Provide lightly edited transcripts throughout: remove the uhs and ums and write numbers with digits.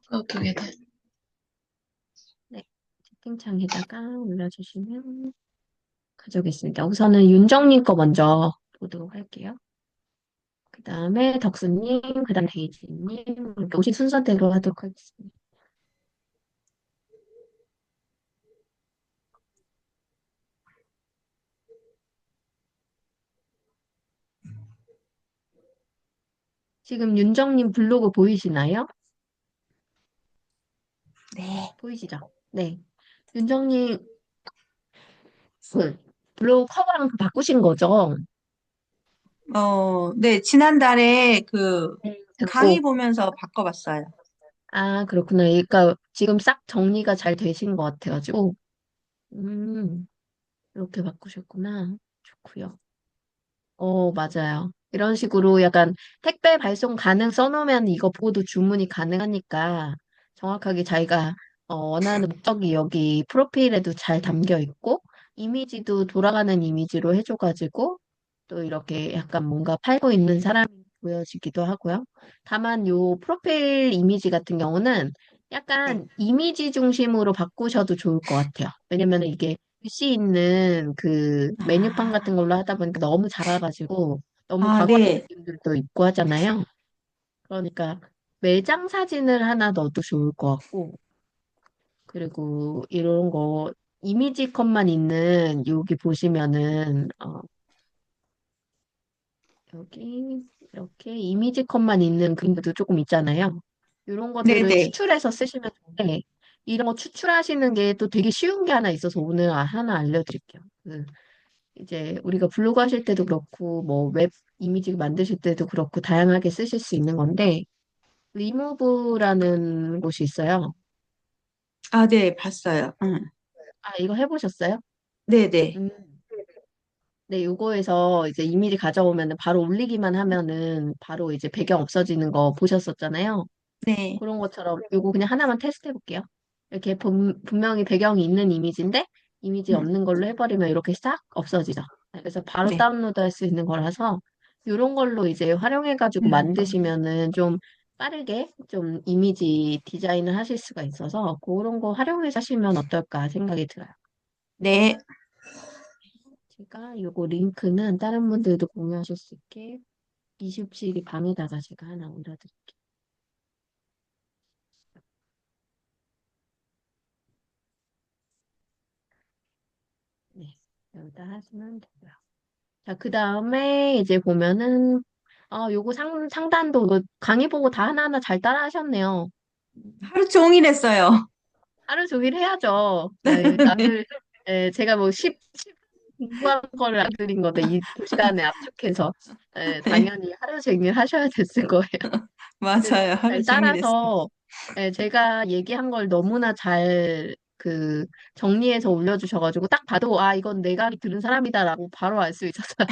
그게 돼. 네, 채팅창에다가 올려주시면 가져오겠습니다. 우선은 윤정님 거 먼저 보도록 할게요. 그 다음에 덕수님, 그 다음 데이지님, 이렇게 오신 순서대로 하도록 하겠습니다. 지금 윤정님 블로그 보이시나요? 네. 보이시죠? 네. 윤정님 그 블로그 커버랑 그 바꾸신 거죠? 네, 지난달에 그 강의 듣고. 보면서 바꿔봤어요. 아, 그렇구나. 그러니까 지금 싹 정리가 잘 되신 것 같아가지고. 음, 이렇게 바꾸셨구나. 좋고요. 맞아요. 이런 식으로 약간 택배 발송 가능 써놓으면 이거 보고도 주문이 가능하니까 정확하게 자기가 원하는 목적이 여기 프로필에도 잘 담겨 있고 이미지도 돌아가는 이미지로 해줘가지고 또 이렇게 약간 뭔가 팔고 있는 사람이 보여지기도 하고요. 다만 요 프로필 이미지 같은 경우는 네. 약간 이미지 중심으로 바꾸셔도 좋을 것 같아요. 왜냐면 이게 글씨 있는 그 메뉴판 아, 같은 걸로 하다 보니까 너무 작아가지고 너무 아, 과거의 네. 느낌들도 있고 하잖아요. 그러니까 매장 사진을 하나 넣어도 좋을 것 같고, 그리고 이런 거 이미지 컷만 있는 여기 보시면은 여기 이렇게 이미지 컷만 있는 그림도 조금 있잖아요. 이런 것들을 네네. 추출해서 쓰시면 좋은데 이런 거 추출하시는 게 또 되게 쉬운 게 하나 있어서 오늘 하나 알려드릴게요. 이제 우리가 블로그 하실 때도 그렇고 뭐 웹 이미지 만드실 때도 그렇고 다양하게 쓰실 수 있는 건데 리무브라는 곳이 있어요. 아, 네, 봤어요. 응. 아, 이거 해보셨어요? 네네. 음. 네, 요거에서 이제 이미지 가져오면은 바로 올리기만 하면은 바로 이제 배경 없어지는 거 보셨었잖아요. 네. 그런 것처럼 요거 그냥 하나만 테스트 해볼게요. 이렇게 분명히 배경이 있는 이미지인데 이미지 음, 없는 걸로 해버리면 이렇게 싹 없어지죠. 그래서 바로 네. 다운로드 할 수 있는 거라서 요런 걸로 이제 활용해가지고 만드시면은 좀 빠르게 좀 이미지 디자인을 하실 수가 있어서 그런 거 활용해서 하시면 어떨까 생각이 들어요. 네. 제가 요거 링크는 다른 분들도 공유하실 수 있게 20시리 방에다가 제가 하나 올려드릴게요. 네, 여기다 하시면 되고요. 자, 그 다음에 이제 보면은, 요거 상단도 이거 강의 보고 다 하나하나 잘 따라 하셨네요. 하루 종일 했어요. 하루 종일 해야죠. 네, 남들, 제가 뭐 10 공부한 거를 안 드린 건데, 이 2시간에 압축해서, 네. 당연히 하루 종일 하셔야 됐을 거예요. 근데 맞아요. 하루 잘 종일 했어요. 따라서, 제가 얘기한 걸 너무나 잘, 정리해서 올려주셔가지고, 딱 봐도, 아, 이건 내가 들은 사람이다라고 바로 알 수 있었어요.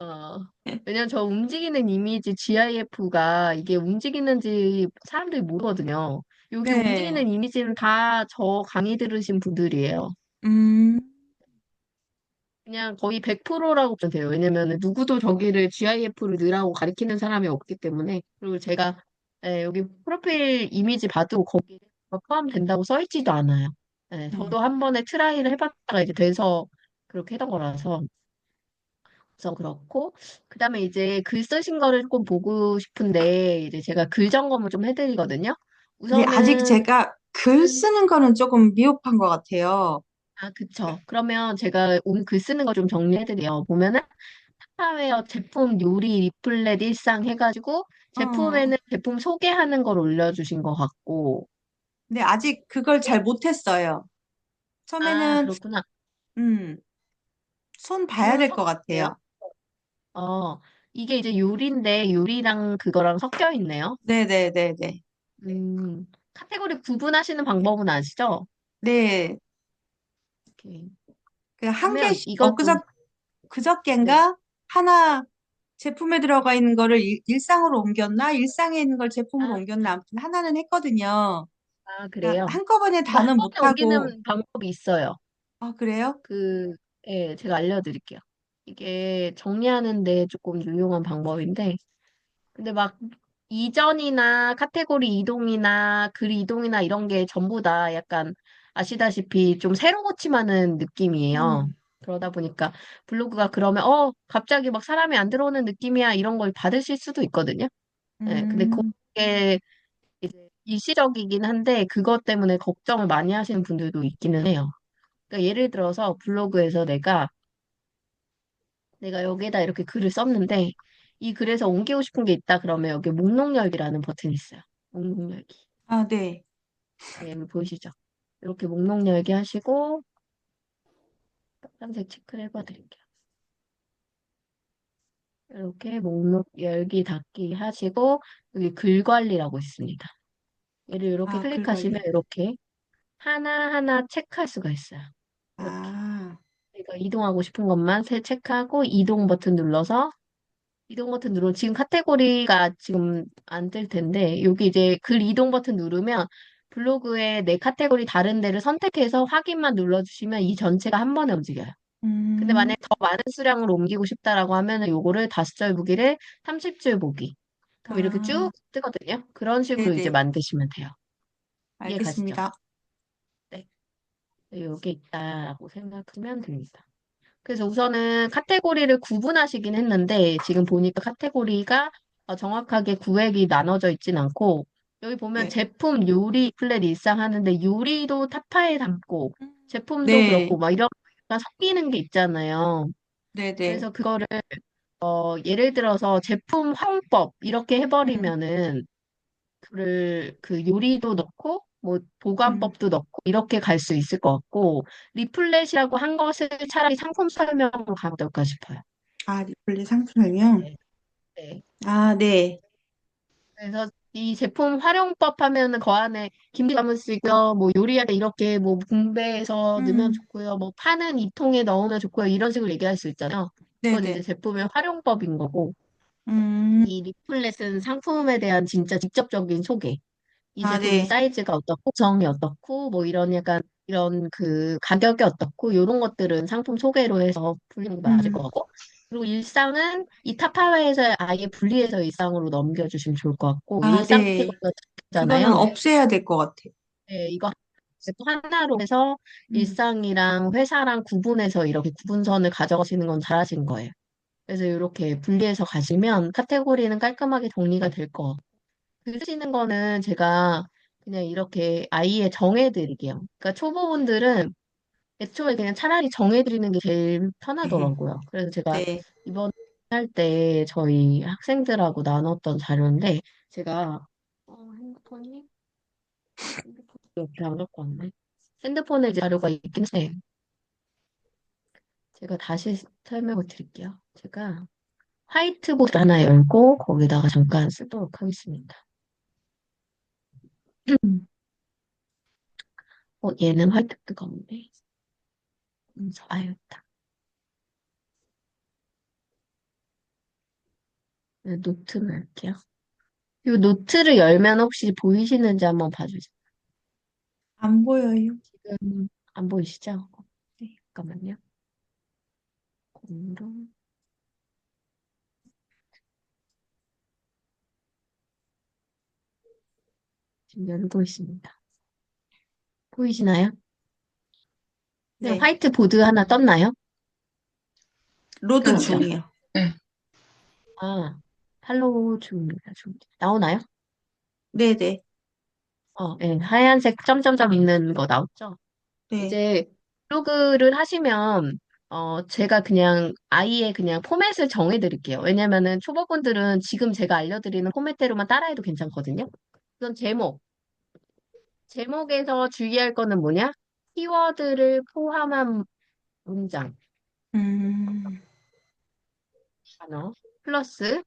어, 왜냐면 저 움직이는 이미지 GIF가 이게 움직이는지 사람들이 모르거든요. 여기 네. 움직이는 이미지는 다 저 강의 들으신 분들이에요. 음, 그냥 거의 100%라고 보면 돼요. 왜냐면 누구도 저기를 GIF를 넣으라고 가리키는 사람이 없기 때문에. 그리고 제가 여기 프로필 이미지 봐도 거기에 포함된다고 써 있지도 않아요. 음. 저도 한 번에 트라이를 해봤다가 이제 돼서 그렇게 했던 거라서. 그래서 그렇고, 그 다음에 이제 글 쓰신 거를 조금 보고 싶은데, 이제 제가 글 점검을 좀 해드리거든요. 네, 아직 우선은, 제가 글 쓰는 거는 조금 미흡한 것 같아요. 아, 그쵸. 그러면 제가 오늘 글 쓰는 거 좀 정리해드려요. 보면은, 타파웨어 제품 요리 리플렛 일상 해가지고, 어, 제품에는 제품 소개하는 걸 올려주신 것 같고, 근데 아직 그걸 잘 못했어요. 아, 처음에는, 그렇구나. 음, 손 봐야 그거는 될 것 섞었네요. 같아요. 어, 이게 이제 요리인데, 요리랑 그거랑 섞여 있네요. 네네네네. 카테고리 구분하시는 방법은 아시죠? 네. 이렇게. 그 한 그러면 개씩, 이것도 네. 그저껜가 하나 제품에 들어가 있는 거를 일상으로 옮겼나? 일상에 있는 걸 제품으로 아, 옮겼나? 아무튼 하나는 했거든요. 그러니까 그래요. 한꺼번에 이거 한 다는 번에 못하고, 옮기는 방법이 있어요. 아, 그래요? 제가 알려드릴게요. 이게 정리하는데 조금 유용한 방법인데, 근데 막 이전이나 카테고리 이동이나 글 이동이나 이런 게 전부 다 약간 아시다시피 좀 새로 고침하는 느낌이에요. 음, 그러다 보니까 블로그가 그러면 갑자기 막 사람이 안 들어오는 느낌이야 이런 걸 받으실 수도 있거든요. 네, 근데 음, 그게 이제 일시적이긴 한데 그것 때문에 걱정을 많이 하시는 분들도 있기는 해요. 그러니까 예를 들어서 블로그에서 내가 여기에다 이렇게 글을 썼는데 이 글에서 옮기고 싶은 게 있다 그러면 여기 목록 열기라는 버튼이 있어요. 목록 열기. 아, 네. 네, 여기 보이시죠? 이렇게 목록 열기 하시고 빨간색 체크를 해봐 드릴게요. 이렇게 목록 열기 닫기 하시고 여기 글 관리라고 있습니다. 얘를 이렇게 아, 글 클릭하시면 관리. 이렇게 하나하나 체크할 수가 있어요. 이렇게. 아, 내가 이동하고 싶은 것만 새 체크하고 이동 버튼 눌러서 이동 버튼 누르면 지금 카테고리가 지금 안 뜰 텐데 여기 이제 글 이동 버튼 누르면 블로그에 내 카테고리 다른 데를 선택해서 확인만 눌러주시면 이 전체가 한 번에 움직여요. 근데 음, 만약에 더 많은 수량으로 옮기고 싶다라고 하면은 요거를 5줄 보기를 30줄 보기. 그럼 이렇게 쭉 아, 뜨거든요. 그런 식으로 이제 네네. 만드시면 돼요. 이해 가시죠? 알겠습니다. 네. 요게 있다라고 생각하면 됩니다. 그래서 우선은 카테고리를 구분하시긴 했는데 지금 보니까 카테고리가 정확하게 구획이 나눠져 있진 않고 여기 보면 네. 제품, 요리, 플랫, 일상 하는데 요리도 타파에 담고 제품도 그렇고 네, 막 이런 거 섞이는 게 있잖아요. 네네. 그래서 그거를 예를 들어서 제품 활용법 이렇게 음, 해버리면은 그 요리도 넣고 뭐 음. 보관법도 넣고 이렇게 갈 수 있을 것 같고 리플렛이라고 한 것을 차라리 상품 설명으로 가면 어떨까 싶어요. 아, 리플리 상품명이요? 네. 네. 아, 네. 그래서 이 제품 활용법 하면은 그 안에 김치 담을 수 있고요. 뭐 요리할 때 이렇게 뭐 분배해서 넣으면 음, 좋고요. 뭐 파는 이 통에 넣으면 좋고요. 이런 식으로 얘기할 수 있잖아요. 그건 이제 네네. 제품의 활용법인 거고 음, 이 리플렛은 상품에 대한 진짜 직접적인 소개. 이 아, 제품의 네. 사이즈가 어떻고, 구성이 어떻고, 뭐 이런 약간 이런 그 가격이 어떻고, 이런 것들은 상품 소개로 해서 불리는 게 맞을 음, 것 같고. 그리고 일상은 이 타파웨에서 아예 분리해서 일상으로 넘겨주시면 좋을 것 같고, 아, 일상 네. 카테고리가 그거는 있잖아요. 없애야 될 것 같아요. 네, 이거 제품 하나로 해서 음, 일상이랑 회사랑 구분해서 이렇게 구분선을 가져가시는 건 잘하신 거예요. 그래서 이렇게 분리해서 가시면 카테고리는 깔끔하게 정리가 될 것 같고. 글 쓰시는 거는 제가 그냥 이렇게 아예 정해드릴게요. 그러니까 초보분들은 애초에 그냥 차라리 정해드리는 게 제일 편하더라고요. 그래서 제가 네. 이번 할 때 저희 학생들하고 나눴던 자료인데 제가 핸드폰이 이렇게 안 갖고 왔네. 핸드폰에 이제 자료가 있긴 해. 제가 다시 설명을 드릴게요. 제가 화이트보드 하나 열고 거기다가 잠깐 쓰도록 하겠습니다. 얘는 화이트보드가 없네. 아유, 네, 노트를 할게요. 이 노트를 열면 혹시 보이시는지 한번 봐주세요. 안 보여요. 지금 안 보이시죠? 네, 잠깐만요. 공동 지금 열고 있습니다. 보이시나요? 네, 네. 화이트보드 하나 떴나요? 로드 그렇죠. 중이요. 네. 아, 할로우 중입니다. 나오나요? 네네. 네, 하얀색 점점점 있는 거 나왔죠? 네. 이제 블로그를 하시면 제가 그냥 아예 그냥 포맷을 정해드릴게요. 왜냐면은 초보분들은 지금 제가 알려드리는 포맷대로만 따라해도 괜찮거든요. 우선 제목에서 주의할 거는 뭐냐? 키워드를 포함한 문장, 음, 단어, 플러스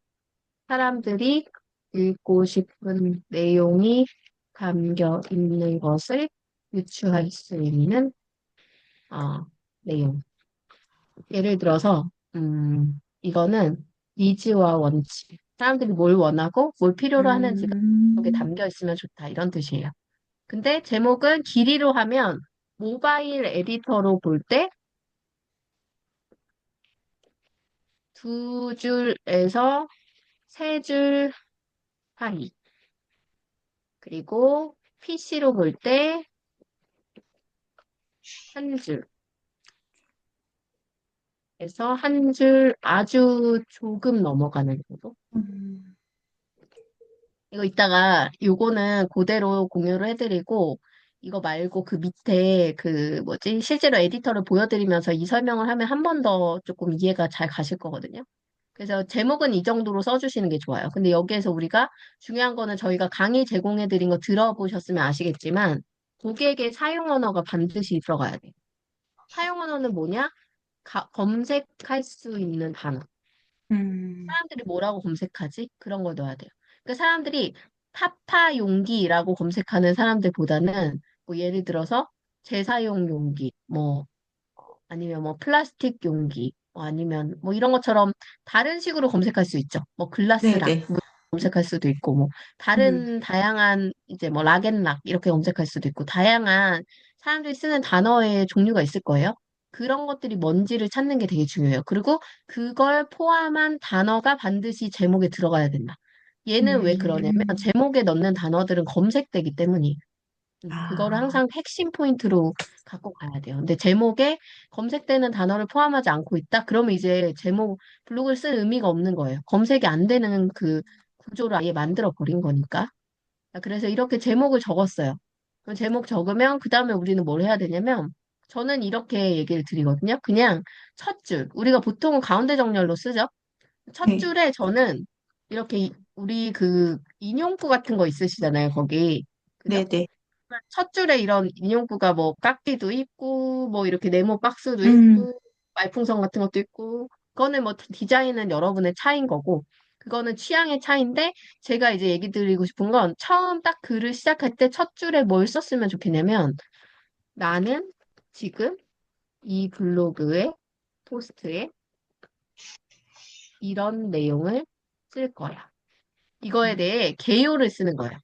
사람들이 읽고 싶은 내용이 담겨 있는 것을 유추할 수 있는 내용. 예를 들어서, 이거는 니즈와 원칙. 사람들이 뭘 원하고 뭘 필요로 하는지가 여기 음, 담겨 있으면 좋다. 이런 뜻이에요. 근데 제목은 길이로 하면 모바일 에디터로 볼 때 두 줄에서 세 줄 사이. 그리고 PC로 볼 때 한 줄. 에서 한 줄 아주 조금 넘어가는 정도? 음, 이거 이따가 요거는 그대로 공유를 해드리고 이거 말고 그 밑에 그 뭐지 실제로 에디터를 보여드리면서 이 설명을 하면 한 번 더 조금 이해가 잘 가실 거거든요. 그래서 제목은 이 정도로 써주시는 게 좋아요. 근데 여기에서 우리가 중요한 거는 저희가 강의 제공해드린 거 들어보셨으면 아시겠지만 고객의 사용 언어가 반드시 들어가야 돼요. 사용 언어는 뭐냐? 검색할 수 있는 단어. 음, 사람들이 뭐라고 검색하지? 그런 걸 넣어야 돼요. 그러니까 사람들이 파파 용기라고 검색하는 사람들보다는 뭐 예를 들어서 재사용 용기, 뭐 아니면 뭐 플라스틱 용기, 뭐 아니면 뭐 이런 것처럼 다른 식으로 검색할 수 있죠. 뭐 글라스락 네네. 뭐 검색할 수도 있고 뭐 음, 다른 다양한 이제 뭐 락앤락 이렇게 검색할 수도 있고 다양한 사람들이 쓰는 단어의 종류가 있을 거예요. 그런 것들이 뭔지를 찾는 게 되게 중요해요. 그리고 그걸 포함한 단어가 반드시 제목에 들어가야 된다. 얘는 왜 그러냐면 음, 제목에 넣는 단어들은 검색되기 때문이 그거를 아, 항상 핵심 포인트로 갖고 가야 돼요. 근데 제목에 검색되는 단어를 포함하지 않고 있다? 그러면 이제 제목, 블로그를 쓸 의미가 없는 거예요. 검색이 안 되는 그 구조를 아예 만들어 버린 거니까. 그래서 이렇게 제목을 적었어요. 그럼 제목 적으면 그 다음에 우리는 뭘 해야 되냐면 저는 이렇게 얘기를 드리거든요. 그냥 첫 줄. 우리가 보통은 가운데 정렬로 쓰죠. 첫 네. 줄에 저는 이렇게 우리 그 인용구 같은 거 있으시잖아요. 거기. 그죠? 네네. 첫 줄에 이런 인용구가 뭐 깍지도 있고 뭐 이렇게 네모 박스도 음, 있고 말풍선 같은 것도 있고 그거는 뭐 디자인은 여러분의 차이인 거고 그거는 취향의 차이인데 제가 이제 얘기 드리고 싶은 건 처음 딱 글을 시작할 때 첫 줄에 뭘 썼으면 좋겠냐면 나는 지금 이 블로그의 포스트에 이런 내용을 쓸 거야. 이거에 대해 개요를 쓰는 거예요.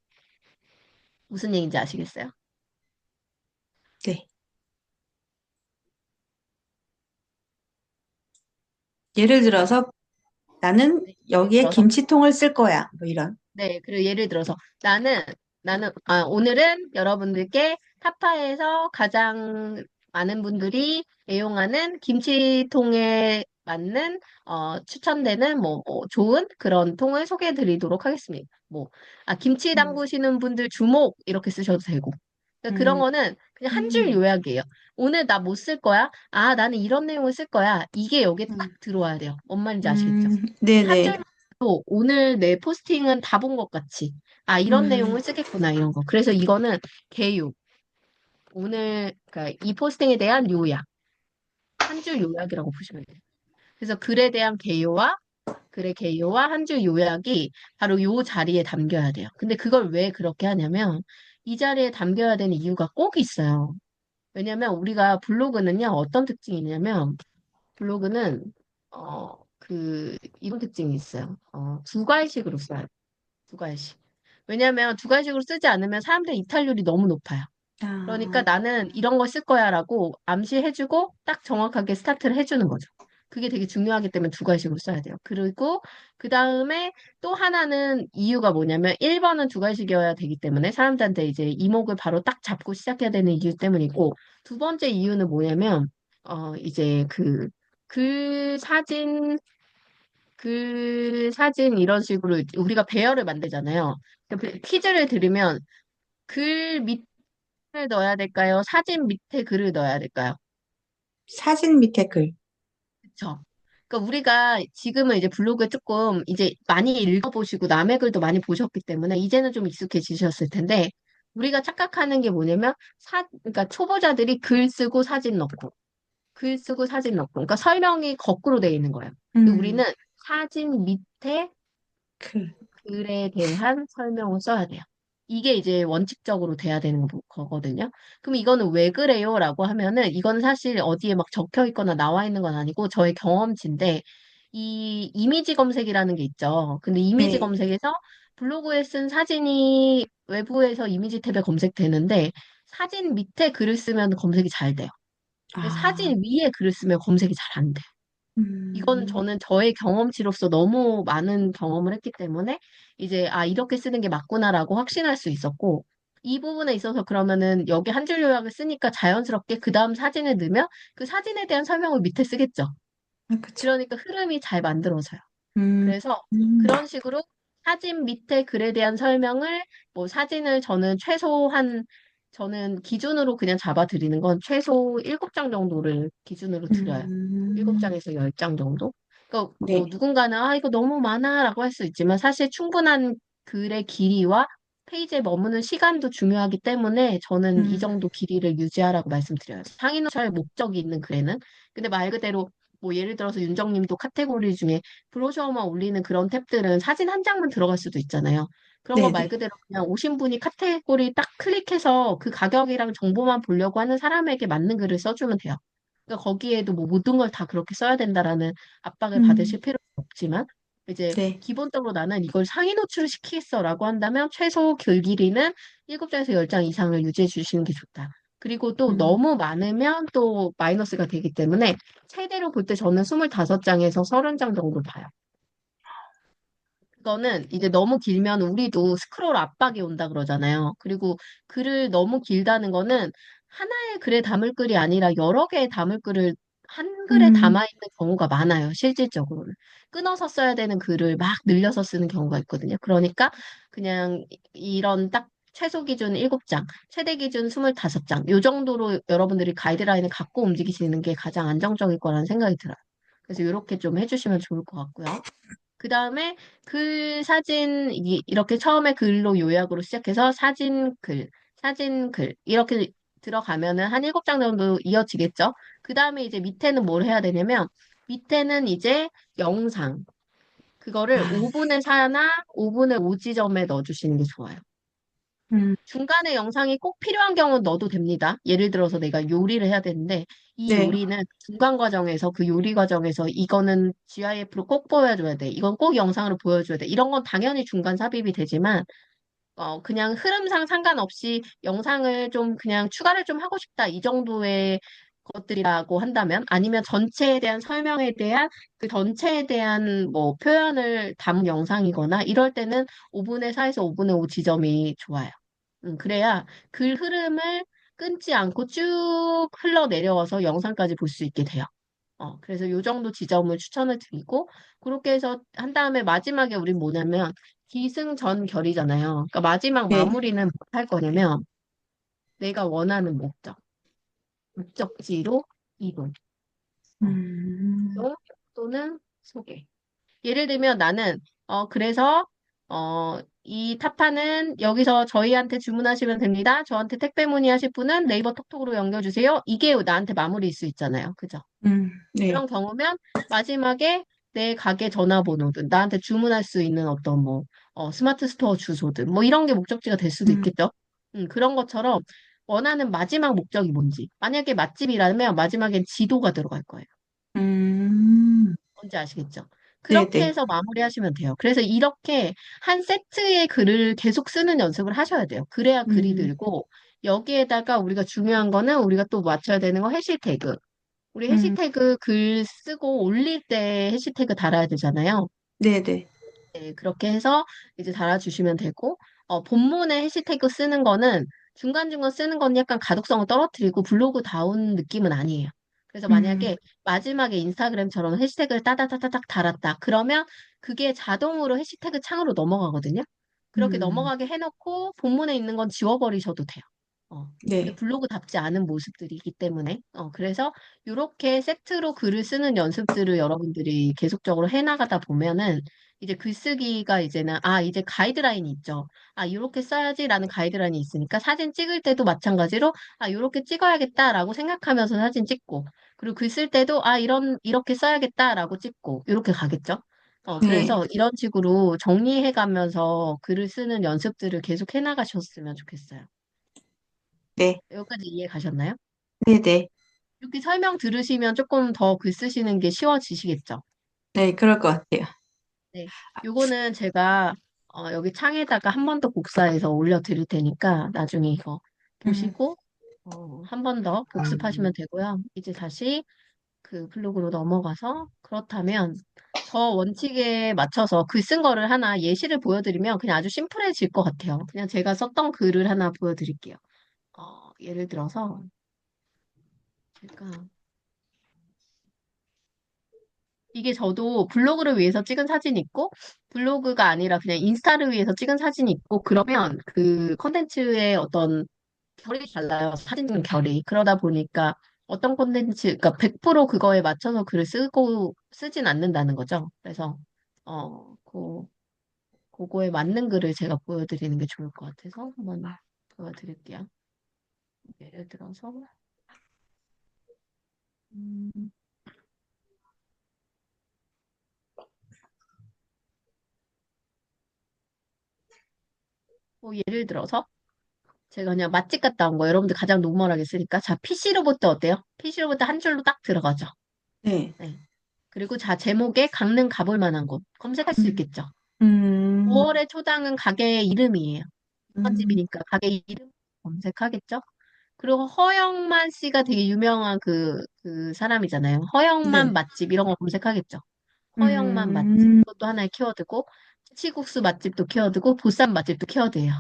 무슨 얘기인지 아시겠어요? 네. 예를 들어서 나는 네, 예를 여기에 들어서 김치통을 쓸 거야. 뭐 이런. 네, 그리고 예를 들어서 오늘은 여러분들께 타파에서 가장 많은 분들이 애용하는 김치통에 맞는 추천되는 뭐 좋은 그런 통을 소개해 드리도록 하겠습니다. 김치 음, 담그시는 분들 주목 이렇게 쓰셔도 되고. 그러니까 그런 음, 거는 그냥 한 줄 음, 요약이에요. 오늘 나 뭐 쓸 거야? 아, 나는 이런 내용을 쓸 거야. 이게 여기에 딱 음, 들어와야 돼요. 뭔 말인지 아시겠죠? 한 네네. 줄만 또 오늘 내 포스팅은 다 본 것 같이. 아, 이런 음, 내용을 쓰겠구나, 이런 거. 그래서 이거는 개요. 그러니까 이 포스팅에 대한 요약. 한 줄 요약이라고 보시면 돼요. 그래서 글의 개요와 한 줄 요약이 바로 요 자리에 담겨야 돼요. 근데 그걸 왜 그렇게 하냐면 이 자리에 담겨야 되는 이유가 꼭 있어요. 왜냐면 우리가 블로그는요, 어떤 특징이 있냐면 블로그는 이런 특징이 있어요. 두 갈식으로 써요. 두 갈씩. 왜냐하면 두 갈식으로 쓰지 않으면 사람들의 이탈률이 너무 높아요. 그러니까 아, 나는 이런 걸 쓸 거야라고 암시해주고 딱 정확하게 스타트를 해주는 거죠. 그게 되게 중요하기 때문에 두 갈식으로 써야 돼요. 그리고 그 다음에 또 하나는 이유가 뭐냐면 1번은 두 갈식이어야 되기 때문에 사람들한테 이제 이목을 바로 딱 잡고 시작해야 되는 이유 때문이고 두 번째 이유는 뭐냐면 이제 글 사진 이런 식으로 우리가 배열을 만들잖아요. 퀴즈를 드리면 글 밑에 넣어야 될까요? 사진 밑에 글을 넣어야 될까요? 사진 밑에 글. 그쵸? 그러니까 우리가 지금은 이제 블로그에 조금 이제 많이 읽어보시고 남의 글도 많이 보셨기 때문에 이제는 좀 익숙해지셨을 텐데 우리가 착각하는 게 뭐냐면 그러니까 초보자들이 글 쓰고 사진 넣고 글 쓰고 사진 넣고 그러니까 설명이 거꾸로 돼 있는 거예요. 근데 우리는 음, 사진 밑에 글. 글에 대한 설명을 써야 돼요. 이게 이제 원칙적으로 돼야 되는 거거든요. 그럼 이거는 왜 그래요? 라고 하면은 이건 사실 어디에 막 적혀 있거나 나와 있는 건 아니고 저의 경험치인데 이 이미지 검색이라는 게 있죠. 근데 이미지 네. 검색에서 블로그에 쓴 사진이 외부에서 이미지 탭에 검색되는데 사진 밑에 글을 쓰면 검색이 잘 돼요. 근데 아, 사진 위에 글을 쓰면 검색이 잘 안 돼요. 이건 음, 저는 저의 경험치로서 너무 많은 경험을 했기 때문에 이제 아, 이렇게 쓰는 게 맞구나라고 확신할 수 있었고 이 부분에 있어서 그러면은 여기 한 줄 요약을 쓰니까 자연스럽게 그 다음 사진을 넣으면 그 사진에 대한 설명을 밑에 쓰겠죠. 아, 그쵸. 그러니까 흐름이 잘 만들어져요. 음, 그래서 음, 그런 식으로 사진 밑에 글에 대한 설명을 뭐 사진을 저는 최소한 저는 기준으로 그냥 잡아 드리는 건 최소 7장 정도를 기준으로 드려요. 음, 7장에서 10장 정도. 그러니까 뭐 네, 누군가는 아 이거 너무 많아라고 할 수 있지만 사실 충분한 글의 길이와 페이지에 머무는 시간도 중요하기 때문에 저는 이 음, 정도 길이를 유지하라고 말씀드려요. 상인호철 목적이 있는 글에는. 근데 말 그대로 뭐 예를 들어서 윤정님도 카테고리 중에 브로셔만 올리는 그런 탭들은 사진 한 장만 들어갈 수도 있잖아요. 그런 거 네, 말 네. 그대로 그냥 오신 분이 카테고리 딱 클릭해서 그 가격이랑 정보만 보려고 하는 사람에게 맞는 글을 써주면 돼요. 그러니까 거기에도 뭐 모든 걸 다 그렇게 써야 된다라는 압박을 받으실 음, 필요는 없지만 이제 네, 기본적으로 나는 이걸 상위 노출을 시키겠어라고 한다면 최소 글 길이는 7장에서 10장 이상을 유지해 주시는 게 좋다. 그리고 또 음, 너무 많으면 또 마이너스가 되기 때문에 최대로 볼 때 저는 25장에서 30장 정도 봐요. 그거는 이제 너무 길면 우리도 스크롤 압박이 온다 그러잖아요. 그리고 글을 너무 길다는 거는 하나의 글에 담을 글이 아니라 여러 개의 담을 글을 한 글에 음, 담아 있는 경우가 많아요. 실질적으로는. 끊어서 써야 되는 글을 막 늘려서 쓰는 경우가 있거든요. 그러니까 그냥 이런 딱 최소 기준 7장, 최대 기준 25장, 요 정도로 여러분들이 가이드라인을 갖고 움직이시는 게 가장 안정적일 거라는 생각이 들어요. 그래서 이렇게 좀 해주시면 좋을 것 같고요. 그 다음에 글, 사진, 이렇게 처음에 글로 요약으로 시작해서 사진, 글, 사진, 글, 이렇게 들어가면은 한 7장 정도 이어지겠죠? 그 다음에 이제 밑에는 뭘 해야 되냐면, 밑에는 이제 영상. 그거를 아, 5분의 4나 5분의 5 지점에 넣어주시는 게 좋아요. 음, 중간에 영상이 꼭 필요한 경우는 넣어도 됩니다. 예를 들어서 내가 요리를 해야 되는데 이 네, 요리는 중간 과정에서 그 요리 과정에서 이거는 GIF로 꼭 보여줘야 돼. 이건 꼭 영상으로 보여줘야 돼. 이런 건 당연히 중간 삽입이 되지만 그냥 흐름상 상관없이 영상을 좀 그냥 추가를 좀 하고 싶다. 이 정도의 것들이라고 한다면 아니면 전체에 대한 설명에 대한 그 전체에 대한 뭐 표현을 담은 영상이거나 이럴 때는 5분의 4에서 5분의 5 지점이 좋아요. 그래야 글 흐름을 끊지 않고 쭉 흘러내려와서 영상까지 볼 수 있게 돼요. 그래서 요 정도 지점을 추천을 드리고, 그렇게 해서 한 다음에 마지막에 우린 뭐냐면, 기승전결이잖아요. 그러니까 마지막 네, 마무리는 뭐 할 거냐면, 내가 원하는 목적, 목적지로 이동, 음, 또, 또는 소개. 예를 들면 나는, 그래서, 이 타파는 여기서 저희한테 주문하시면 됩니다. 저한테 택배 문의하실 분은 네이버 톡톡으로 연결주세요. 이게 나한테 마무리일 수 있잖아요. 그죠? 네, 그런 경우면 마지막에 내 가게 전화번호든 나한테 주문할 수 있는 어떤 뭐 스마트 스토어 주소든 뭐 이런 게 목적지가 될 수도 음, 있겠죠. 그런 것처럼 원하는 마지막 목적이 뭔지. 만약에 맛집이라면 마지막엔 지도가 들어갈 거예요. 음, 뭔지 아시겠죠? 네, 그렇게 네, 해서 마무리하시면 돼요. 그래서 이렇게 한 세트의 글을 계속 쓰는 연습을 하셔야 돼요. 그래야 글이 음, 늘고 여기에다가 우리가 중요한 거는 우리가 또 맞춰야 되는 거 해시태그. 우리 음, 해시태그 글 쓰고 올릴 때 해시태그 달아야 되잖아요. 네, 네, 네, 그렇게 해서 이제 달아주시면 되고, 본문에 해시태그 쓰는 거는 중간중간 쓰는 건 약간 가독성을 떨어뜨리고 블로그다운 느낌은 아니에요. 그래서 음, 만약에 마지막에 인스타그램처럼 해시태그를 따다다다닥 달았다. 그러면 그게 자동으로 해시태그 창으로 넘어가거든요. 그렇게 음, 넘어가게 해놓고 본문에 있는 건 지워버리셔도 돼요. 근데 네, 블로그답지 않은 모습들이기 때문에, 그래서 이렇게 세트로 글을 쓰는 연습들을 여러분들이 계속적으로 해나가다 보면은 이제 글쓰기가 이제는, 이제 가이드라인이 있죠. 이렇게 써야지라는 가이드라인이 있으니까 사진 찍을 때도 마찬가지로, 이렇게 찍어야겠다라고 생각하면서 사진 찍고, 그리고 글 쓸 때도, 이렇게 써야겠다라고 찍고, 이렇게 가겠죠. 네, 그래서 이런 식으로 정리해 가면서 글을 쓰는 연습들을 계속 해나가셨으면 좋겠어요. 네, 여기까지 이해 가셨나요? 네, 네, 이렇게 설명 들으시면 조금 더 글 쓰시는 게 쉬워지시겠죠? 네, 그럴 것 같아요. 네. 요거는 제가 여기 창에다가 한 번 더 복사해서 올려드릴 테니까 나중에 이거 음, 보시고 한 번 더 복습하시면 되고요. 이제 다시 그 블로그로 넘어가서 그렇다면 저 원칙에 맞춰서 글 쓴 거를 하나 예시를 보여드리면 그냥 아주 심플해질 것 같아요. 그냥 제가 썼던 글을 하나 보여드릴게요. 예를 들어서 제가 이게 저도 블로그를 위해서 찍은 사진이 있고 블로그가 아니라 그냥 인스타를 위해서 찍은 사진이 있고 그러면 그 컨텐츠의 어떤 결이 달라요. 사진 찍는 결이. 그러다 보니까 어떤 콘텐츠, 그러니까 100% 그거에 맞춰서 글을 쓰진 않는다는 거죠. 그래서, 그거에 맞는 글을 제가 보여드리는 게 좋을 것 같아서 한번 보여드릴게요. 예를 들어서, 음, 예를 들어서, 제가 그냥 맛집 갔다 온 거, 여러분들 가장 노멀하게 쓰니까. 자, PC로부터 어때요? PC로부터 한 줄로 딱 들어가죠. 네. 네. 그리고 자, 제목에 강릉 가볼 만한 곳. 검색할 수 음, 있겠죠. 음, 5월의 초당은 가게의 이름이에요. 음, 집이니까 가게 이름 검색하겠죠? 그리고 허영만 씨가 되게 유명한 그 사람이잖아요. 허영만 네. 맛집 이런 거 검색하겠죠? 허영만 맛집. 음, 그것도 하나의 키워드고, 치국수 맛집도 키워드고, 보쌈 맛집도 키워드예요.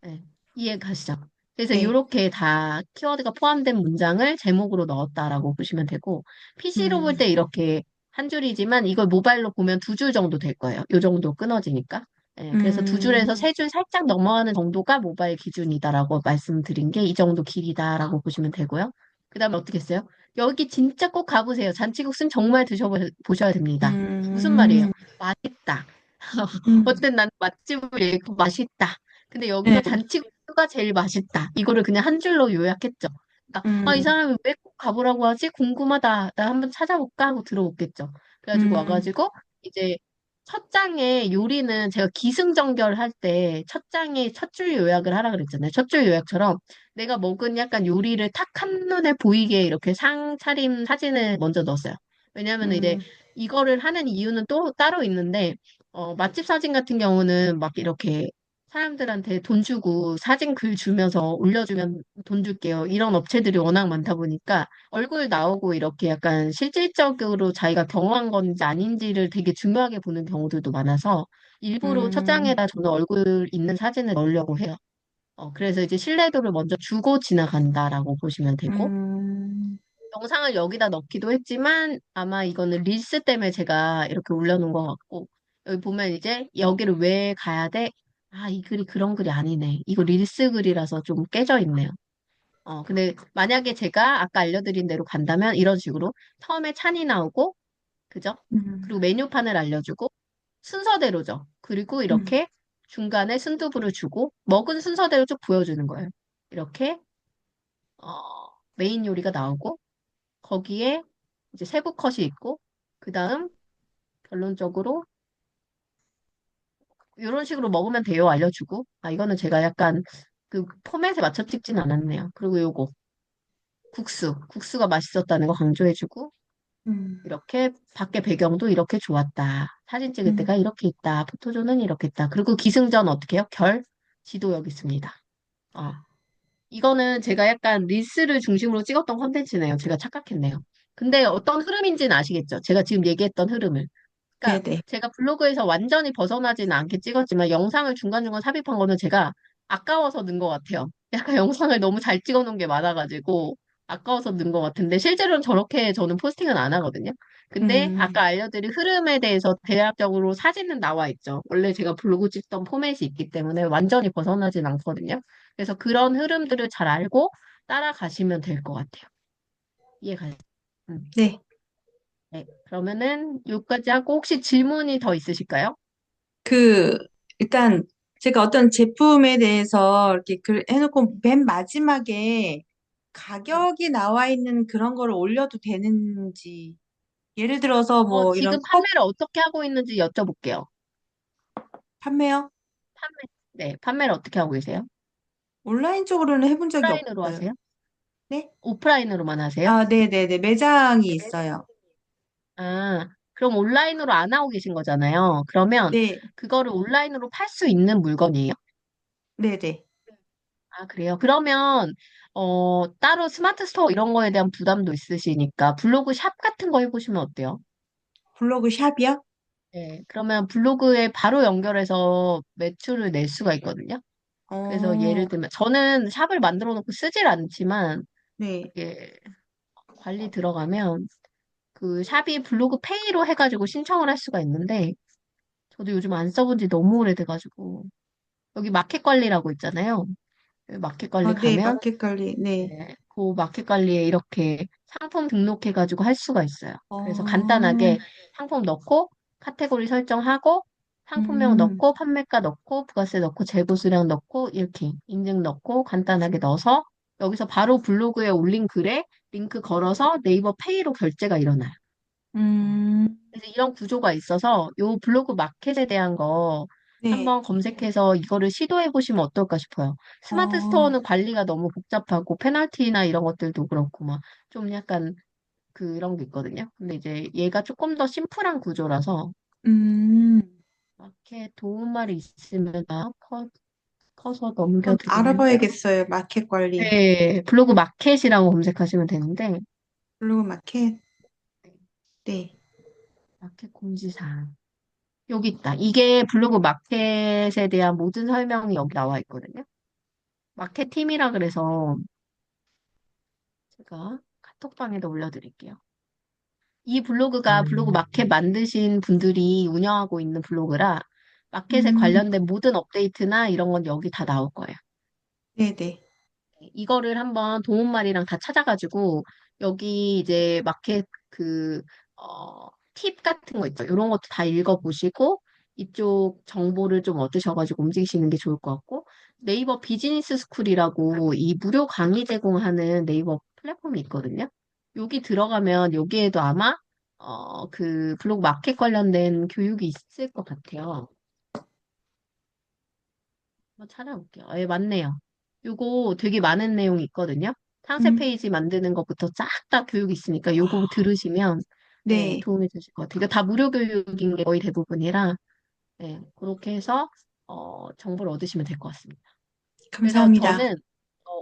네, 이해 가시죠? 그래서 네. 이렇게 다 키워드가 포함된 문장을 제목으로 넣었다라고 보시면 되고, PC로 볼 음, 때 이렇게 한 줄이지만 이걸 모바일로 보면 두 줄 정도 될 거예요. 요 정도 끊어지니까. 네, 그래서 두 줄에서 음, 세 줄 살짝 넘어가는 정도가 모바일 기준이다라고 말씀드린 게 이 정도 길이다라고 보시면 되고요. 그 다음에 어떻게 했어요? 여기 진짜 꼭 가보세요. 잔치국수는 정말 드셔보셔야 됩니다. 무슨 말이에요? 음, 맛있다. 음, 어쨌든 난 맛집을 읽고 맛있다. 근데 여기서 네. 잔치국수가 제일 맛있다. 이거를 그냥 한 줄로 요약했죠. 그러니까 이 음, 사람이 왜 꼭 가보라고 하지? 궁금하다. 나 한번 찾아볼까 하고 들어오겠죠. 그래가지고 음, 와가지고 이제 첫 장에 요리는 제가 기승전결 할 때 첫 장에 첫 줄 요약을 하라 그랬잖아요. 첫 줄 요약처럼 내가 먹은 약간 요리를 탁 한눈에 보이게 이렇게 상차림 사진을 먼저 넣었어요. 왜냐하면 이제 음, 이거를 하는 이유는 또 따로 있는데 맛집 사진 같은 경우는 막 이렇게 사람들한테 돈 주고 사진 글 주면서 올려주면 돈 줄게요. 이런 업체들이 워낙 많다 보니까 얼굴 나오고 이렇게 약간 실질적으로 자기가 경험한 건지 아닌지를 되게 중요하게 보는 경우들도 많아서 일부러 첫 음, 장에다 저는 얼굴 있는 사진을 넣으려고 해요. 그래서 이제 신뢰도를 먼저 주고 지나간다라고 보시면 되고 음, 영상을 여기다 넣기도 했지만 아마 이거는 릴스 때문에 제가 이렇게 올려놓은 것 같고 여기 보면 이제 여기를 왜 가야 돼? 아, 이 글이 그런 글이 아니네. 이거 릴스 글이라서 좀 깨져 있네요. 근데 만약에 제가 아까 알려드린 대로 간다면 이런 식으로 처음에 찬이 나오고 그죠? 음, 그리고 메뉴판을 알려주고 순서대로죠. 그리고 음, 이렇게 중간에 순두부를 주고 먹은 순서대로 쭉 보여주는 거예요. 이렇게 메인 요리가 나오고 거기에 이제 세부 컷이 있고, 그 다음 결론적으로 이런 식으로 먹으면 돼요 알려주고, 이거는 제가 약간 그 포맷에 맞춰 찍진 않았네요. 그리고 요거 국수가 맛있었다는 거 강조해주고, 음, 이렇게 밖에 배경도 이렇게 좋았다. 사진 찍을 음, 때가 이렇게 있다. 포토존은 이렇게 있다. 그리고 기승전 어떻게 해요? 지도 여기 있습니다. 어, 이거는 제가 약간 릴스를 중심으로 찍었던 컨텐츠네요. 제가 착각했네요. 근데 어떤 흐름인지는 아시겠죠? 제가 지금 얘기했던 흐름을. 그러니까 네네. 제가 블로그에서 완전히 벗어나지는 않게 찍었지만 영상을 중간중간 삽입한 거는 제가 아까워서 넣은 것 같아요. 약간 영상을 너무 잘 찍어 놓은 게 많아가지고 아까워서 넣은 것 같은데 실제로는 저렇게 저는 포스팅은 안 하거든요. 근데 음, 아까 알려드린 흐름에 대해서 대략적으로 사진은 나와 있죠. 원래 제가 블로그 찍던 포맷이 있기 때문에 완전히 벗어나진 않거든요. 그래서 그런 흐름들을 잘 알고 따라가시면 될 것 같아요. 이해가요? 네. 네. 그러면은 여기까지 하고 혹시 질문이 더 있으실까요? 그, 일단, 제가 어떤 제품에 대해서 이렇게 글 해놓고 맨 마지막에 네. 가격이 나와 있는 그런 거를 올려도 되는지, 예를 들어서 뭐 지금 이런 컵 판매를 어떻게 하고 있는지 여쭤볼게요. 판매요? 판매, 네, 판매를 어떻게 하고 계세요? 온라인 쪽으로는 해본 적이 오프라인으로 없어요. 하세요? 네? 오프라인으로만 하세요? 아, 네네네. 매장이 있어요. 그럼 온라인으로 안 하고 계신 거잖아요. 그러면 네, 그거를 온라인으로 팔 수 있는 물건이에요? 네네. 아, 그래요? 그러면, 따로 스마트 스토어 이런 거에 대한 부담도 있으시니까 블로그 샵 같은 거 해보시면 어때요? 블로그 샵이요? 네, 그러면 블로그에 바로 연결해서 매출을 낼 수가 있거든요. 그래서 어, 예를 들면, 저는 샵을 만들어 놓고 쓰질 않지만, 네. 이게 관리 들어가면, 그 샵이 블로그 페이로 해가지고 신청을 할 수가 있는데, 저도 요즘 안 써본 지 너무 오래돼가지고, 여기 마켓 관리라고 있잖아요. 그 마켓 관리 네, 가면, 마켓 관리, 네. 네, 그 마켓 관리에 이렇게 상품 등록해가지고 할 수가 있어요. 그래서 어, 간단하게 상품 넣고, 카테고리 설정하고, 상품명 음, 넣고, 판매가 넣고, 부가세 넣고, 재고 수량 넣고, 이렇게 인증 넣고, 간단하게 넣어서, 여기서 바로 블로그에 올린 글에 링크 걸어서 네이버 페이로 결제가 일어나요. 음, 그래서 이런 구조가 있어서 요 블로그 마켓에 대한 거 네. 한번 검색해서 이거를 시도해 보시면 어떨까 싶어요. 스마트 어, 스토어는 관리가 너무 복잡하고 페널티나 이런 것들도 그렇고 막 좀 약간 그런 게 있거든요. 근데 이제 얘가 조금 더 심플한 구조라서 음, 마켓 도움말이 있으면 커서 한번 넘겨드리면요. 알아봐야겠어요. 마켓 관리. 네, 블로그 마켓이라고 검색하시면 되는데 블로그 마켓, 네, 네. 마켓 공지사항. 여기 있다. 이게 블로그 마켓에 대한 모든 설명이 여기 나와 있거든요. 마케팀이라 그래서 제가 카톡방에도 올려드릴게요. 이 블로그가 블로그 마켓 만드신 분들이 운영하고 있는 블로그라 마켓에 음, 관련된 모든 업데이트나 이런 건 여기 다 나올 거예요. 네네. 이거를 한번 도움말이랑 다 찾아가지고 여기 이제 마켓 팁 같은 거 있죠. 이런 것도 다 읽어보시고 이쪽 정보를 좀 얻으셔가지고 움직이시는 게 좋을 것 같고 네이버 비즈니스 스쿨이라고 이 무료 강의 제공하는 네이버 플랫폼이 있거든요. 여기 들어가면 여기에도 아마 그 블로그 마켓 관련된 교육이 있을 것 같아요. 한번 찾아볼게요. 예, 맞네요. 요거 되게 많은 내용이 있거든요. 상세 음, 페이지 만드는 것부터 쫙 다 교육이 있으니까 요거 들으시면 예, 네. 도움이 되실 것 같아요. 이거 다 무료 교육인 게 거의 대부분이라 예, 그렇게 해서 정보를 얻으시면 될 것 같습니다. 그래서 감사합니다. 저는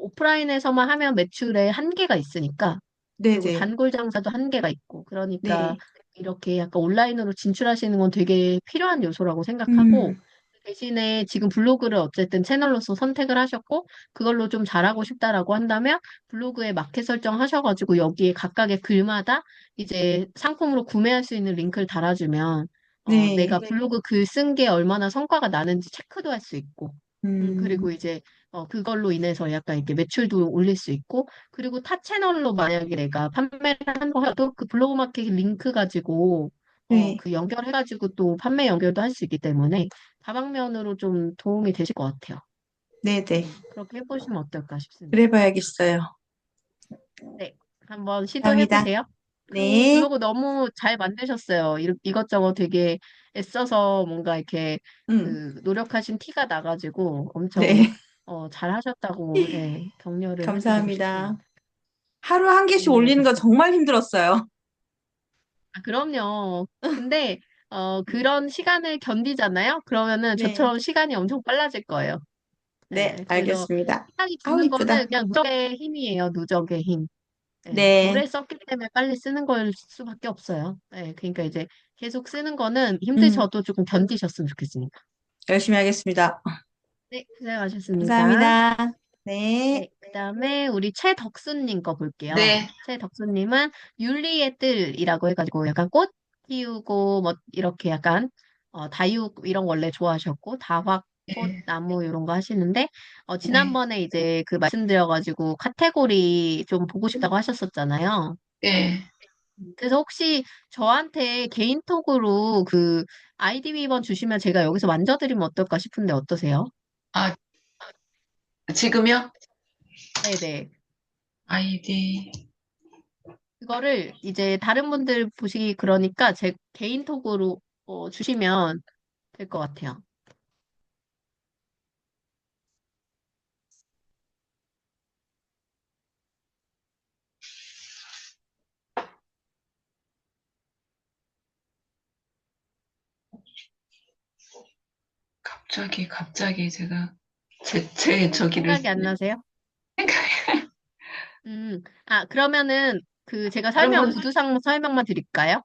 오프라인에서만 하면 매출에 한계가 있으니까 그리고 네네. 단골 장사도 한계가 있고 그러니까 네. 이렇게 약간 온라인으로 진출하시는 건 되게 필요한 요소라고 생각하고 음, 대신에 지금 블로그를 어쨌든 채널로서 선택을 하셨고 그걸로 좀 잘하고 싶다라고 한다면 블로그에 마켓 설정하셔가지고 여기에 각각의 글마다 이제 상품으로 구매할 수 있는 링크를 달아주면 내가 네. 블로그 글 쓴 게 얼마나 성과가 나는지 체크도 할 수 있고 그리고 음, 이제 그걸로 인해서 약간 이렇게 매출도 올릴 수 있고 그리고 타 채널로 만약에 내가 판매를 한다고 해도 그 블로그 마켓 링크 가지고 네. 그 연결해가지고 또 판매 연결도 할 수 있기 때문에 다방면으로 좀 도움이 되실 것 같아요. 네네. 그렇게 해보시면 어떨까 싶습니다. 그래봐야겠어요. 네, 한번 감사합니다. 시도해보세요. 그리고 네. 블로그 너무 잘 만드셨어요. 이것저것 되게 애써서 뭔가 이렇게 음, 그 노력하신 티가 나가지고 엄청 네. 잘 하셨다고 예, 격려를 해드리고 감사합니다. 싶습니다. 하루 한 개씩 올리는 거 고생하셨습니다. 정말 힘들었어요. 아, 그럼요. 근데 그런 시간을 견디잖아요. 그러면은 네. 저처럼 시간이 엄청 빨라질 거예요. 네, 네, 그래서 알겠습니다. 시간이 아우, 주는 거는 이쁘다. 그냥 누적의 힘이에요. 누적의 힘. 네, 네. 오래 썼기 때문에 빨리 쓰는 걸 수밖에 없어요. 네, 그러니까 이제 계속 쓰는 거는 음, 힘드셔도 조금 견디셨으면 좋겠습니다. 열심히 하겠습니다. 네, 고생하셨습니다. 감사합니다. 네. 네, 그다음에 우리 최덕수님 거 볼게요. 네. 최덕수님은 윤리의 뜰이라고 해가지고 약간 꽃 키우고 뭐 이렇게 약간 다육 이런 거 원래 좋아하셨고 다화 꽃, 네. 나무 이런 거 하시는데 네. 지난번에 이제 그 말씀드려가지고 카테고리 좀 보고 싶다고 하셨었잖아요. 네. 그래서 혹시 저한테 개인톡으로 그 아이디 비번 주시면 제가 여기서 만져드리면 어떨까 싶은데 어떠세요? 아, 지금요? 네네. 아이디. 그거를 이제 다른 분들 보시기 그러니까 제 개인톡으로 주시면 될 것 같아요. 갑자기 제가 제 저기를 생각이 안 나세요? 그러면은 제가 다른 분, 구두상 설명만 드릴까요?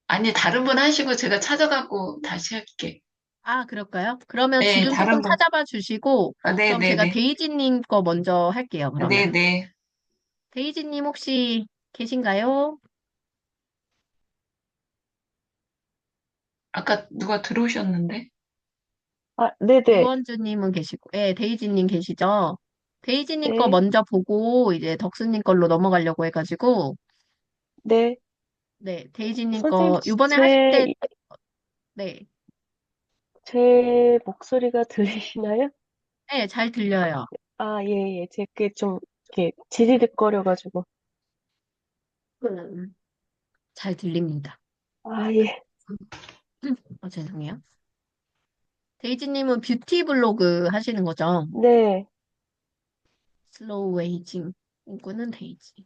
아니, 다른 분 하시고 제가 찾아가고 다시 할게. 아, 그럴까요? 그러면 네, 지금 조금 다른 분. 찾아봐 주시고, 아, 그럼 제가 네네네. 데이지님 거 먼저 할게요, 그러면. 네네. 데이지님 혹시 계신가요? 아까 누가 들어오셨는데? 아, 네네. 유원주님은 계시고, 예, 데이지님 계시죠? 데이지님 거 네, 먼저 보고, 이제 덕수님 걸로 넘어가려고 해가지고, 네. 네, 데이지님 선생님, 거, 이번에 하실 때, 네, 제 목소리가 들리시나요? 네, 잘 들려요. 아, 예, 예. 제게 좀, 이렇게, 지지직거려가지고. 음, 잘 들립니다. 아, 예. 죄송해요. 데이지님은 뷰티 블로그 하시는 거죠? 네. 슬로우 에이징. 이거는 데이지.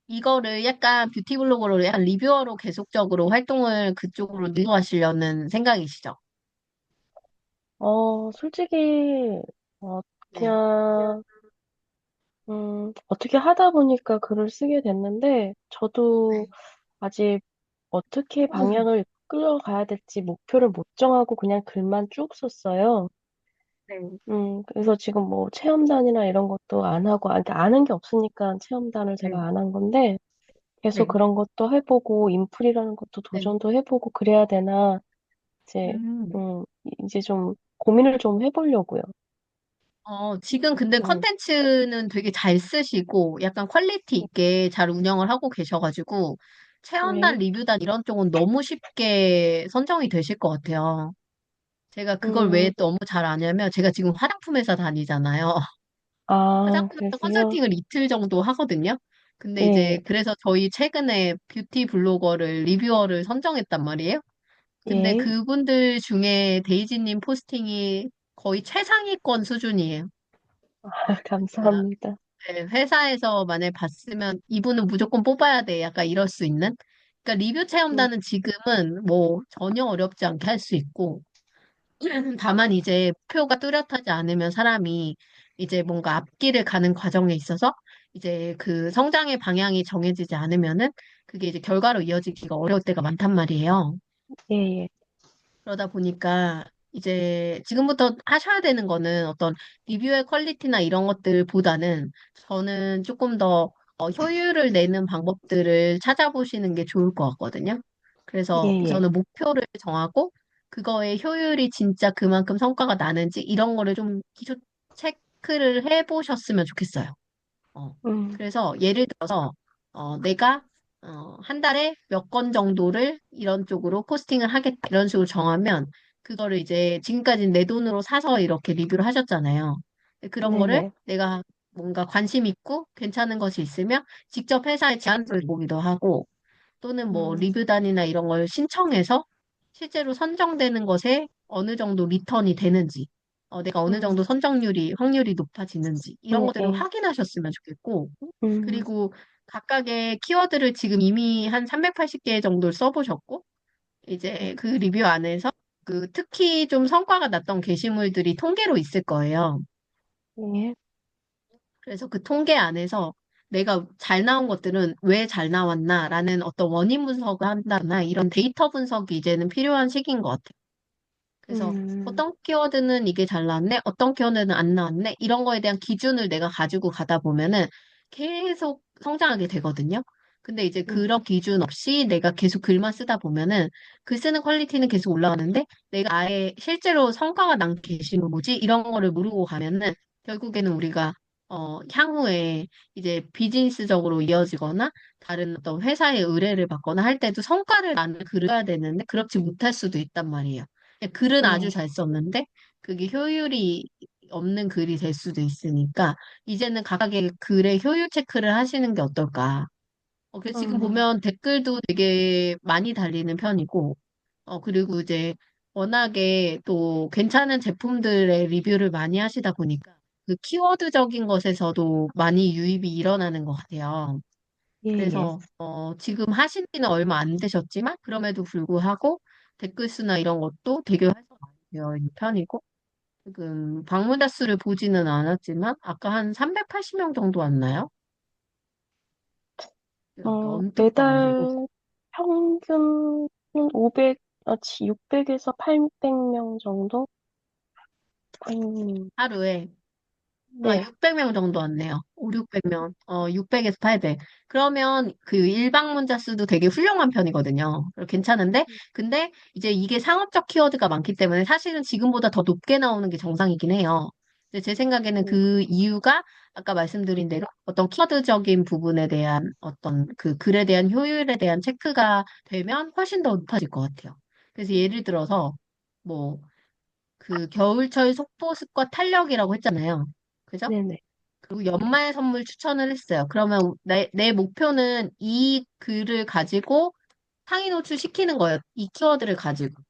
이거를 약간 뷰티 블로거로 약간 리뷰어로 계속적으로 활동을 그쪽으로 유도하시려는 생각이시죠? 솔직히, 어, 네. 그냥, 어떻게 하다 보니까 글을 쓰게 됐는데, 저도 네. 아직 어떻게 방향을 끌어가야 될지 목표를 못 정하고 그냥 글만 쭉 썼어요. 네. 그래서 지금 뭐 체험단이나 이런 것도 안 하고, 그러니까 아는 게 없으니까 체험단을 네. 제가 안 한 건데, 계속 네. 그런 것도 해보고, 인풀이라는 것도 네. 도전도 해보고, 그래야 되나, 이제, 음. 이제 좀 고민을 좀 해보려고요. 지금 근데 음, 컨텐츠는 되게 잘 쓰시고 약간 퀄리티 있게 잘 운영을 하고 계셔가지고 체험단, 네. 리뷰단 이런 쪽은 너무 쉽게 선정이 되실 것 같아요. 제가 그걸 왜 음, 너무 잘 아냐면 제가 지금 화장품 회사 다니잖아요. 아, 화장품 회사 그러세요? 컨설팅을 이틀 정도 하거든요. 근데 예, 이제 그래서 저희 최근에 뷰티 블로거를 리뷰어를 선정했단 말이에요. 근데 예. 그분들 중에 데이지님 포스팅이 거의 최상위권 수준이에요. 그러니까 감사합니다. 네, 회사에서 만약에 봤으면 이분은 무조건 뽑아야 돼. 약간 이럴 수 있는. 그러니까 리뷰 음, 체험단은 지금은 뭐 전혀 어렵지 않게 할 수 있고 다만 이제 목표가 뚜렷하지 않으면 사람이 이제 뭔가 앞길을 가는 과정에 있어서 이제 그 성장의 방향이 정해지지 않으면은 그게 이제 결과로 이어지기가 어려울 때가 많단 말이에요. 예, 예, 그러다 보니까 이제 지금부터 하셔야 되는 거는 어떤 리뷰의 퀄리티나 이런 것들보다는 저는 조금 더 효율을 내는 방법들을 찾아보시는 게 좋을 것 같거든요. 예, 그래서 예. 우선은 목표를 정하고 그거의 효율이 진짜 그만큼 성과가 나는지 이런 거를 좀 기초 체크를 해보셨으면 좋겠어요. 음, 그래서 예를 들어서 내가 한 달에 몇 건 정도를 이런 쪽으로 포스팅을 하겠다 이런 식으로 정하면 그거를 이제 지금까지 내 돈으로 사서 이렇게 리뷰를 하셨잖아요. 근데 그런 거를 네네. 내가 뭔가 관심 있고 괜찮은 것이 있으면 직접 회사에 제안을 보기도 하고 또는 뭐 음, 리뷰단이나 이런 걸 신청해서 실제로 선정되는 것에 어느 정도 리턴이 되는지, 내가 어느 음, 정도 확률이 높아지는지, 이런 예, 것들을 예. 확인하셨으면 좋겠고, 음, 그리고 각각의 키워드를 지금 이미 한 380개 정도를 써보셨고, 이제 그 리뷰 안에서 특히 좀 성과가 났던 게시물들이 통계로 있을 거예요. 예. 그래서 그 통계 안에서 내가 잘 나온 것들은 왜 잘 나왔나라는 어떤 원인 분석을 한다나 이런 데이터 분석이 이제는 필요한 시기인 것 같아요. 그래서 음, 어떤 키워드는 이게 잘 나왔네, 어떤 키워드는 안 나왔네, 이런 거에 대한 기준을 내가 가지고 가다 보면은 계속 성장하게 되거든요. 근데 이제 음, 그런 기준 없이 내가 계속 글만 쓰다 보면은 글 쓰는 퀄리티는 계속 올라가는데 내가 아예 실제로 성과가 난 게시물 뭐지? 이런 거를 모르고 가면은 결국에는 우리가 향후에 이제 비즈니스적으로 이어지거나 다른 어떤 회사에 의뢰를 받거나 할 때도 성과를 나는 글을 써야 되는데 그렇지 못할 수도 있단 말이에요. 글은 아주 예. 잘 썼는데 그게 효율이 없는 글이 될 수도 있으니까 이제는 각각의 글의 효율 체크를 하시는 게 어떨까. 그래서 지금 음, 보면 댓글도 되게 많이 달리는 편이고, 그리고 이제 워낙에 또 괜찮은 제품들의 리뷰를 많이 하시다 보니까 그 키워드적인 것에서도 많이 유입이 일어나는 것 같아요. 예, 예. 그래서 지금 하신 지는 얼마 안 되셨지만 그럼에도 불구하고 댓글 수나 이런 것도 되게 활성화 많이 되어 있는 편이고 지금 방문자 수를 보지는 않았지만 아까 한 380명 정도 왔나요? 이렇게 언뜻 봐가지고. 매달 평균 500, 600에서 800명 정도? 하루에 아마 네. 600명 정도 왔네요. 5, 600명. 600에서 800. 그러면 그 일방문자 수도 되게 훌륭한 편이거든요. 괜찮은데? 근데 이제 이게 상업적 키워드가 많기 때문에 사실은 지금보다 더 높게 나오는 게 정상이긴 해요. 근데 제 생각에는 음, 그 이유가 아까 말씀드린 대로 어떤 키워드적인 부분에 대한 어떤 그 글에 대한 효율에 대한 체크가 되면 훨씬 더 높아질 것 같아요. 그래서 예를 들어서 뭐 그 겨울철 속보습과 탄력이라고 했잖아요. 그죠? 네네. 그리고 연말 선물 추천을 했어요. 그러면 내 목표는 이 글을 가지고 상위 노출시키는 거예요. 이 키워드를 가지고.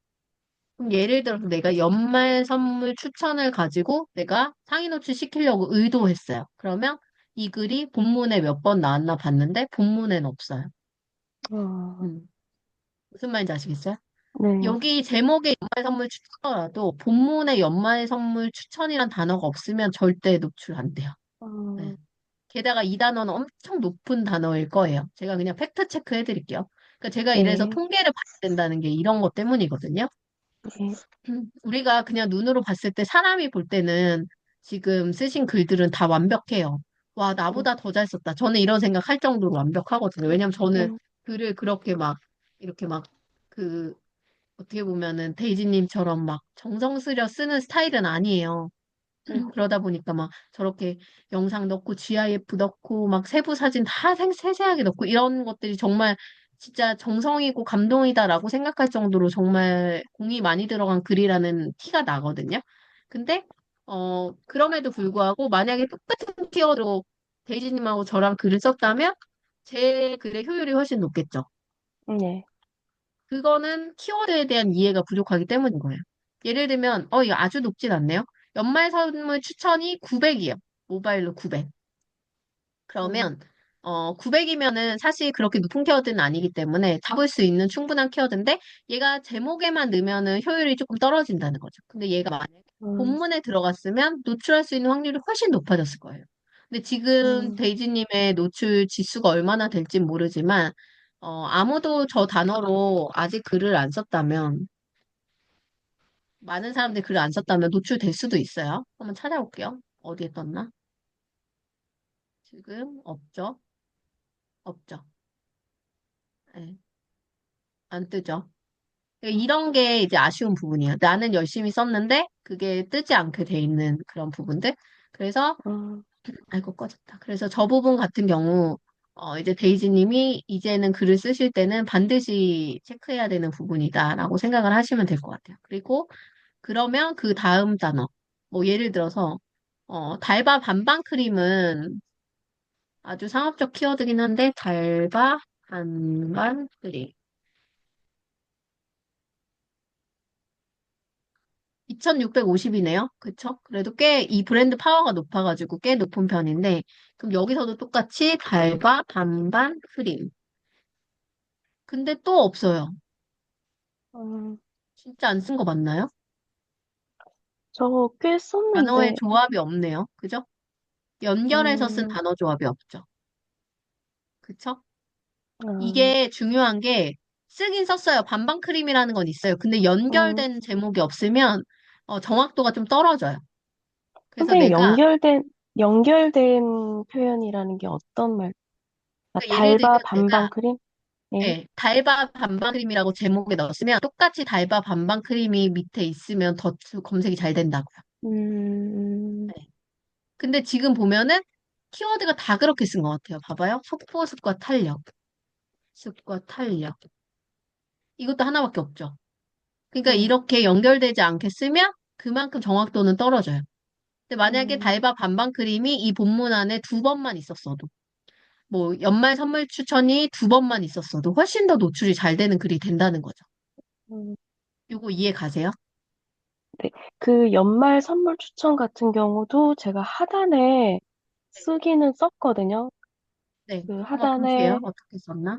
그럼 예를 들어서 내가 연말 선물 추천을 가지고 내가 상위 노출시키려고 의도했어요. 그러면 이 글이 본문에 몇 번 나왔나 봤는데 본문에는 없어요. 어, 음, 무슨 말인지 아시겠어요? 네. 여기 제목에 연말 선물 추천이라도 본문에 연말 선물 추천이란 단어가 없으면 절대 노출 안 돼요. 네. 어, 게다가 이 단어는 엄청 높은 단어일 거예요. 제가 그냥 팩트 체크 해드릴게요. 그러니까 제가 이래서 네. 통계를 봐야 된다는 게 이런 것 때문이거든요. 네. 우리가 그냥 눈으로 봤을 때 사람이 볼 때는 지금 쓰신 글들은 다 완벽해요. 와, 음, 나보다 더 잘 썼다. 저는 이런 생각 할 정도로 완벽하거든요. 왜냐면 저는 음, 글을 그렇게 막, 이렇게 막, 그, 어떻게 보면은 데이지님처럼 막 정성 들여 쓰는 스타일은 아니에요. 음, 그러다 보니까 막 저렇게 영상 넣고 GIF 넣고 막 세부 사진 다 세세하게 넣고 이런 것들이 정말 진짜 정성이고 감동이다라고 생각할 정도로 정말 공이 많이 들어간 글이라는 티가 나거든요. 근데 그럼에도 불구하고 만약에 똑같은 키워드로 데이지님하고 저랑 글을 썼다면 제 글의 효율이 훨씬 높겠죠. 네. 그거는 키워드에 대한 이해가 부족하기 때문인 거예요. 예를 들면, 이거 아주 높진 않네요. 연말 선물 추천이 900이에요. 모바일로 900. 음, 그러면, 900이면은 사실 그렇게 높은 키워드는 아니기 때문에 잡을 수 있는 충분한 키워드인데, 얘가 제목에만 넣으면은 효율이 조금 떨어진다는 거죠. 근데 얘가 만약에 음, 본문에 들어갔으면 노출할 수 있는 확률이 훨씬 높아졌을 거예요. 근데 지금 음, 데이지님의 노출 지수가 얼마나 될진 모르지만, 아무도 저 단어로 아직 글을 안 썼다면, 많은 사람들이 글을 안 썼다면 노출될 수도 있어요. 한번 찾아볼게요. 어디에 떴나? 지금 없죠? 없죠? 네, 안 뜨죠? 이런 게 이제 아쉬운 부분이에요. 나는 열심히 썼는데 그게 뜨지 않게 돼 있는 그런 부분들. 그래서 음, 아이고 꺼졌다. 그래서 저 부분 같은 경우 이제 데이지님이 이제는 글을 쓰실 때는 반드시 체크해야 되는 부분이다라고 생각을 하시면 될 것 같아요. 그리고 그러면 그 다음 단어 뭐 예를 들어서 달바 반반 크림은 아주 상업적 키워드긴 한데 달바 반반 크림 2650이네요. 그쵸? 그래도 꽤 이 브랜드 파워가 높아가지고 꽤 높은 편인데 그럼 여기서도 똑같이 달바 반반 크림 근데 또 없어요. 음. 진짜 안 쓴 거 맞나요? 저 꽤 단어의 썼는데, 조합이 없네요. 그죠? 연결해서 쓴 음, 단어 조합이 없죠. 그쵸? 아, 이게 중요한 게 쓰긴 썼어요. 반반 크림이라는 건 있어요. 근데 음, 연결된 제목이 없으면 정확도가 좀 떨어져요. 그래서 선생님, 내가 연결된 표현이라는 게 어떤 말? 아, 그러니까 예를 들면 달바 내가 반반 크림? 네. 네, 달바 반반 크림이라고 제목에 넣었으면 똑같이 달바 반반 크림이 밑에 있으면 더 검색이 잘 된다고요. 음, 네. 근데 지금 보면은 키워드가 다 그렇게 쓴 것 같아요. 봐봐요. 속보습과 탄력, 습과 탄력. 이것도 하나밖에 없죠. 그러니까 네. 이렇게 연결되지 않게 쓰면 그만큼 정확도는 떨어져요. 근데 만약에 음, 달바 반반 크림이 이 본문 안에 두 번만 있었어도, 뭐 연말 선물 추천이 두 번만 있었어도 훨씬 더 노출이 잘 되는 글이 된다는 거죠. 음, 요거 이해 가세요? 네. 그 연말 선물 추천 같은 경우도 제가 하단에 쓰기는 썼거든요. 네, 그 한번 보세요. 하단에 어떻게 썼나?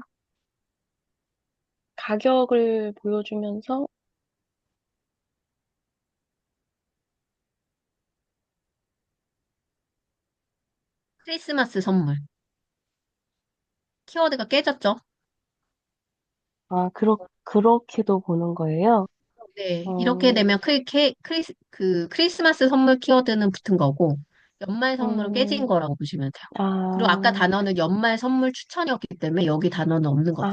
가격을 보여주면서 크리스마스 선물. 키워드가 깨졌죠? 아, 그렇게도 보는 거예요? 네, 이렇게 어, 되면 그 크리스마스 선물 키워드는 붙은 거고, 연말 선물은 깨진 음, 거라고 보시면 돼요. 그리고 아까 아, 단어는 연말 선물 추천이었기 때문에 여기 단어는 없는 거죠.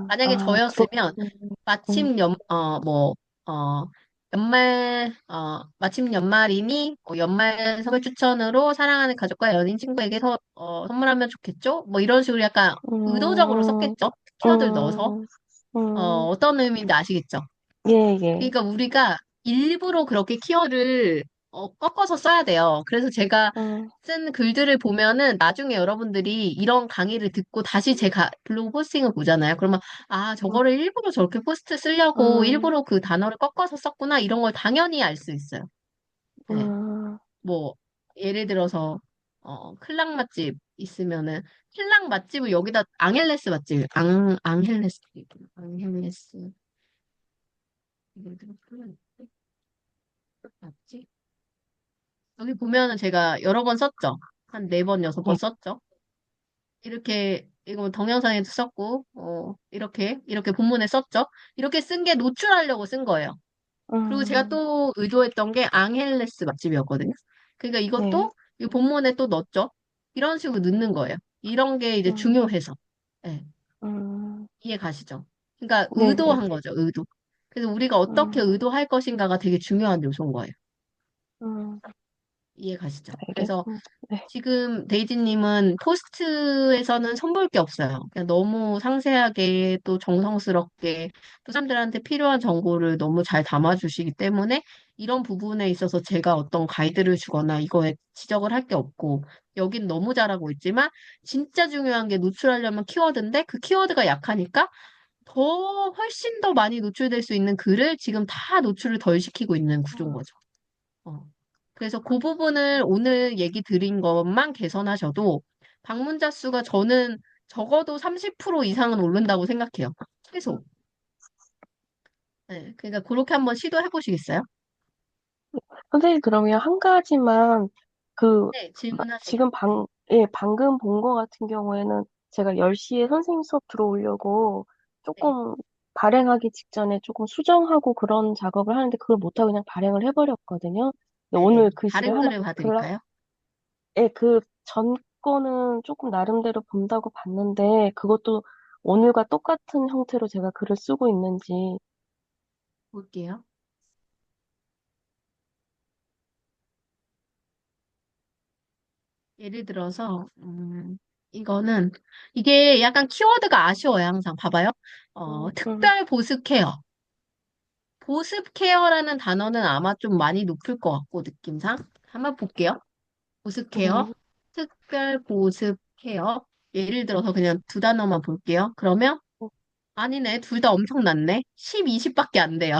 만약에 저였으면 그렇군요. 음, 마침 마침 연말이니, 연말 선물 추천으로 사랑하는 가족과 연인 친구에게 선물하면 좋겠죠? 뭐 이런 식으로 약간 의도적으로 음, 썼겠죠? 키워드를 넣어서. 음, 음, 어떤 의미인지 아시겠죠? 예, 예. 그러니까 우리가 일부러 그렇게 키워드를 꺾어서 써야 돼요. 그래서 제가 음, 쓴 글들을 보면은 나중에 여러분들이 이런 강의를 듣고 다시 제 블로그 포스팅을 보잖아요. 그러면 아, 음, 저거를 일부러 저렇게 포스트 쓰려고 음, 일부러 그 단어를 꺾어서 썼구나. 이런 걸 당연히 알 수 있어요. 네. 음, 뭐 예를 들어서 클락 맛집 있으면은 클락 맛집을 여기다 앙헬레스 맛집 앙헬레스 예를 들어 클락 맛집 여기 보면은 제가 여러 번 썼죠. 한 네 번, 여섯 번 예, 썼죠. 이렇게, 이거 동영상에도 썼고, 이렇게 본문에 썼죠. 이렇게 쓴 게 노출하려고 쓴 거예요. 그리고 제가 음, 또 의도했던 게 앙헬레스 맛집이었거든요. 그러니까 네, 이것도 이 본문에 또 넣었죠. 이런 식으로 넣는 거예요. 이런 게 이제 음, 중요해서. 네, 음, 이해 가시죠? 그러니까 네네, 의도한 거죠, 의도. 그래서 우리가 어떻게 음, 의도할 것인가가 되게 중요한 요소인 거예요. 음, 이해 가시죠? 그래서 알겠습니다. 네, 지금 데이지님은 포스트에서는 선볼 게 없어요. 그냥 너무 상세하게 또 정성스럽게 또 사람들한테 필요한 정보를 너무 잘 담아주시기 때문에 이런 부분에 있어서 제가 어떤 가이드를 주거나 이거에 지적을 할 게 없고 여긴 너무 잘하고 있지만 진짜 중요한 게 노출하려면 키워드인데 그 키워드가 약하니까 더 훨씬 더 많이 노출될 수 있는 글을 지금 다 노출을 덜 시키고 있는 구조인 음, 거죠. 그래서 그 부분을 오늘 얘기 드린 것만 개선하셔도 방문자 수가 저는 적어도 30% 이상은 오른다고 생각해요. 최소. 네, 그러니까 그렇게 한번 시도해 보시겠어요? 선생님, 그러면 한 가지만, 그, 네, 질문하세요. 지금 예, 방금 본 거 같은 경우에는 제가 10시에 선생님 수업 들어오려고 네, 조금 발행하기 직전에 조금 수정하고 그런 작업을 하는데 그걸 못하고 그냥 발행을 해버렸거든요. 근데 네네. 오늘 글씨를 다른 하나, 글을 봐드릴까요? 예, 그 전 거는 조금 나름대로 본다고 봤는데 그것도 오늘과 똑같은 형태로 제가 글을 쓰고 있는지, 볼게요. 예를 들어서, 이게 약간 키워드가 아쉬워요, 항상. 봐봐요. 음, 음, 특별 보습 케어. 보습 케어라는 단어는 아마 좀 많이 높을 것 같고, 느낌상. 한번 볼게요. 보습 케어, 네, 특별 보습 케어. 예를 들어서 그냥 두 단어만 볼게요. 그러면, 아니네. 둘 다 엄청 낮네. 10, 20밖에 안 돼요.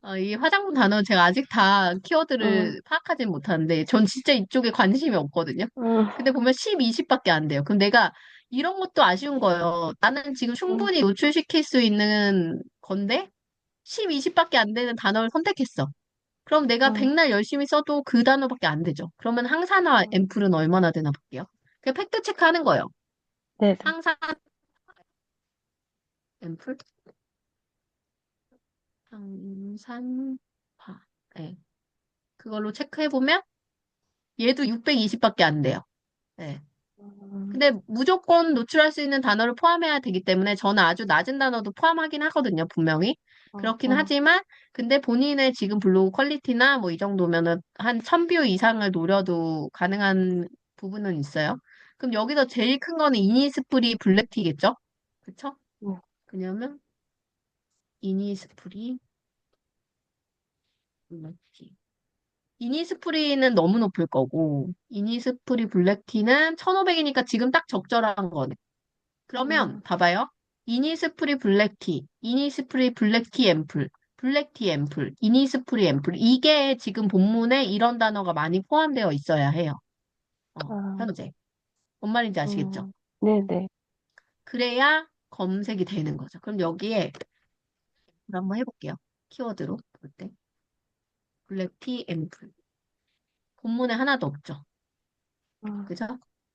아, 이 화장품 단어 제가 아직 다 음, 키워드를 파악하진 못하는데, 전 진짜 이쪽에 관심이 없거든요. 음, 근데 보면 10, 20밖에 안 돼요. 그럼 내가 이런 것도 아쉬운 거예요. 나는 지금 음, 충분히 노출시킬 수 있는 건데, 10, 20밖에 안 되는 단어를 선택했어. 그럼 내가 음, 백날 열심히 써도 그 단어밖에 안 되죠. 그러면 항산화 음, 앰플은 얼마나 되나 볼게요. 그냥 팩트 체크하는 거예요. 네네. 항산 앰플? 항산화. 네. 그걸로 체크해보면 얘도 620밖에 안 돼요. 네. 음, 근데 무조건 노출할 수 있는 단어를 포함해야 되기 때문에 저는 아주 낮은 단어도 포함하긴 하거든요, 분명히. 음, 그렇긴 음, 하지만, 근데 본인의 지금 블로그 퀄리티나 뭐 이 정도면은 한 1000뷰 이상을 노려도 가능한 부분은 있어요. 그럼 여기서 제일 큰 거는 이니스프리 블랙티겠죠? 그쵸? 네. 그러면 이니스프리 블랙티. 이니스프리는 너무 높을 거고, 이니스프리 블랙티는 1500이니까 지금 딱 적절한 거네. 그러면 음, 봐봐요. 이니스프리 블랙티, 이니스프리 블랙티 앰플, 블랙티 앰플, 이니스프리 앰플. 이게 지금 본문에 이런 단어가 많이 포함되어 있어야 해요. 아, 현재. 뭔 말인지 아시겠죠? 네네. 그래야 검색이 되는 거죠. 그럼 여기에 한번 해볼게요. 키워드로 볼 때. 블랙티 앰플. 본문에 하나도 없죠. 그죠?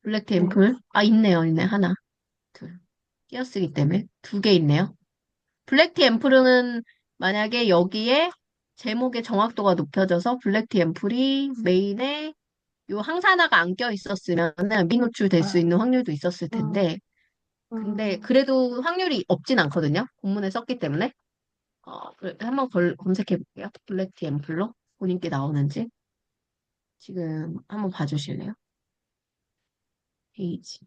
블랙티 네. 앰플. 아, 있네요. 있네. 하나, 둘. 띄어쓰기 때문에 두 개 있네요. 블랙티 앰플은 만약에 여기에 제목의 정확도가 높여져서 블랙티 앰플이 메인에 요 항산화가 안 껴 있었으면은 미노출 될 수 있는 확률도 있었을 음, 텐데, 근데 음, 그래도 확률이 없진 않거든요. 본문에 썼기 때문에. 한번 검색해 볼게요. 블랙티 앰플로 본인께 나오는지. 지금 한번 봐주실래요? 페이지.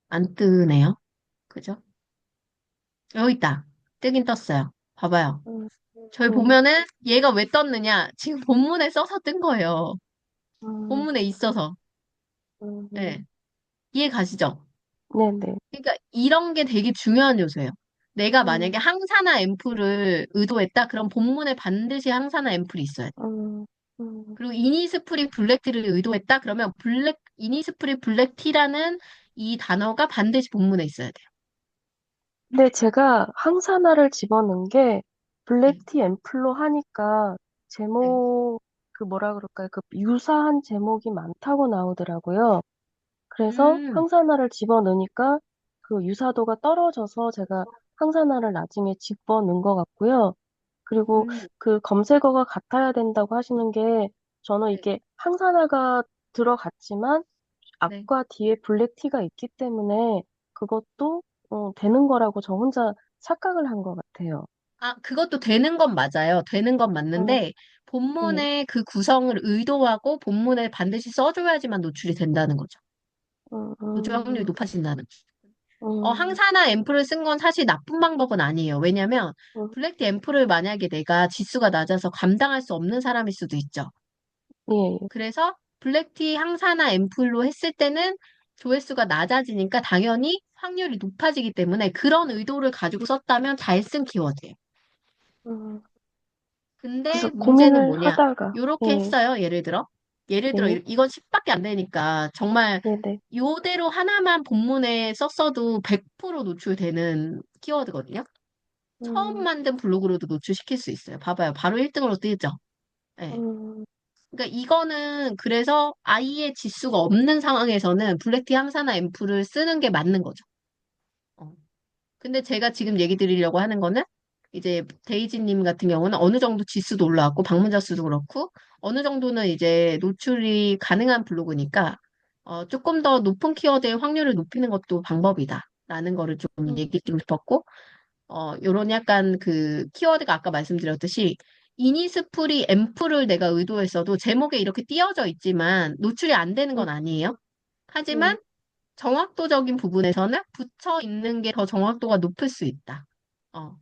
안 뜨네요. 그죠? 여기 있다. 뜨긴 떴어요. 봐봐요. 음, 저희 음, 보면은 얘가 왜 떴느냐? 지금 본문에 써서 뜬 거예요. 음, 본문에 있어서. 네. 음. 이해 가시죠? 네네. 그러니까 이런 게 되게 중요한 요소예요. 내가 만약에 음, 항산화 앰플을 의도했다? 그럼 본문에 반드시 항산화 앰플이 있어야 돼요. 음, 음. 그리고 이니스프리 블랙티를 의도했다? 그러면 이니스프리 블랙티라는 이 단어가 반드시 본문에 있어야 돼요. 근데 제가 항산화를 집어넣은 게 네. 블랙티 앰플로 하니까 네. 제목, 그 뭐라 그럴까요? 그 유사한 제목이 많다고 나오더라고요. 그래서 음, 항산화를 집어넣으니까 그 유사도가 떨어져서 제가 항산화를 나중에 집어넣은 것 같고요. 그리고 음, 그 검색어가 같아야 된다고 하시는 게 저는 네. 이게 항산화가 들어갔지만 네. 앞과 뒤에 블랙티가 있기 때문에 그것도 되는 거라고 저 혼자 착각을 한 것 같아요. 아, 그것도 되는 건 맞아요. 되는 건 음, 맞는데, 네. 본문의 그 구성을 의도하고 본문에 반드시 써줘야지만 노출이 된다는 거죠. 음, 노출 확률이 음, 높아진다는 거죠. 음, 항산화 앰플을 쓴 건 사실 나쁜 방법은 아니에요. 왜냐면, 음, 블랙티 앰플을 만약에 내가 지수가 낮아서 감당할 수 없는 사람일 수도 있죠. 예, 예. 그래서 블랙티 항산화 앰플로 했을 때는 조회수가 낮아지니까 당연히 확률이 높아지기 때문에 그런 의도를 가지고 썼다면 잘 쓴 키워드예요. 음, 근데 그래서 문제는 고민을 뭐냐? 하다가, 요렇게 예, 했어요. 예를 들어. 예를 들어, 네, 이건 10밖에 안 되니까 정말 네, 네. 요대로 하나만 본문에 썼어도 100% 노출되는 키워드거든요. 처음 음, 만든 블로그로도 노출시킬 수 있어요. 봐봐요. 바로 1등으로 뜨죠. 네. 음, 그러니까 이거는 그래서 아예 지수가 없는 상황에서는 블랙티 항산화 앰플을 쓰는 게 맞는 거죠. 어. 근데 제가 지금 얘기 드리려고 하는 거는 이제 데이지님 같은 경우는 어느 정도 지수도 올라왔고 방문자 수도 그렇고 어느 정도는 이제 노출이 가능한 블로그니까 조금 더 높은 키워드의 확률을 높이는 것도 방법이다라는 거를 좀 음, 얘기 좀 싶었고 요런 약간 그 키워드가 아까 말씀드렸듯이 이니스프리 앰플을 내가 의도했어도 제목에 이렇게 띄어져 있지만 노출이 안 되는 음, 건 아니에요. 네, 하지만 정확도적인 부분에서는 붙여 있는 게 더 정확도가 높을 수 있다.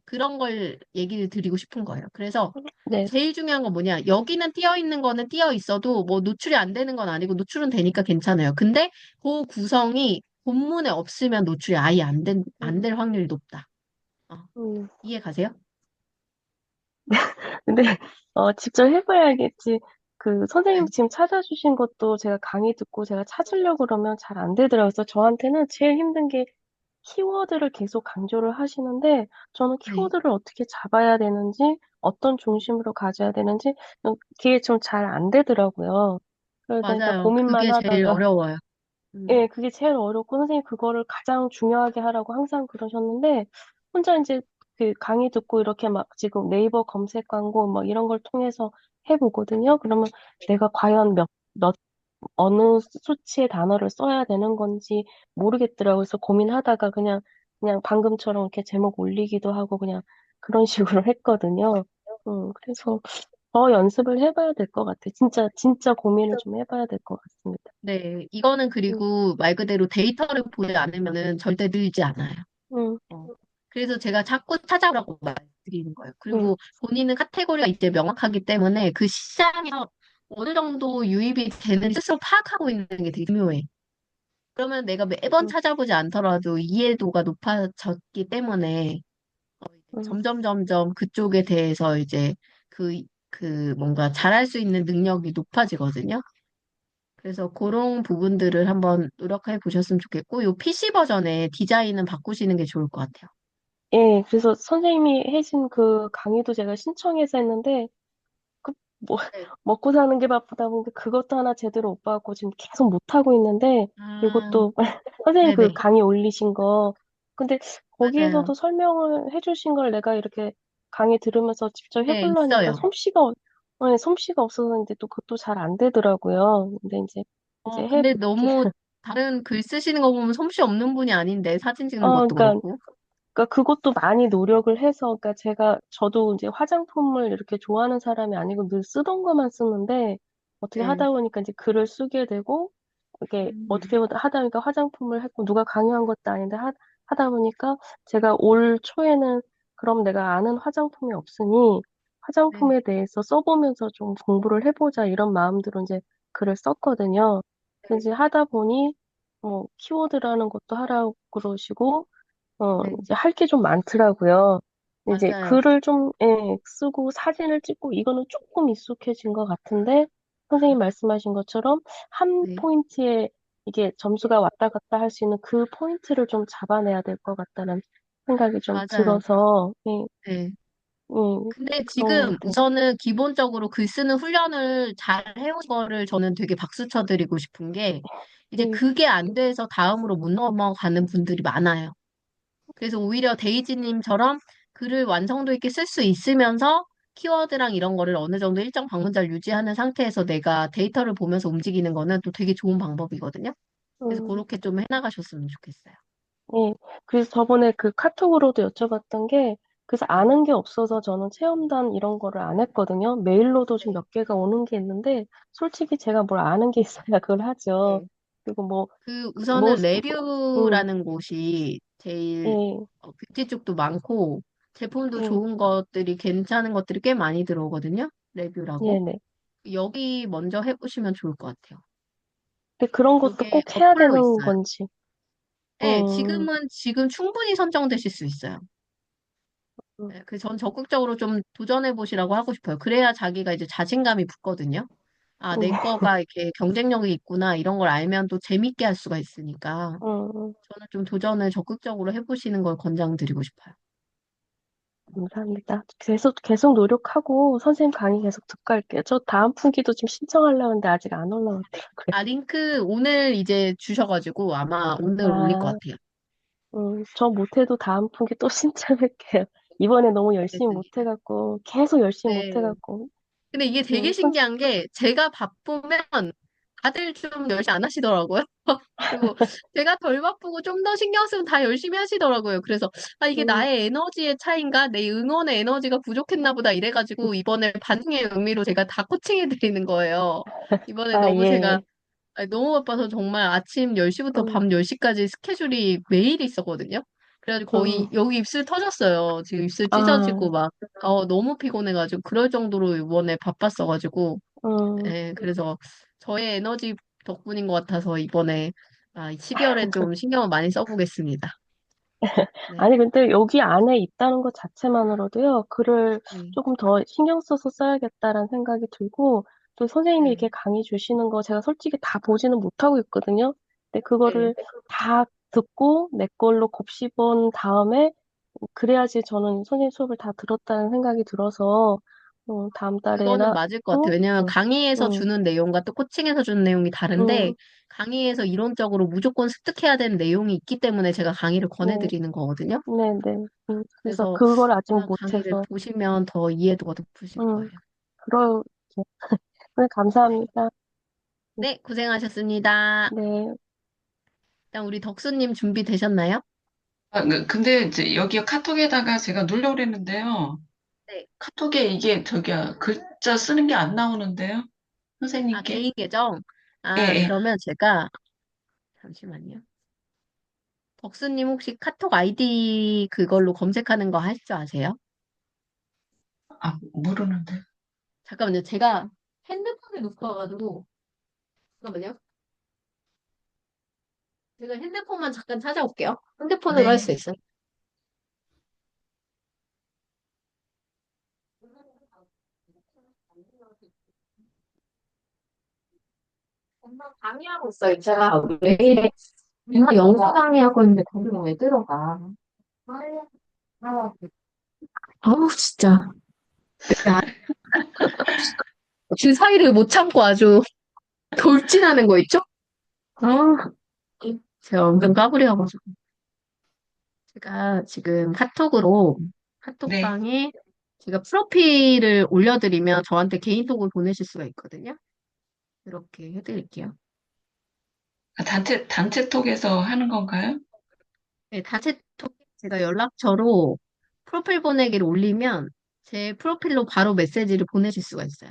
그런 걸 얘기를 드리고 싶은 거예요. 그래서 네, 제일 중요한 건 뭐냐? 여기는 띄어 있는 거는 띄어 있어도 뭐 노출이 안 되는 건 아니고 노출은 되니까 괜찮아요. 근데 그 구성이 본문에 없으면 노출이 아예 안 음, 될 확률이 높다. 어, 음. 이해 가세요? 근데, 직접 해봐야겠지. 그, 선생님 네. 지금 찾아주신 것도 제가 강의 듣고 제가 찾으려고 그러면 잘 안 되더라고요. 그래서 저한테는 제일 힘든 게 키워드를 계속 강조를 하시는데, 저는 네. 키워드를 어떻게 잡아야 되는지, 어떤 중심으로 가져야 되는지, 그게 좀 잘 안 되더라고요. 그러니까 맞아요. 고민만 그게 제일 하다가, 어려워요. 예, 그게 제일 어렵고, 선생님 그거를 가장 중요하게 하라고 항상 그러셨는데, 혼자 이제 그 강의 듣고 이렇게 막 지금 네이버 검색 광고 막 이런 걸 통해서 해보거든요. 그러면 내가 과연 어느 수치의 단어를 써야 되는 건지 모르겠더라고요. 그래서 고민하다가 그냥 방금처럼 이렇게 제목 올리기도 하고 그냥 그런 식으로 했거든요. 그래서 더 연습을 해봐야 될 것 같아요. 진짜 고민을 좀 해봐야 될 것 같습니다. 네. 이거는 음, 그리고 말 그대로 데이터를 보지 않으면은 절대 늘지 않아요. 음, 어. 그래서 제가 자꾸 찾아보라고 말드리는 거예요. 음, 그리고 본인은 카테고리가 이제 명확하기 때문에 그 시장에서 어느 정도 유입이 되는지 스스로 파악하고 있는 게 되게 중요해. 그러면 내가 매번 음, 찾아보지 않더라도 이해도가 높아졌기 때문에 음. 점점 그쪽에 대해서 이제 뭔가 잘할 수 있는 능력이 높아지거든요. 그래서 그런 부분들을 한번 노력해 보셨으면 좋겠고, 요 PC 버전의 디자인은 바꾸시는 게 좋을 것 같아요. 예, 그래서 선생님이 해준 그 강의도 제가 신청해서 했는데, 뭐, 네. 먹고 사는 게 바쁘다 보니까 그것도 하나 제대로 못 받고 지금 계속 못 하고 있는데, 아, 이것도 선생님 그 네네. 강의 올리신 거, 근데 맞아요. 거기에서도 설명을 해주신 걸 내가 이렇게 강의 들으면서 직접 네, 해보려니까 있어요. 솜씨가 없어서 이제 또 그것도 잘 안 되더라고요. 근데 이제 근데 너무 다른 글 쓰시는 거 보면 솜씨 없는 분이 아닌데, 사진 찍는 것도 그러니까 그렇고. 그것도 많이 노력을 해서, 그러니까 저도 이제 화장품을 이렇게 좋아하는 사람이 아니고 늘 쓰던 것만 쓰는데, 어떻게 네. 하다 보니까 이제 글을 쓰게 되고, 이게 음, 어떻게 하다 보니까 화장품을 했고, 누가 강요한 것도 아닌데, 하다 보니까 제가 올 초에는 그럼 내가 아는 화장품이 없으니, 네. 화장품에 대해서 써보면서 좀 공부를 해보자, 이런 마음대로 이제 글을 썼거든요. 근데 네. 이제 하다 보니, 뭐, 키워드라는 것도 하라고 그러시고, 네. 이제 할 게 좀 많더라고요. 근데 이제 맞아요. 글을 좀, 쓰고 사진을 찍고 이거는 조금 익숙해진 것 같은데, 선생님 말씀하신 것처럼 한 네. 포인트에 이게 점수가 왔다 갔다 할 수 있는 그 포인트를 좀 잡아내야 될 것 같다는 생각이 좀 맞아요. 들어서, 네. 근데 그런 것 지금 같아요. 우선은 기본적으로 글 쓰는 훈련을 잘 해온 거를 저는 되게 박수 쳐드리고 싶은 게 이제 네, 그게 안 돼서 다음으로 못 넘어가는 분들이 많아요. 그래서 오히려 데이지님처럼 글을 완성도 있게 쓸 수 있으면서 키워드랑 이런 거를 어느 정도 일정 방문자를 유지하는 상태에서 내가 데이터를 보면서 움직이는 거는 또 되게 좋은 방법이거든요. 그래서 음, 그렇게 좀 해나가셨으면 좋겠어요. 예. 그래서 저번에 그 카톡으로도 여쭤봤던 게, 그래서 네. 아는 게 없어서 저는 체험단 이런 거를 안 했거든요. 메일로도 좀 네. 몇 개가 오는 게 있는데, 솔직히 제가 뭘 아는 게 있어야 그걸 하죠. 네. 그리고 뭐, 그 뭐, 우선은 음, 레뷰라는 곳이 제일 예, 뷰티 쪽도 많고 제품도 예, 좋은 것들이 괜찮은 것들이 꽤 많이 들어오거든요. 레뷰라고. 예, 네. 여기 먼저 해보시면 좋을 것 같아요. 근데 그런 것도 그게 꼭 해야 어플로 되는 있어요. 건지. 네, 음, 지금 충분히 선정되실 수 있어요. 음, 네, 그전 적극적으로 좀 도전해 보시라고 하고 싶어요. 그래야 자기가 이제 자신감이 붙거든요. 아, 내 음, 거가 이렇게 경쟁력이 있구나 이런 걸 알면 또 재밌게 할 수가 있으니까 음, 저는 좀 도전을 적극적으로 해보시는 걸 권장드리고 싶어요. 감사합니다. 계속 노력하고 선생님 강의 계속 듣고 갈게요. 저 다음 분기도 지금 신청하려고 하는데 아직 안 올라왔더라고요. 아, 링크 오늘 이제 주셔가지고 아마 오늘 올릴 것 아, 같아요. 저 못해도 다음 분기 또 신청할게요. 이번에 너무 열심히 네네. 못해갖고, 계속 열심히 네. 못해갖고, 근데 이게 되게 신기한 게 제가 바쁘면 다들 좀 열심히 안 하시더라고요. 그리고 제가 덜 바쁘고 좀 더 신경 쓰면 다 열심히 하시더라고요. 그래서 아 이게 음, 나의 에너지의 차이인가? 내 응원의 에너지가 부족했나 보다 이래가지고 이번에 반응의 의미로 제가 다 코칭해 드리는 거예요. 이번에 아, 너무 예, 제가 아니, 너무 바빠서 정말 아침 10시부터 음, 밤 10시까지 스케줄이 매일 있었거든요. 그래가지고 거의 음, 여기 입술 터졌어요. 지금 입술 찢어지고 아, 막 너무 피곤해가지고 그럴 정도로 이번에 바빴어가지고 음. 그래서 저의 에너지 덕분인 것 같아서 이번에 12월엔 좀 신경을 많이 써보겠습니다. 네. 아니, 근데 여기 안에 있다는 것 자체만으로도요, 글을 네. 조금 더 신경 써서 써야겠다라는 생각이 들고, 또 선생님이 네. 이렇게 강의 주시는 거 제가 솔직히 다 보지는 못하고 있거든요. 근데 네. 그거를 다 듣고 내 걸로 곱씹은 다음에, 그래야지 저는 선생님 수업을 다 들었다는 생각이 들어서, 다음 그거는 달에나 맞을 것 같아요. 또, 왜냐하면 강의에서 음, 주는 내용과 또 코칭에서 주는 내용이 다른데 음, 강의에서 이론적으로 무조건 습득해야 되는 내용이 있기 때문에 제가 강의를 네, 권해드리는 거거든요. 네. 그래서 그래서 그걸 아직 아마 강의를 못해서, 보시면 더 이해도가 높으실 음, 거예요. 그러, 네, 감사합니다. 네, 고생하셨습니다. 네, 일단 우리 덕수님 준비되셨나요? 근데 이제 여기 카톡에다가 제가 누르려고 그랬는데요. 네. 카톡에 이게 저기야 글자 쓰는 게 안 나오는데요. 아, 선생님께. 개인 계정? 예, 아, 예. 그러면 제가 잠시만요. 덕수님 혹시 카톡 아이디 그걸로 검색하는 거 할 줄 아세요? 아, 모르는데. 잠깐만요. 제가 핸드폰에 놓고 와가지고 잠깐만요. 제가 핸드폰만 잠깐 찾아올게요. 핸드폰으로 할 수 네. 있어요. 엄마 강의하고 있어요. 제가 왜 이래? 맨날 영어 강의하고 있는데 거기가 왜 들어가? 아우, 진짜. 그 사이를 못 참고 아주 돌진하는 거 있죠? 아, 제가 은근 까불이어가지고. 제가 지금 네. 카톡방에 제가 프로필을 올려드리면 저한테 개인톡을 보내실 수가 있거든요. 이렇게 해드릴게요. 아, 단체톡에서 하는 건가요? 네, 단체톡 제가 연락처로 프로필 보내기를 올리면 제 프로필로 바로 메시지를 보내실 수가 있어요.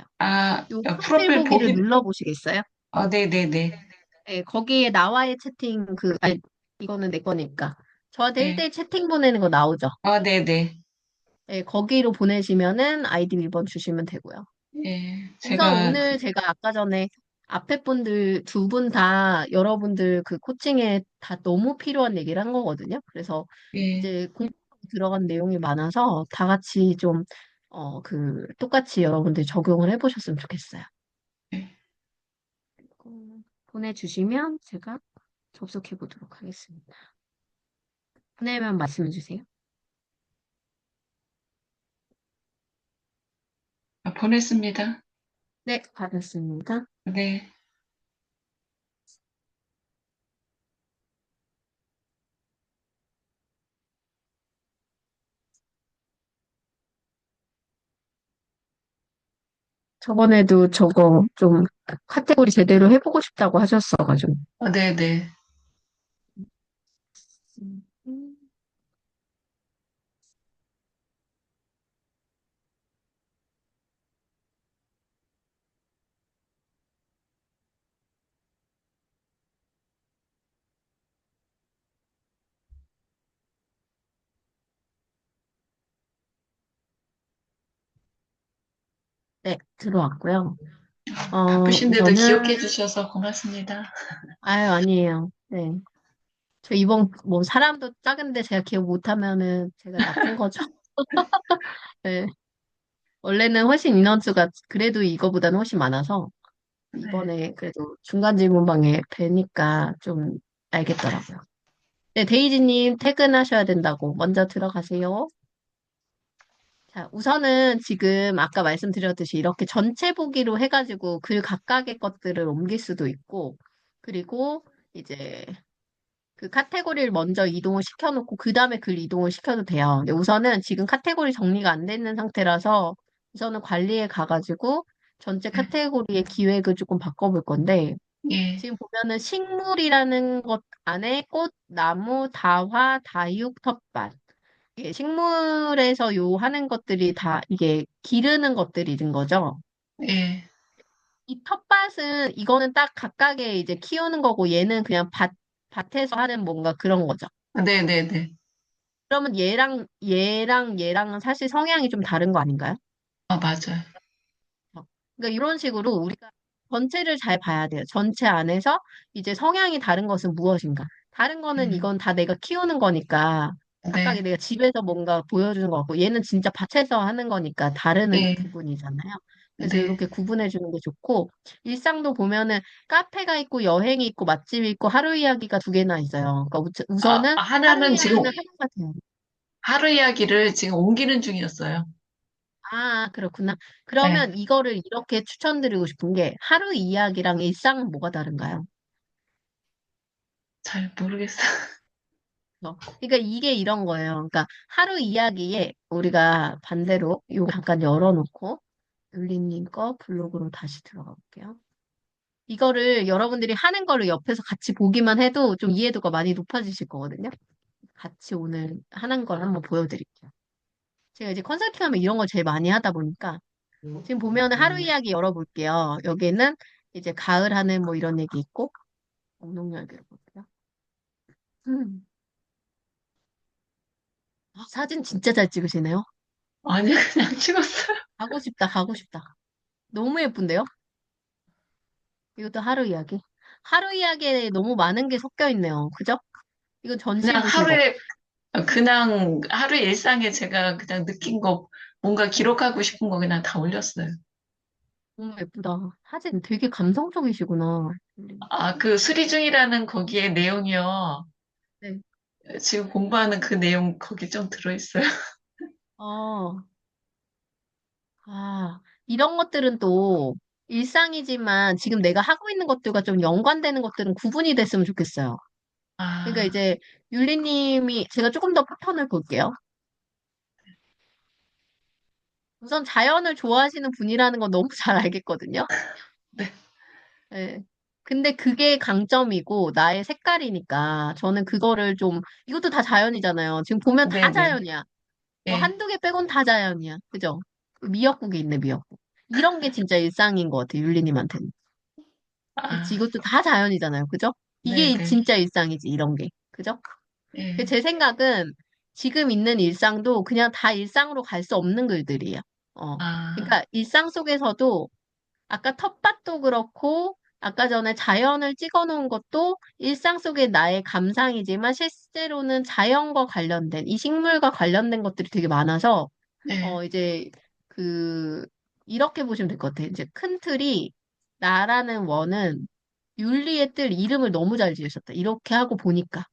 요 프로필 프로필 보기를 보기, 눌러보시겠어요? 네네네. 네, 거기에 나와의 채팅 아니, 이거는 내 거니까. 저한테 네. 1대1 채팅 보내는 거 나오죠? 네네. 네, 거기로 보내시면은 아이디 1번 주시면 되고요. 예, 우선 제가, 오늘 제가 아까 전에 앞에 분들 두 분 다 여러분들 그 코칭에 다 너무 필요한 얘기를 한 거거든요. 그래서 예, 이제 공부 들어간 내용이 많아서 다 같이 좀, 똑같이 여러분들 적용을 해보셨으면 좋겠어요. 예. 보내주시면 제가 접속해 보도록 하겠습니다. 보내면 말씀해 주세요. 보냈습니다. 네, 받았습니다. 네. 저번에도 저거 좀 카테고리 제대로 해보고 싶다고 하셨어가지고. 네네. 음, 네, 들어왔고요. 바쁘신데도 기억해 우선은, 주셔서 고맙습니다. 아유, 아니에요. 네. 저 이번, 뭐, 사람도 작은데 제가 기억 못하면은 제가 나쁜 거죠. 네. 원래는 훨씬 인원수가 그래도 이거보다는 훨씬 많아서 네. 이번에 그래도 중간 질문방에 뵈니까 좀 알겠더라고요. 네, 데이지님 퇴근하셔야 된다고 먼저 들어가세요. 자, 우선은 지금 아까 말씀드렸듯이 이렇게 전체 보기로 해가지고 글 각각의 것들을 옮길 수도 있고, 그리고 이제 그 카테고리를 먼저 이동을 시켜놓고 그 다음에 글 이동을 시켜도 돼요. 근데 우선은 지금 카테고리 정리가 안 돼 있는 상태라서 우선은 관리에 가가지고 전체 네. 카테고리의 기획을 조금 바꿔볼 건데 예, 지금 보면은 식물이라는 것 안에 꽃, 나무, 다화, 다육, 텃밭. 이게 식물에서 요 하는 것들이 다 이게 기르는 것들이든 거죠. 예. 이 텃밭은 이거는 딱 각각의 이제 키우는 거고 얘는 그냥 밭에서 하는 뭔가 그런 거죠. 네네네. 그러면 얘랑은 사실 성향이 좀 다른 거 아닌가요? 맞아요. 그러니까 이런 식으로 우리가 전체를 잘 봐야 돼요. 전체 안에서 이제 성향이 다른 것은 무엇인가? 다른 거는 음, 이건 다 내가 키우는 거니까 각각의 네. 내가 집에서 뭔가 보여주는 거 같고 얘는 진짜 밭에서 하는 거니까 다른 예, 부분이잖아요. 그래서 네. 이렇게 구분해 주는 게 좋고 일상도 보면은 카페가 있고 여행이 있고 맛집이 있고 하루 이야기가 두 개나 있어요. 그러니까 우선은 하루 하나는 지금 이야기는 하나가 돼요. 하루 이야기를 지금 옮기는 중이었어요. 아, 그렇구나. 네. 그러면 이거를 이렇게 추천드리고 싶은 게 하루 이야기랑 일상은 뭐가 다른가요? 잘 모르겠어요. 그러니까 이게 이런 거예요. 그러니까 하루 이야기에 우리가 반대로 이거 잠깐 열어놓고 율리님 거 블로그로 다시 들어가 볼게요. 이거를 여러분들이 하는 거를 옆에서 같이 보기만 해도 좀 이해도가 많이 높아지실 거거든요. 같이 오늘 하는 걸 한번 보여드릴게요. 제가 이제 컨설팅하면 이런 걸 제일 많이 하다 보니까 지금 보면 하루 이야기 열어볼게요. 여기는 이제 가을 하늘 뭐 이런 얘기 있고 옥농이야기 열어볼게요. 음. 사진 진짜 잘 찍으시네요. 아니, 그냥 찍었어요. 가고 싶다, 가고 싶다. 너무 예쁜데요? 이것도 하루 이야기. 하루 이야기에 너무 많은 게 섞여 있네요. 그죠? 이건 전시 그냥 보신 거. 그냥 하루 일상에 제가 그냥 느낀 거, 뭔가 기록하고 싶은 거 그냥 다 올렸어요. 너무 예쁘다. 사진 되게 감성적이시구나. 그 수리 중이라는 거기에 내용이요. 네. 지금 공부하는 그 내용 거기 좀 들어있어요. 어, 이런 것들은 또 일상이지만 지금 내가 하고 있는 것들과 좀 연관되는 것들은 구분이 됐으면 좋겠어요. 그러니까 아, 이제 율리님이 제가 조금 더 패턴을 볼게요. 우선 자연을 좋아하시는 분이라는 건 너무 잘 알겠거든요. 네, 예. 근데 그게 강점이고 나의 색깔이니까 저는 그거를 좀 이것도 다 자연이잖아요. 지금 보면 다 네네. 자연이야. 뭐 예. 한두 개 빼곤 다 자연이야. 그죠? 미역국이 있네, 미역국. 이런 게 진짜 일상인 것 같아요, 율리님한테는. 그치, 아, 이것도 다 자연이잖아요. 그죠? 이게 네네. 진짜 일상이지, 이런 게. 그죠? 예. 제 생각은 지금 있는 일상도 그냥 다 일상으로 갈 수 없는 글들이에요. 아, 그러니까 일상 속에서도 아까 텃밭도 그렇고 아까 전에 자연을 찍어 놓은 것도 일상 속의 나의 감상이지만 실제로는 자연과 관련된 이 식물과 관련된 것들이 되게 많아서 예. 이제 그 이렇게 보시면 될 것 같아요. 이제 큰 틀이 나라는 원은 윤리의 뜰 이름을 너무 잘 지으셨다. 이렇게 하고 보니까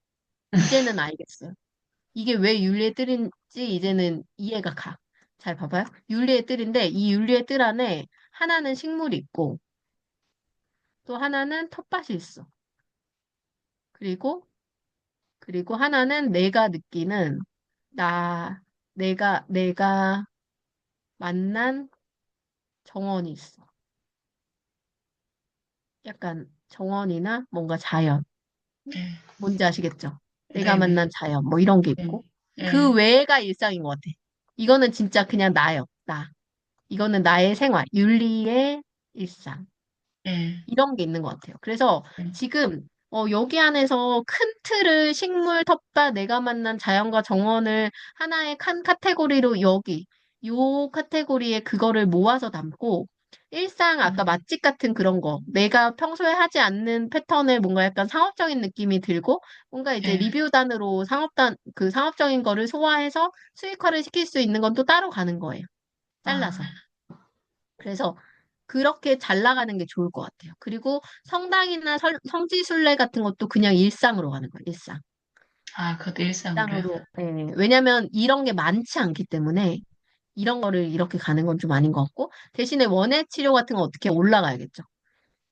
이제는 알겠어요. 이게 왜 윤리의 뜰인지 이제는 이해가 가. 잘 봐봐요. 윤리의 뜰인데 이 윤리의 뜰 안에 하나는 식물이 있고 또 하나는 텃밭이 있어. 그리고 하나는 내가 느끼는 나 내가 만난 정원이 있어. 약간 정원이나 뭔가 자연. 예. 뭔지 아시겠죠? 내가 네네. 만난 자연, 뭐 이런 게 예. 있고. 그 예. 외가 일상인 것 같아. 이거는 진짜 그냥 나요, 나. 이거는 나의 생활, 윤리의 일상. 예. 이런 게 있는 것 같아요. 그래서 예. 지금 여기 안에서 큰 틀을 식물, 텃밭, 내가 만난 자연과 정원을 하나의 칸 카테고리로 요 카테고리에 그거를 모아서 담고 일상 아까 음. 맛집 같은 그런 거 내가 평소에 하지 않는 패턴을 뭔가 약간 상업적인 느낌이 들고 뭔가 이제 예. 리뷰단으로 그 상업적인 거를 소화해서 수익화를 시킬 수 있는 건 또 따로 가는 거예요. 아, 잘라서. 그래서 그렇게 잘 나가는 게 좋을 것 같아요. 그리고 성당이나 성지순례 같은 것도 그냥 일상으로 가는 거예요. 일상. 아, 그것도 일상으로요. 일상으로. 예. 왜냐면 이런 게 많지 않기 때문에 이런 거를 이렇게 가는 건 좀 아닌 것 같고 대신에 원예 치료 같은 거 어떻게 올라가야겠죠.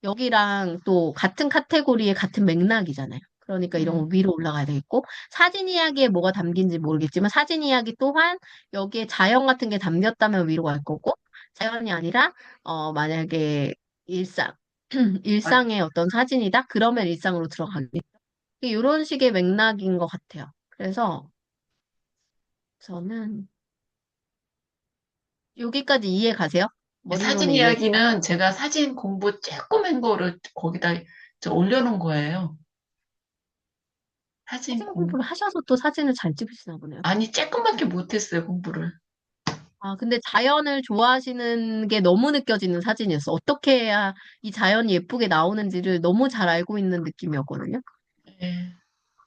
여기랑 또 같은 카테고리의 같은 맥락이잖아요. 그러니까 이런 거 음. 위로 올라가야 되겠고 사진 이야기에 뭐가 담긴지 모르겠지만 사진 이야기 또한 여기에 자연 같은 게 담겼다면 위로 갈 거고 자연이 아니라 만약에 일상 아, 일상의 어떤 사진이다 그러면 일상으로 들어가겠죠. 이런 식의 맥락인 것 같아요. 그래서 저는 여기까지 이해 가세요? 사진 머리로는 이해가? 이야기는 제가 사진 공부 조금 한 거를 거기다 올려놓은 거예요. 사진 사진 공부. 공부를 하셔서 또 사진을 잘 찍으시나 보네요. 아니, 조금밖에 못했어요, 공부를. 아, 근데 자연을 좋아하시는 게 너무 느껴지는 사진이었어. 어떻게 해야 이 자연이 예쁘게 나오는지를 너무 잘 알고 있는 느낌이었거든요. 예.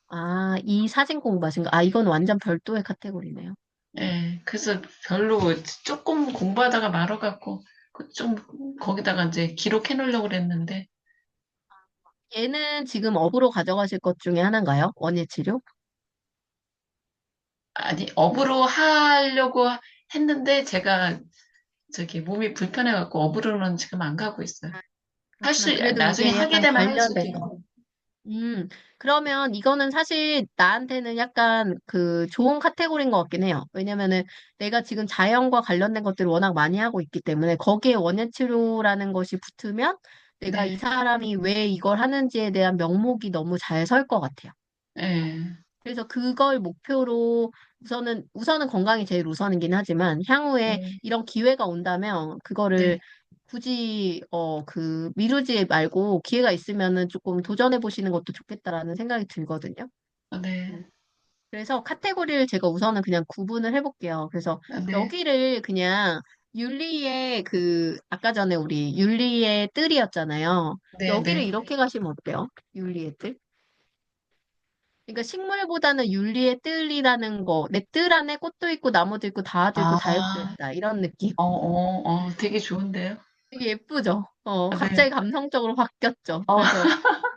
아, 이 사진 공부하신 거. 아, 이건 완전 별도의 카테고리네요. 예. 그래서 별로 조금 공부하다가 말아갖고, 좀 거기다가 이제 기록해 놓으려고 그랬는데, 얘는 지금 업으로 가져가실 것 중에 하나인가요? 원예 치료? 아니, 업으로 하려고 했는데, 제가 몸이 불편해갖고 업으로는 지금 안 가고 있어요. 그렇구나. 그래도 나중에 이게 하게 약간 되면 할 수도 관련된 거. 있고. 그러면 이거는 사실 나한테는 약간 그 좋은 카테고리인 것 같긴 해요. 왜냐면은 내가 지금 자연과 관련된 것들을 워낙 많이 하고 있기 때문에 거기에 원예치료라는 것이 붙으면 내가 네. 이 사람이 왜 이걸 하는지에 대한 명목이 너무 잘 설 것 같아요. 예. 그래서 그걸 목표로 우선은 건강이 제일 우선이긴 하지만 향후에 예. 이런 기회가 온다면 그거를 네. 굳이 미루지 말고 기회가 있으면은 조금 도전해 보시는 것도 좋겠다라는 생각이 들거든요. 네. 음. 그래서 카테고리를 제가 우선은 그냥 구분을 해볼게요. 그래서 네. 여기를 그냥 아까 전에 우리 윤리의 뜰이었잖아요. 네. 여기를 네. 이렇게 가시면 어때요? 윤리의 뜰? 그러니까 식물보다는 윤리의 뜰이라는 거, 내 뜰 안에 꽃도 있고 나무도 있고 다도 있고 다 예쁘게 아, 했다. 이런 느낌. 되게 좋은데요? 되게 예쁘죠? 네. 갑자기 감성적으로 바뀌었죠. 어, 그래서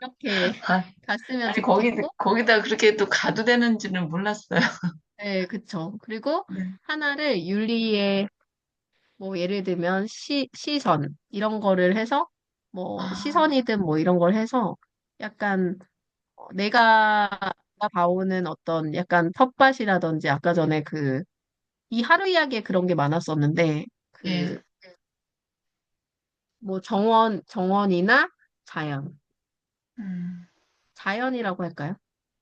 이렇게 아, 갔으면 아니, 좋겠고, 거기다 그렇게 또 가도 되는지는 몰랐어요. 네, 그쵸. 그리고 네. 하나를 윤리의 뭐 예를 들면 시선 이런 거를 해서 뭐 아, 시선이든 뭐 이런 걸 해서 약간 내가 봐오는 어떤 약간 텃밭이라든지 아까 전에 이 하루 이야기에 그런 게 많았었는데 예, 뭐 정원이나 자연, 음, 자연이라고 할까요?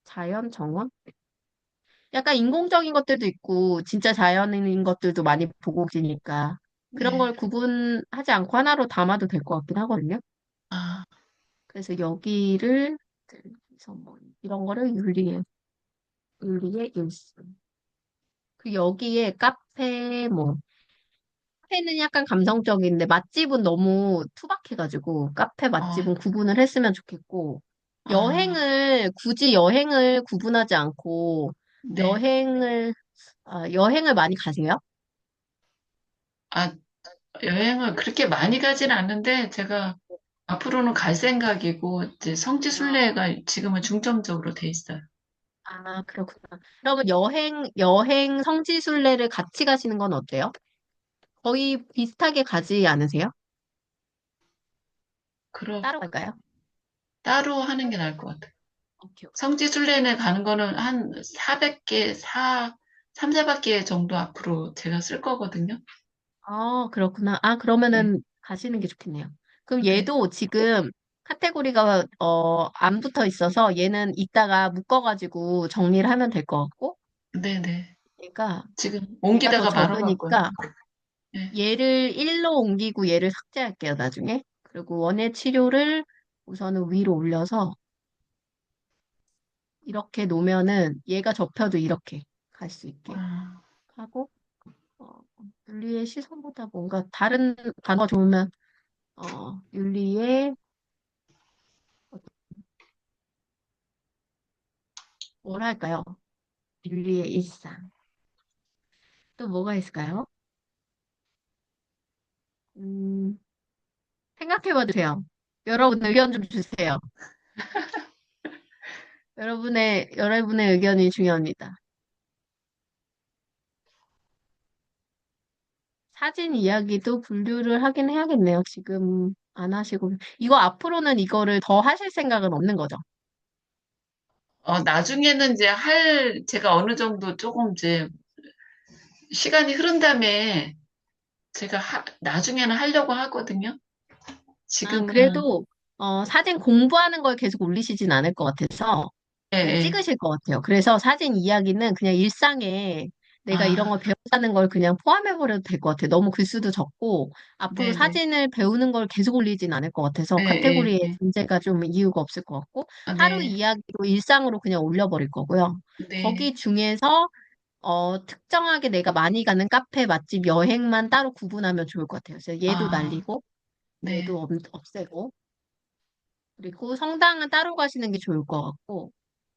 자연, 정원? 약간 인공적인 것들도 있고 진짜 자연인 것들도 많이 보고 계니까 그런 네. 걸 구분하지 않고 하나로 담아도 될 것 같긴 하거든요. 아, 그래서 여기를 그래서 뭐 이런 거를 윤리의 일순. 그 여기에 카페 뭐 카페는 약간 감성적인데 맛집은 너무 투박해가지고 카페 어, 맛집은 구분을 했으면 좋겠고 아, 굳이 여행을 구분하지 않고 네. 여행을 여행을 많이 가세요? 아, 여행을 그렇게 많이 가진 않는데 제가 앞으로는 갈 생각이고 이제 성지순례가 지금은 중점적으로 돼 있어요. 그렇구나. 그러면 여행 성지순례를 같이 가시는 건 어때요? 거의 비슷하게 가지 않으세요? 그러 따로 갈까요? 따로 하는 게 나을 것 같아요. 오케이, 오케이. 성지순례는 가는 거는 한 400개, 3, 400개 정도 앞으로 제가 쓸 거거든요. 그렇구나. 네, 그러면은 가시는 게 좋겠네요. 그럼 네, 얘도 지금 카테고리가, 안 붙어 있어서 얘는 이따가 묶어가지고 정리를 하면 될 것 같고, 네, 네. 얘가, 지금 얘가 더 옮기다가 말아갖고요. 적으니까 네. 얘를 1로 옮기고 얘를 삭제할게요, 나중에. 그리고 원예 치료를 우선은 위로 올려서 이렇게 놓으면은 얘가 접혀도 이렇게 갈 수 있게 아, 하고, 어, 윤리의 시선보다 뭔가 다른 단어 좋으면, 윤리의 뭘 할까요? 윤리의 일상. 또 뭐가 있을까요? 음, 생각해봐도 돼요. 여러분 의견 좀 주세요. 여러분의 의견이 중요합니다. 사진 이야기도 분류를 하긴 해야겠네요. 지금 안 하시고. 이거 앞으로는 이거를 더 하실 생각은 없는 거죠? 나중에는 이제 제가 어느 정도 조금 이제 시간이 흐른 다음에 제가 나중에는 하려고 하거든요. 지금은, 그래도, 사진 공부하는 걸 계속 올리시진 않을 것 같아서, 예, 예. 찍으실 것 같아요. 그래서 사진 이야기는 그냥 일상에 내가 이런 걸 아, 배운다는 걸 그냥 포함해버려도 될 것 같아요. 너무 글수도 적고, 앞으로 네네. 사진을 배우는 걸 계속 올리진 않을 것 같아서 예, 예, 카테고리에 예. 존재가 좀 이유가 없을 것 같고, 아, 하루 네, 이야기로 일상으로 그냥 올려버릴 거고요. 네. 거기 중에서, 특정하게 내가 많이 가는 카페, 맛집, 여행만 따로 구분하면 좋을 것 같아요. 그래서 얘도 아, 날리고, 네, 얘도 없애고, 그리고 성당은 따로 가시는 게 좋을 것 같고,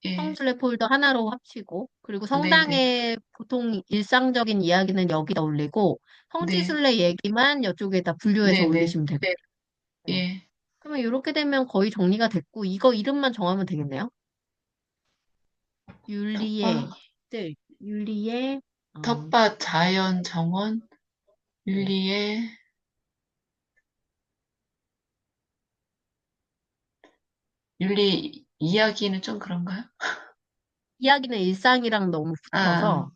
예. 성순례 폴더 하나로 합치고, 그리고 네네. 성당의 보통 일상적인 이야기는 여기다 올리고, 네, 성지순례 얘기만 이쪽에다 분류해서 네네. 올리시면 되고. 네. 예. 그러면 이렇게 되면 거의 정리가 됐고, 이거 이름만 정하면 되겠네요. 텃밭, 윤리의 뜰, 윤리의, 어, 텃밭 자연 정원, 네. 윤리의, 윤리 이야기는 좀 그런가요? 이야기는 일상이랑 너무 아, 붙어서,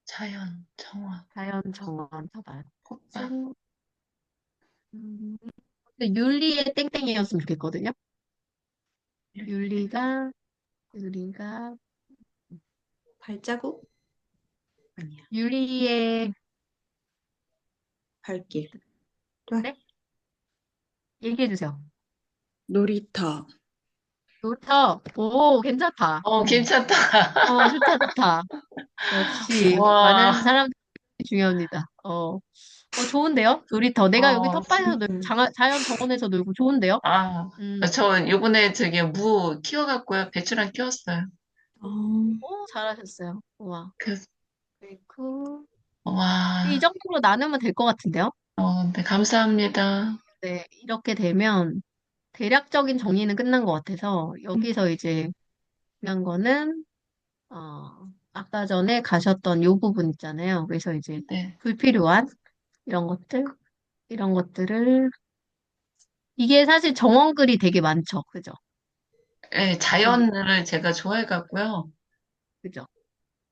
자연 정원, 자연 정원 서반. 텃밭, 쯤, 음, 근데 윤리의 땡땡이었으면 좋겠거든요. 윤리, 윤리가, 윤리가, 발자국? 아니야. 윤리의, 발길. 또 네? 얘기해주세요. 놀이터. 좋다. 오, 괜찮다. 괜찮다. 좋다, 좋다. 역시, 와, 많은 사람들이 중요합니다. 좋은데요? 놀이터. 내가 여기 텃밭에서 놀고, 음. 자연 정원에서 놀고 좋은데요? 아, 음, 저 요번에 저기 무 키워갖고요. 배추랑 키웠어요. 어, 잘하셨어요. 우와. 그, 그리고, 이 와, 정도로 나누면 될 것 같은데요? 네, 감사합니다. 네, 이렇게 되면 대략적인 정리는 끝난 것 같아서, 여기서 이제 중요한 거는, 어, 아까 전에 가셨던 요 부분 있잖아요. 그래서 이제 네. 불필요한 이런 것들, 이런 것들을, 이게 사실 정원글이 되게 많죠. 그죠? 네, 여기, 자연을 제가 좋아해갖고요. 그죠?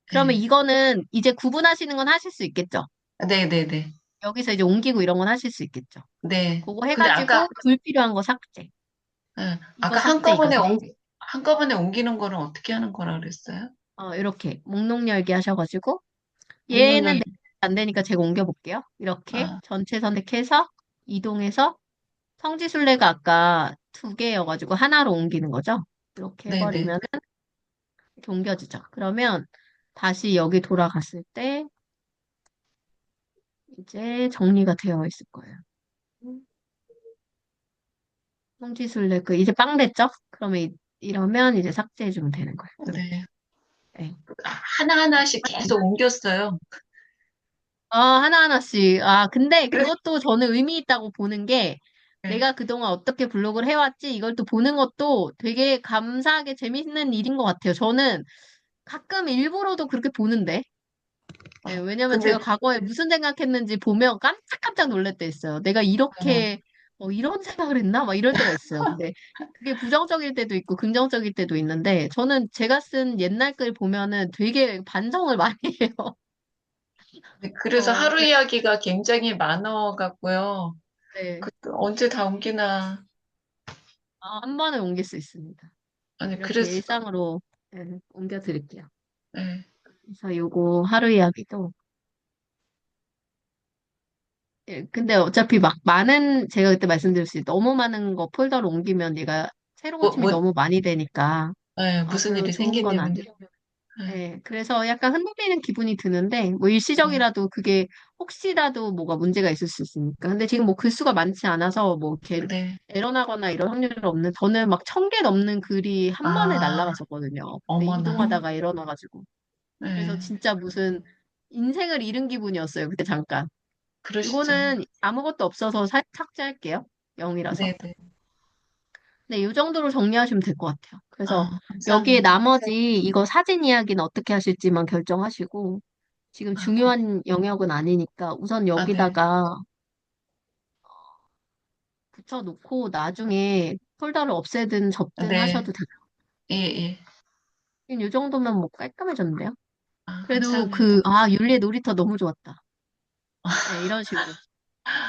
그러면 네. 이거는 이제 구분하시는 건 하실 수 있겠죠? 네네네. 여기서 이제 옮기고 이런 건 하실 수 있겠죠? 네. 그거 근데 아까, 해가지고 불필요한 거 삭제. 예, 이거 아까 삭제, 이거 삭제. 한꺼번에 옮기는 거는 어떻게 하는 거라 그랬어요? 이렇게 목록 열기 하셔가지고 얘는 목록열, 안 되니까 제가 옮겨볼게요. 이렇게 아, 전체 선택해서 이동해서 성지순례가 아까 두 개여가지고 하나로 옮기는 거죠. 이렇게 네네. 해버리면 이렇게 옮겨지죠. 그러면 다시 여기 돌아갔을 때 이제 정리가 되어 있을 거예요. 성지순례 이제 빵 됐죠? 그러면 이러면 이제 삭제해주면 되는 거예요. 네. 네. 하나하나씩 계속 옮겼어요. 하나하나씩. 근데 그것도 저는 의미 있다고 보는 게 네. 내가 그동안 어떻게 블로그를 해왔지 이걸 또 보는 것도 되게 감사하게 재밌는 일인 것 같아요. 저는 가끔 일부러도 그렇게 보는데. 예, 아, 왜냐면 근데, 제가 과거에 무슨 생각했는지 보면 깜짝깜짝 놀랄 때 있어요. 내가 어, 이렇게, 이런 생각을 했나? 막 이럴 때가 있어요. 근데 그게 부정적일 때도 있고 긍정적일 때도 있는데 저는 제가 쓴 옛날 글 보면은 되게 반성을 많이 해요. 그래서 하루 그래서, 이야기가 굉장히 많아갖고요. 네. 그, 언제 다 옮기나. 한 번에 옮길 수 있습니다. 아니, 이렇게 그래서, 일상으로 옮겨 드릴게요. 네. 그래서 요거 하루 이야기도 근데 어차피 막 많은 제가 그때 말씀드렸듯이 너무 많은 거 폴더로 옮기면 얘가 새로 뭐, 고침이 뭐, 너무 많이 되니까 무슨 별로 일이 좋은 건 생긴다면, 아니에요. 네, 그래서 약간 흔들리는 기분이 드는데 뭐 네. 일시적이라도 그게 혹시라도 뭐가 문제가 있을 수 있으니까. 근데 지금 뭐 글수가 많지 않아서 뭐 이렇게 네. 에러 나거나 이런 확률이 없는 저는 막 1,000개 넘는 글이 한 번에 아, 날라갔었거든요. 근데 어머나. 이동하다가 에러 나가지고. 그래서 네. 진짜 무슨 인생을 잃은 기분이었어요. 그때 잠깐. 그러시죠. 이거는 아무것도 없어서 삭제할게요. 0이라서. 네네. 네, 이 정도로 정리하시면 될 것 같아요. 그래서 여기에 감사합니다. 나머지 이거 사진 이야기는 어떻게 하실지만 결정하시고 지금 중요한 영역은 아니니까 우선 네. 여기다가 붙여놓고 나중에 폴더를 없애든 접든 네. 하셔도 돼요. 예, 예. 이 정도면 뭐 깔끔해졌는데요. 그래도 감사합니다. 율리의 놀이터 너무 좋았다. 네, 이런 식으로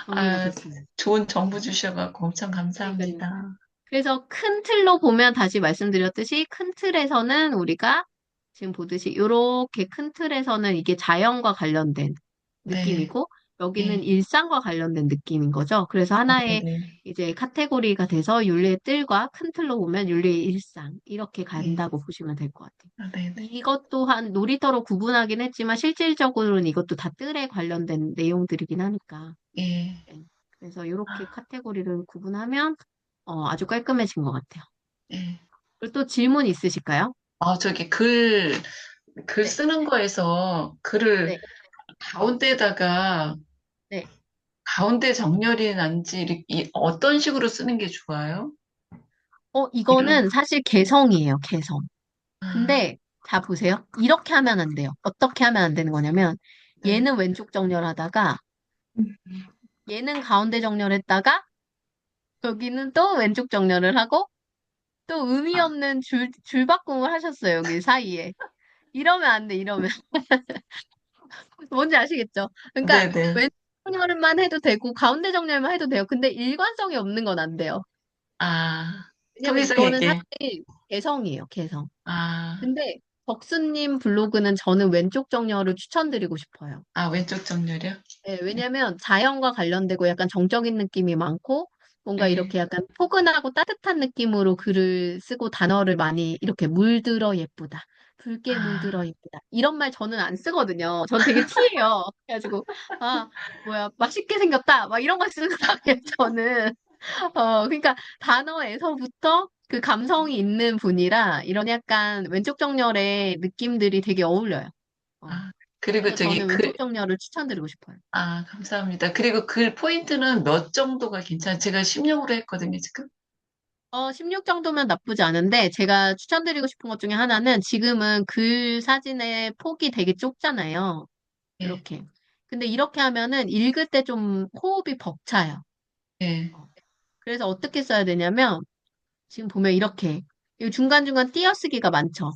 정리가 아, 됐습니다. 좋은 정보 주셔가지고 엄청 그러니까요. 감사합니다. 그래서 큰 틀로 보면 다시 말씀드렸듯이 큰 틀에서는 우리가 지금 보듯이 이렇게 큰 틀에서는 이게 자연과 관련된 네. 느낌이고 여기는 예. 일상과 관련된 느낌인 거죠. 그래서 하나의 네네. 이제 카테고리가 돼서 윤리의 뜰과 큰 틀로 보면 윤리의 일상 이렇게 예. 간다고 보시면 될 것 같아요. 네네. 이것 또한 놀이터로 구분하긴 했지만 실질적으로는 이것도 다 뜰에 관련된 내용들이긴 하니까. 예. 네. 그래서 이렇게 카테고리를 구분하면 아주 깔끔해진 것 같아요. 예. 그리고 또 질문 있으실까요? 저기 글 네, 쓰는 거에서 글을 네, 가운데다가 네. 가운데 정렬이 난지 어떤 식으로 쓰는 게 좋아요? 이런, 이거는 사실 개성이에요, 개성. 아, 근데, 자, 보세요. 이렇게 하면 안 돼요. 어떻게 하면 안 되는 거냐면, 네. 얘는 왼쪽 정렬하다가, 얘는 가운데 정렬했다가, 여기는 또 왼쪽 정렬을 하고, 또 의미 아, 없는 줄바꿈을 하셨어요, 여기 사이에. 이러면 안 돼, 이러면. 뭔지 아시겠죠? 그러니까, 네네. 왼쪽 정렬만 해도 되고, 가운데 정렬만 해도 돼요. 근데 일관성이 없는 건 안 돼요. 왜냐면 이거는 토미스에게, 사실 개성이에요, 개성. 아, 근데 덕수님 블로그는 저는 왼쪽 정렬을 추천드리고 싶어요. 왼쪽 정렬이요? 왜냐면 자연과 관련되고 약간 정적인 느낌이 많고 뭔가 네. 이렇게 약간 포근하고 따뜻한 느낌으로 글을 쓰고 단어를 많이 이렇게 물들어 예쁘다. 붉게 물들어 아, 예쁘다. 이런 말 저는 안 쓰거든요. 전 되게 티예요. 그래가지고 뭐야 맛있게 생겼다. 막 이런 거 쓰거든요. 저는. 그러니까 단어에서부터 그 감성이 있는 분이라 이런 약간 왼쪽 정렬의 느낌들이 되게 어울려요. 어. 아, 그리고 그래서 저기 저는 왼쪽 정렬을 추천드리고 싶어요. 감사합니다. 그리고 글 포인트는 몇 정도가 괜찮아요? 제가 16으로 했거든요, 지금. 16 정도면 나쁘지 않은데, 제가 추천드리고 싶은 것 중에 하나는 지금은 글 사진의 폭이 되게 좁잖아요. 예, 이렇게. 근데 이렇게 하면은 읽을 때 좀 호흡이 벅차요. 예, 어, 그래서 어떻게 써야 되냐면, 지금 보면 이렇게, 이 중간중간 띄어쓰기가 많죠.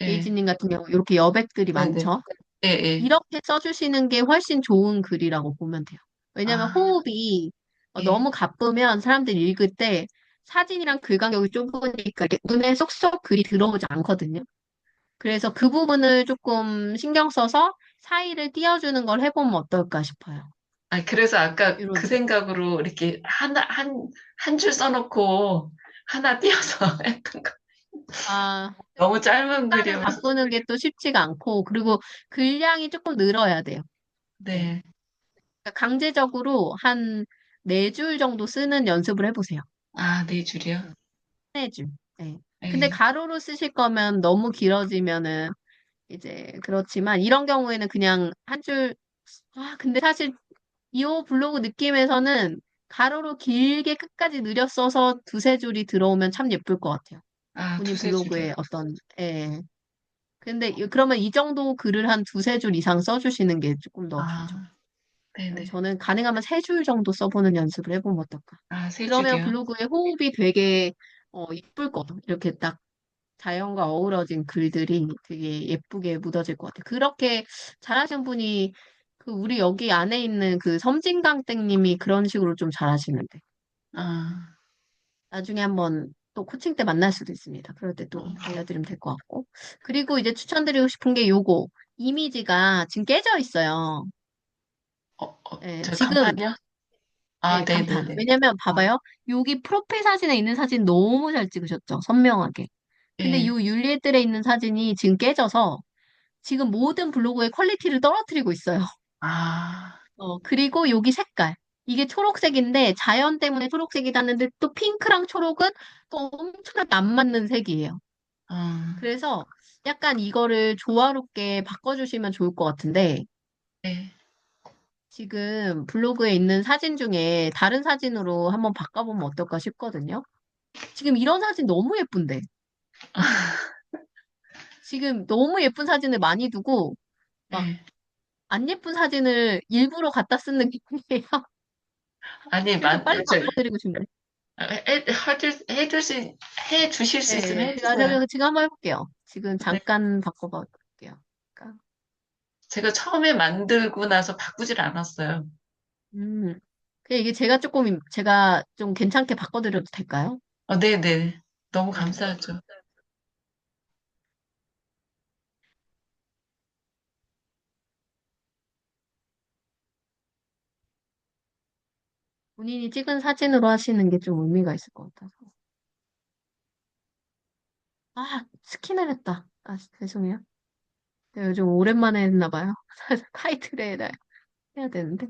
예, 에이지님 같은 경우 이렇게 여백들이 네네. 많죠. 예, 예. 이렇게 써주시는 게 훨씬 좋은 글이라고 보면 돼요. 왜냐면 아, 호흡이 예. 너무 가쁘면 사람들이 읽을 때 사진이랑 글 간격이 좁으니까 이렇게 눈에 쏙쏙 글이 들어오지 않거든요. 그래서 그 부분을 조금 신경 써서 사이를 띄워주는 걸 해보면 어떨까 싶어요. 그래서 아까 이런, 그 생각으로 이렇게 한 줄 써놓고 하나 띄어서 했던 거. 아, 너무 짧은 습관을 글이어서. 바꾸는 게 또 쉽지가 않고, 그리고 글량이 조금 늘어야 돼요. 네. 네. 그러니까 강제적으로 한 네 줄 정도 쓰는 연습을 해보세요. 아, 네 줄이요? 네 줄. 네. 근데 예. 가로로 쓰실 거면 너무 길어지면은 이제 그렇지만 이런 경우에는 그냥 한 줄, 근데 사실 이 블로그 느낌에서는 가로로 길게 끝까지 느려 써서 두세 줄이 들어오면 참 예쁠 것 같아요. 아, 본인 두세 줄이요? 블로그에 어떤, 예. 근데 그러면 이 정도 글을 한 두세 줄 이상 써주시는 게 조금 더 좋죠. 아, 네네. 저는 가능하면 세 줄 정도 써보는 연습을 해보면 어떨까. 아, 세 그러면 줄이요? 블로그의 호흡이 되게 이쁠 것 같아요. 이렇게 딱 자연과 어우러진 글들이 되게 예쁘게 묻어질 것 같아요. 그렇게 잘하신 분이 그 우리 여기 안에 있는 그 섬진강땡님이 그런 식으로 좀 잘하시는데 아, 나중에 한번 또 코칭 때 만날 수도 있습니다. 그럴 때 또 알려드리면 될 것 같고 그리고 이제 추천드리고 싶은 게 요거 이미지가 지금 깨져 있어요. 예, 저 지금 간판이요? 아, 예, 간판. 네네네. 왜냐면 봐봐요. 여기 프로필 사진에 있는 사진 너무 잘 찍으셨죠? 선명하게. 근데 예. 요 율리에뜰에 있는 사진이 지금 깨져서 지금 모든 블로그의 퀄리티를 떨어뜨리고 있어요. 아, 그리고 여기 색깔. 이게 초록색인데 자연 때문에 초록색이다는데 또 핑크랑 초록은 또 엄청나게 안 맞는 색이에요. 음, 그래서 약간 이거를 조화롭게 바꿔주시면 좋을 것 같은데 네. 지금 블로그에 있는 사진 중에 다른 사진으로 한번 바꿔보면 어떨까 싶거든요. 지금 이런 사진 너무 예쁜데. 지금 너무 예쁜 사진을 많이 두고 막 네. 안 예쁜 사진을 일부러 갖다 쓴 느낌이에요. 아니, 그래서 빨리 바꿔드리고 싶네. 해 주실 수 있으면 네, 해주세요. 제가 지금 한번 해볼게요. 지금 네. 잠깐 바꿔볼게요. 그러니까, 제가 처음에 만들고 나서 바꾸질 않았어요. 음, 이게 제가 좀 괜찮게 바꿔드려도 될까요? 네네. 너무 네. 감사하죠. 본인이 찍은 사진으로 하시는 게 좀 의미가 있을 것 같아서. 스킨을 했다. 죄송해요. 제가 요즘 오랜만에 했나 봐요. 타이틀에 해야 되는데.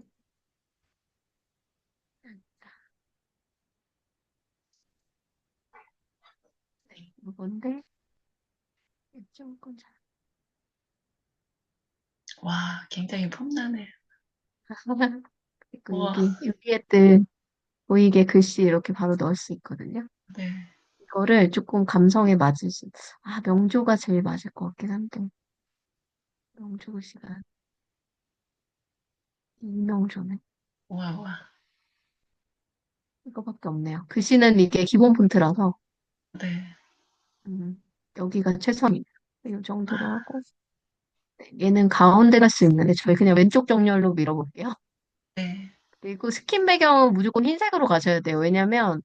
네, 이건데, 조금 잘. 와, 굉장히 폼나네. 그리고 와, 여기에 뜰 보이게 글씨 이렇게 바로 넣을 수 있거든요. 네. 이거를 조금 감성에 명조가 제일 맞을 것 같긴 한데, 명조 글씨가 이명조네. 와, 와. 이거밖에 없네요. 글씨는 이게 기본 폰트라서, 네. 여기가 최선이에요. 이 정도로 아, 하고, 네, 얘는 가운데 갈 수 있는데, 저희 그냥 왼쪽 정렬로 밀어볼게요. 네. 그리고 스킨 배경은 무조건 흰색으로 가셔야 돼요. 왜냐면,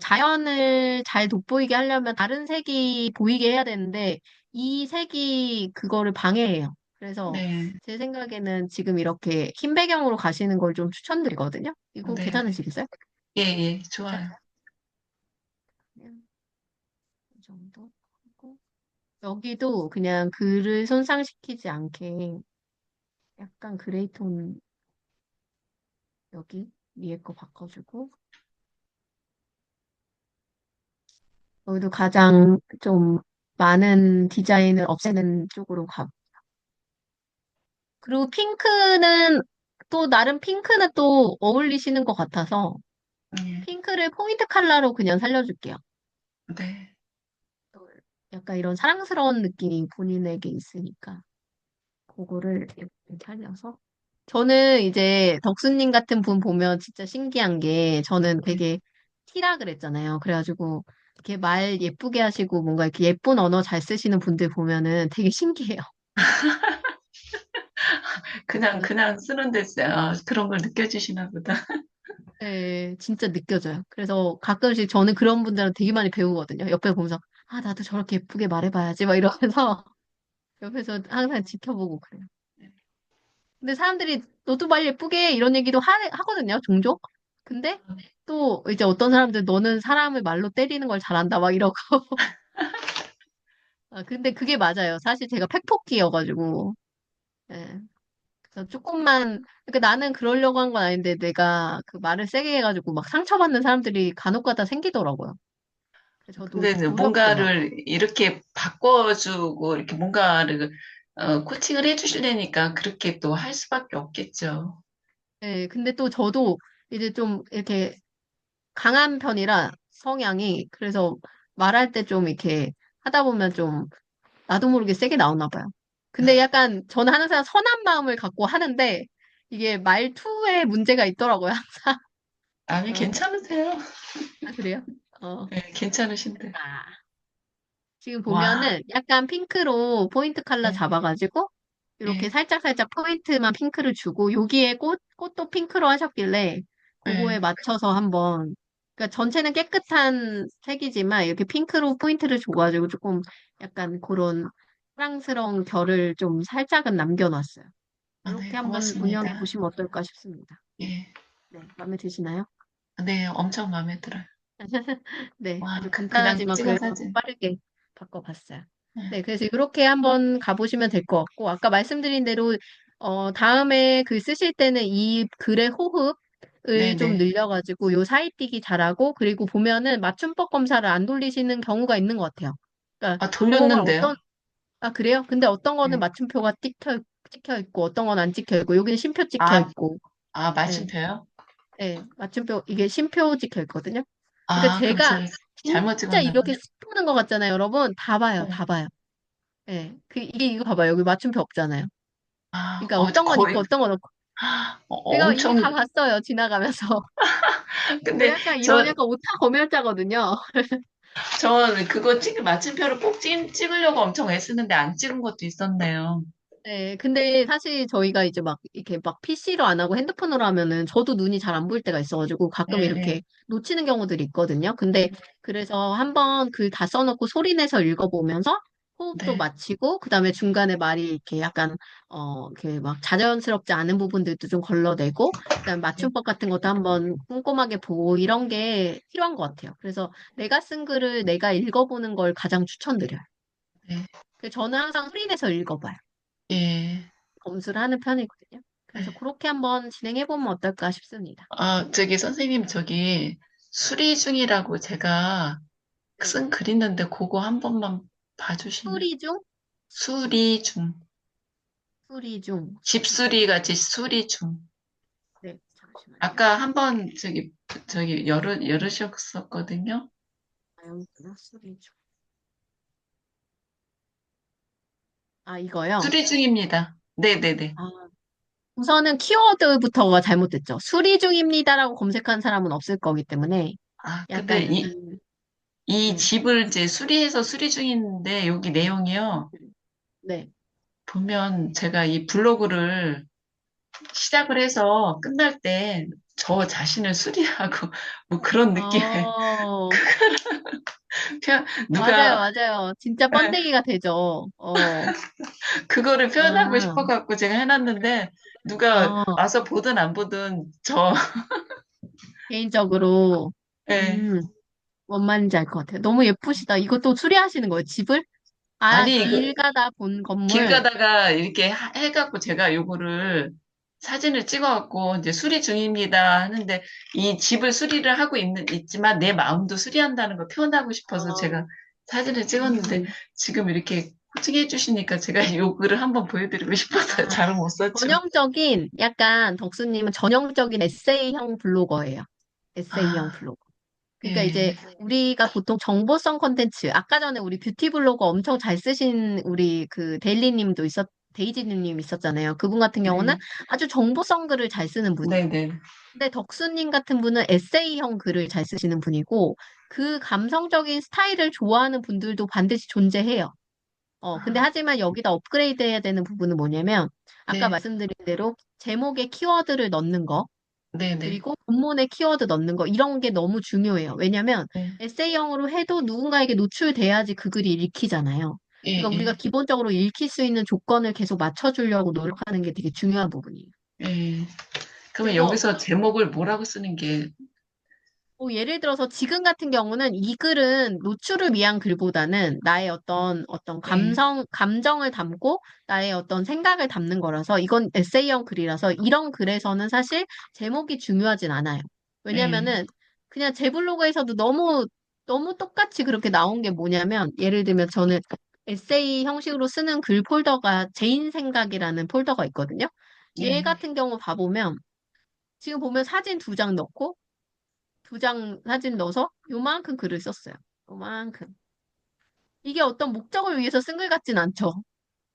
자연을 잘 돋보이게 하려면 다른 색이 보이게 해야 되는데, 이 색이 그거를 방해해요. 그래서 네. 제 생각에는 지금 이렇게 흰 배경으로 가시는 걸 좀 추천드리거든요. 이거 네. 네. 괜찮으시겠어요? 예, 예, 자, 좋아요. 그냥 이 정도 하고, 여기도 그냥 글을 손상시키지 않게 약간 그레이톤 여기 위에 거 바꿔주고, 여기도 가장 좀 많은 디자인을 없애는 쪽으로 가. 그리고 나름 핑크는 또 어울리시는 것 같아서, 예, 핑크를 포인트 컬러로 그냥 살려줄게요. 네. 또 약간 이런 사랑스러운 느낌이 본인에게 있으니까 그거를 이렇게 살려서 저는 이제 덕수님 같은 분 보면 진짜 신기한 게 저는 네. 되게 티라 그랬잖아요. 그래가지고 이렇게 말 예쁘게 하시고 뭔가 이렇게 예쁜 언어 잘 쓰시는 분들 보면은 되게 신기해요. 저는 그냥 쓰는데, 그런 걸 느껴지시나 보다. 네, 진짜 느껴져요. 그래서 가끔씩 저는 그런 분들은 되게 많이 배우거든요. 옆에 보면서 아 나도 저렇게 예쁘게 말해봐야지 막 이러면서 옆에서 항상 지켜보고 그래요. 근데 사람들이 너도 말 예쁘게 해 이런 얘기도 하거든요, 종종. 근데 또 이제 어떤 사람들 너는 사람을 말로 때리는 걸 잘한다 막 이러고. 아, 근데 그게 맞아요. 사실 제가 팩폭기여가지고. 예. 그래서 조금만, 그러니까 나는 그러려고 한 건 아닌데 내가 그 말을 세게 해가지고 막 상처받는 사람들이 간혹가다 생기더라고요. 그래서 저도 근데 이제 노력해요. 뭔가를 이렇게 바꿔주고, 이렇게 뭔가를, 코칭을 해주시려니까 그렇게 또 할 수밖에 없겠죠. 예, 근데 또 저도 이제 좀 이렇게 강한 편이라 성향이 그래서 말할 때 좀 이렇게 하다 보면 좀 나도 모르게 세게 나오나 봐요. 근데 약간 저는 항상 선한 마음을 갖고 하는데 이게 말투에 문제가 있더라고요. 아니, 어, 괜찮으세요? 아, 그래요? 어. 네, 괜찮으신데. 아, 지금 와, 보면은 약간 핑크로 포인트 컬러 네, 잡아가지고 이렇게 네, 살짝살짝 포인트만 핑크를 주고 여기에 꽃도 핑크로 하셨길래 그거에 네, 맞춰서 한번 그러니까 전체는 깨끗한 색이지만 이렇게 핑크로 포인트를 줘가지고 조금 약간 그런 사랑스러운 결을 좀 살짝은 남겨놨어요. 네, 이렇게 한번 운영해 고맙습니다. 보시면 어떨까 싶습니다. 예, 네, 마음에 드시나요? 네, 엄청 마음에 들어요. 네, 와, 아주 그냥 간단하지만 찍은 그래도 사진. 빠르게 바꿔봤어요. 네, 네, 그래서 이렇게 한번 가보시면 될 것 같고, 아까 말씀드린 대로, 다음에 글 쓰실 때는 이 글의 네, 호흡을 좀 네. 늘려가지고, 요 사이띄기 잘하고, 그리고 보면은 맞춤법 검사를 안 돌리시는 경우가 있는 것 같아요. 그러니까, 아, 제목을 돌렸는데요? 아, 그래요? 근데 어떤 거는 네. 맞춤표가 찍혀 있고, 어떤 건 안 찍혀 있고, 여기는 심표 찍혀 아, 있고, 예, 마침표요? 예, 맞춤표, 이게 심표 찍혀 있거든요. 그러니까 그럼 제가 제가 잘못 진짜 찍었나 이렇게 봐요. 쓱 보는 것 같잖아요, 여러분. 다 봐요, 네. 다 봐요. 예, 이거 봐봐요. 여기 맞춤표 없잖아요. 그러니까 어떤 건 있고 거의, 어떤 건 없고. 제가 이미 엄청, 다 봤어요, 지나가면서. 저 근데 약간 이런 약간 오타 검열자거든요. 저 그거 마침표를 꼭 찍으려고 엄청 애쓰는데 안 찍은 것도 있었네요. 네, 근데 사실 저희가 이제 막 이렇게 막 PC로 안 하고 핸드폰으로 하면은 저도 눈이 잘 안 보일 때가 있어가지고 가끔 네, 네, 이렇게 놓치는 경우들이 있거든요. 근데 그래서 한번 글 다 써놓고 소리 내서 읽어보면서 호흡도 네, 맞추고 그다음에 중간에 말이 이렇게 약간 이렇게 막 자연스럽지 않은 부분들도 좀 걸러내고 그다음에 네, 맞춤법 같은 것도 한번 꼼꼼하게 보고 이런 게 필요한 것 같아요. 그래서 내가 쓴 글을 내가 읽어보는 걸 가장 추천드려요. 네. 그래서 저는 항상 소리 내서 읽어봐요. 예. 검수를 하는 편이거든요. 그래서 네. 그렇게 한번 진행해보면 어떨까 싶습니다. 선생님, 수리 중이라고 제가 네. 쓴 글 있는데 그거 한 번만 봐주시면. 수리 중? 수리 중. 수리 중. 집수리 같이 수리 중. 네, 잠시만요. 아까 한 번 열으셨었거든요. 아영구나, 수리 중. 아, 이거요? 수리 중입니다. 네네네. 아, 우선은 키워드부터가 잘못됐죠. 수리 중입니다라고 검색한 사람은 없을 거기 때문에 근데 약간 이 네. 집을 이제 수리해서 수리 중인데 여기 내용이요. 네. 보면 제가 이 블로그를 시작을 해서 끝날 때 저 자신을 수리하고 뭐 그런 느낌의 어, 맞아요, 누가 맞아요. 진짜 예, 번데기가 되죠. 그거를 표현하고 아, 싶어갖고 제가 해놨는데 누가 어, 와서 보든 안 보든 개인적으로, 예. 음, 뭔 말인지 알 것 같아요. 너무 예쁘시다. 이것도 수리하시는 거예요, 집을? 아, 아니 길 가다 본 길 건물. 가다가 이렇게 해갖고 제가 요거를 사진을 찍어갖고 이제 수리 중입니다 하는데 이 집을 수리를 하고 있지만 내 마음도 수리한다는 걸 표현하고 싶어서 어, 제가 사진을 찍었는데 음, 지금 이렇게 코칭해 주시니까 제가 요 글을 한번 보여드리고 싶어서요. 아, 잘은 못 썼죠. 약간 덕수님은 전형적인 에세이형 블로거예요. 에세이형 아, 블로그. 그러니까 이제 예, 우리가 보통 정보성 컨텐츠, 아까 전에 우리 뷰티 블로그 엄청 잘 쓰신 우리 그 데이지님 있었잖아요. 그분 같은 경우는 네, 아주 정보성 글을 잘 쓰는 분이에요. 네네, 근데 덕수님 같은 분은 에세이형 글을 잘 쓰시는 분이고, 그 감성적인 스타일을 좋아하는 분들도 반드시 존재해요. 근데 아, 하지만 여기다 업그레이드 해야 되는 부분은 뭐냐면, 아까 네, 말씀드린 대로 제목에 키워드를 넣는 거, 네네, 그리고 본문에 키워드 넣는 거, 이런 게 너무 중요해요. 왜냐면 네, 에세이형으로 해도 누군가에게 노출돼야지 그 글이 읽히잖아요. 예, 그러니까 우리가 예, 기본적으로 읽힐 수 있는 조건을 계속 맞춰주려고 노력하는 게 되게 중요한 부분이에요. 예. 그러면 그래서 여기서 제목을 뭐라고 쓰는 게, 예를 들어서 지금 같은 경우는 이 글은 노출을 위한 글보다는 나의 어떤 예, 감정을 담고 나의 어떤 생각을 담는 거라서 이건 에세이형 글이라서 이런 글에서는 사실 제목이 중요하진 않아요. 예, 왜냐면은 그냥 제 블로그에서도 너무 똑같이 그렇게 나온 게 뭐냐면 예를 들면 저는 에세이 형식으로 쓰는 글 폴더가 제인 생각이라는 폴더가 있거든요. 얘 예, 같은 경우 봐보면 지금 보면 사진 2장 넣고 2장 사진 넣어서 요만큼 글을 썼어요. 요만큼. 이게 어떤 목적을 위해서 쓴 글 같진 않죠.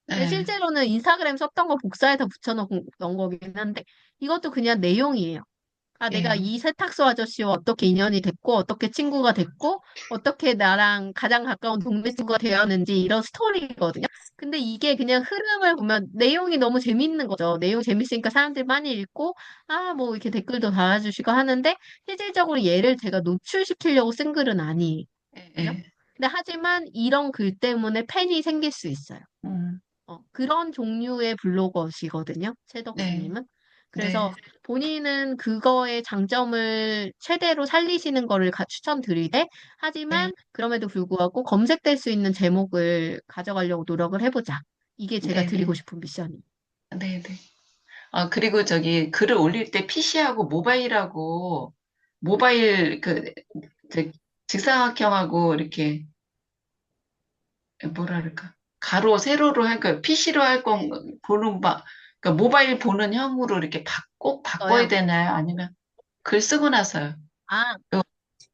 근데 예, 실제로는 인스타그램 썼던 거 복사해서 붙여놓은 거긴 한데 이것도 그냥 내용이에요. 아, 내가 예, 이 세탁소 아저씨와 어떻게 인연이 됐고, 어떻게 친구가 됐고, 어떻게 나랑 가장 가까운 동네 친구가 되었는지 이런 스토리거든요. 근데 이게 그냥 흐름을 보면 내용이 너무 재밌는 거죠. 내용 재밌으니까 사람들이 많이 읽고, 아, 뭐 이렇게 댓글도 달아주시고 하는데, 실질적으로 얘를 제가 노출시키려고 쓴 글은 아니에요. 예, 그죠? 예. 근데 하지만 이런 글 때문에 팬이 생길 수 있어요. 음, 그런 종류의 블로거시거든요. 네, 최덕수님은. 그래서 네, 본인은 그거의 장점을 최대로 살리시는 거를 추천드리되, 네, 하지만 그럼에도 불구하고 검색될 수 있는 제목을 가져가려고 노력을 해보자. 이게 제가 네, 드리고 네, 싶은 미션이에요. 네, 네. 그리고 저기 글을 올릴 때 PC하고 모바일 저, 직사각형하고 이렇게 뭐라 그럴까 가로 세로로 할 거 PC로 할 건 보는 그러니까 모바일 보는 형으로 이렇게 꼭 바꿔야 저요. 되나요? 아니면 글 쓰고 나서요? 아, 요-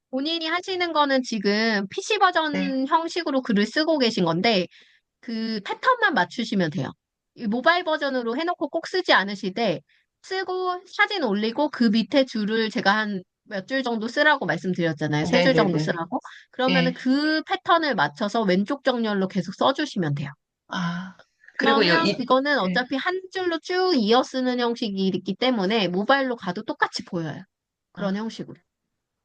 본인이 하시는 거는 지금 PC 네, 버전 형식으로 글을 쓰고 계신 건데, 그 패턴만 맞추시면 돼요. 이 모바일 버전으로 해놓고 꼭 쓰지 않으시되 쓰고 사진 올리고 그 밑에 줄을 제가 한 몇 줄 정도 쓰라고 말씀드렸잖아요. 세 네, 줄 네, 정도 네. 쓰라고. 그러면은 예. 그 패턴을 맞춰서 왼쪽 정렬로 계속 써주시면 돼요. 아, 그리고 그러면 그거는 예. 어차피 한 줄로 쭉 이어 쓰는 형식이기 때문에 모바일로 가도 똑같이 보여요. 그런 아, 형식으로.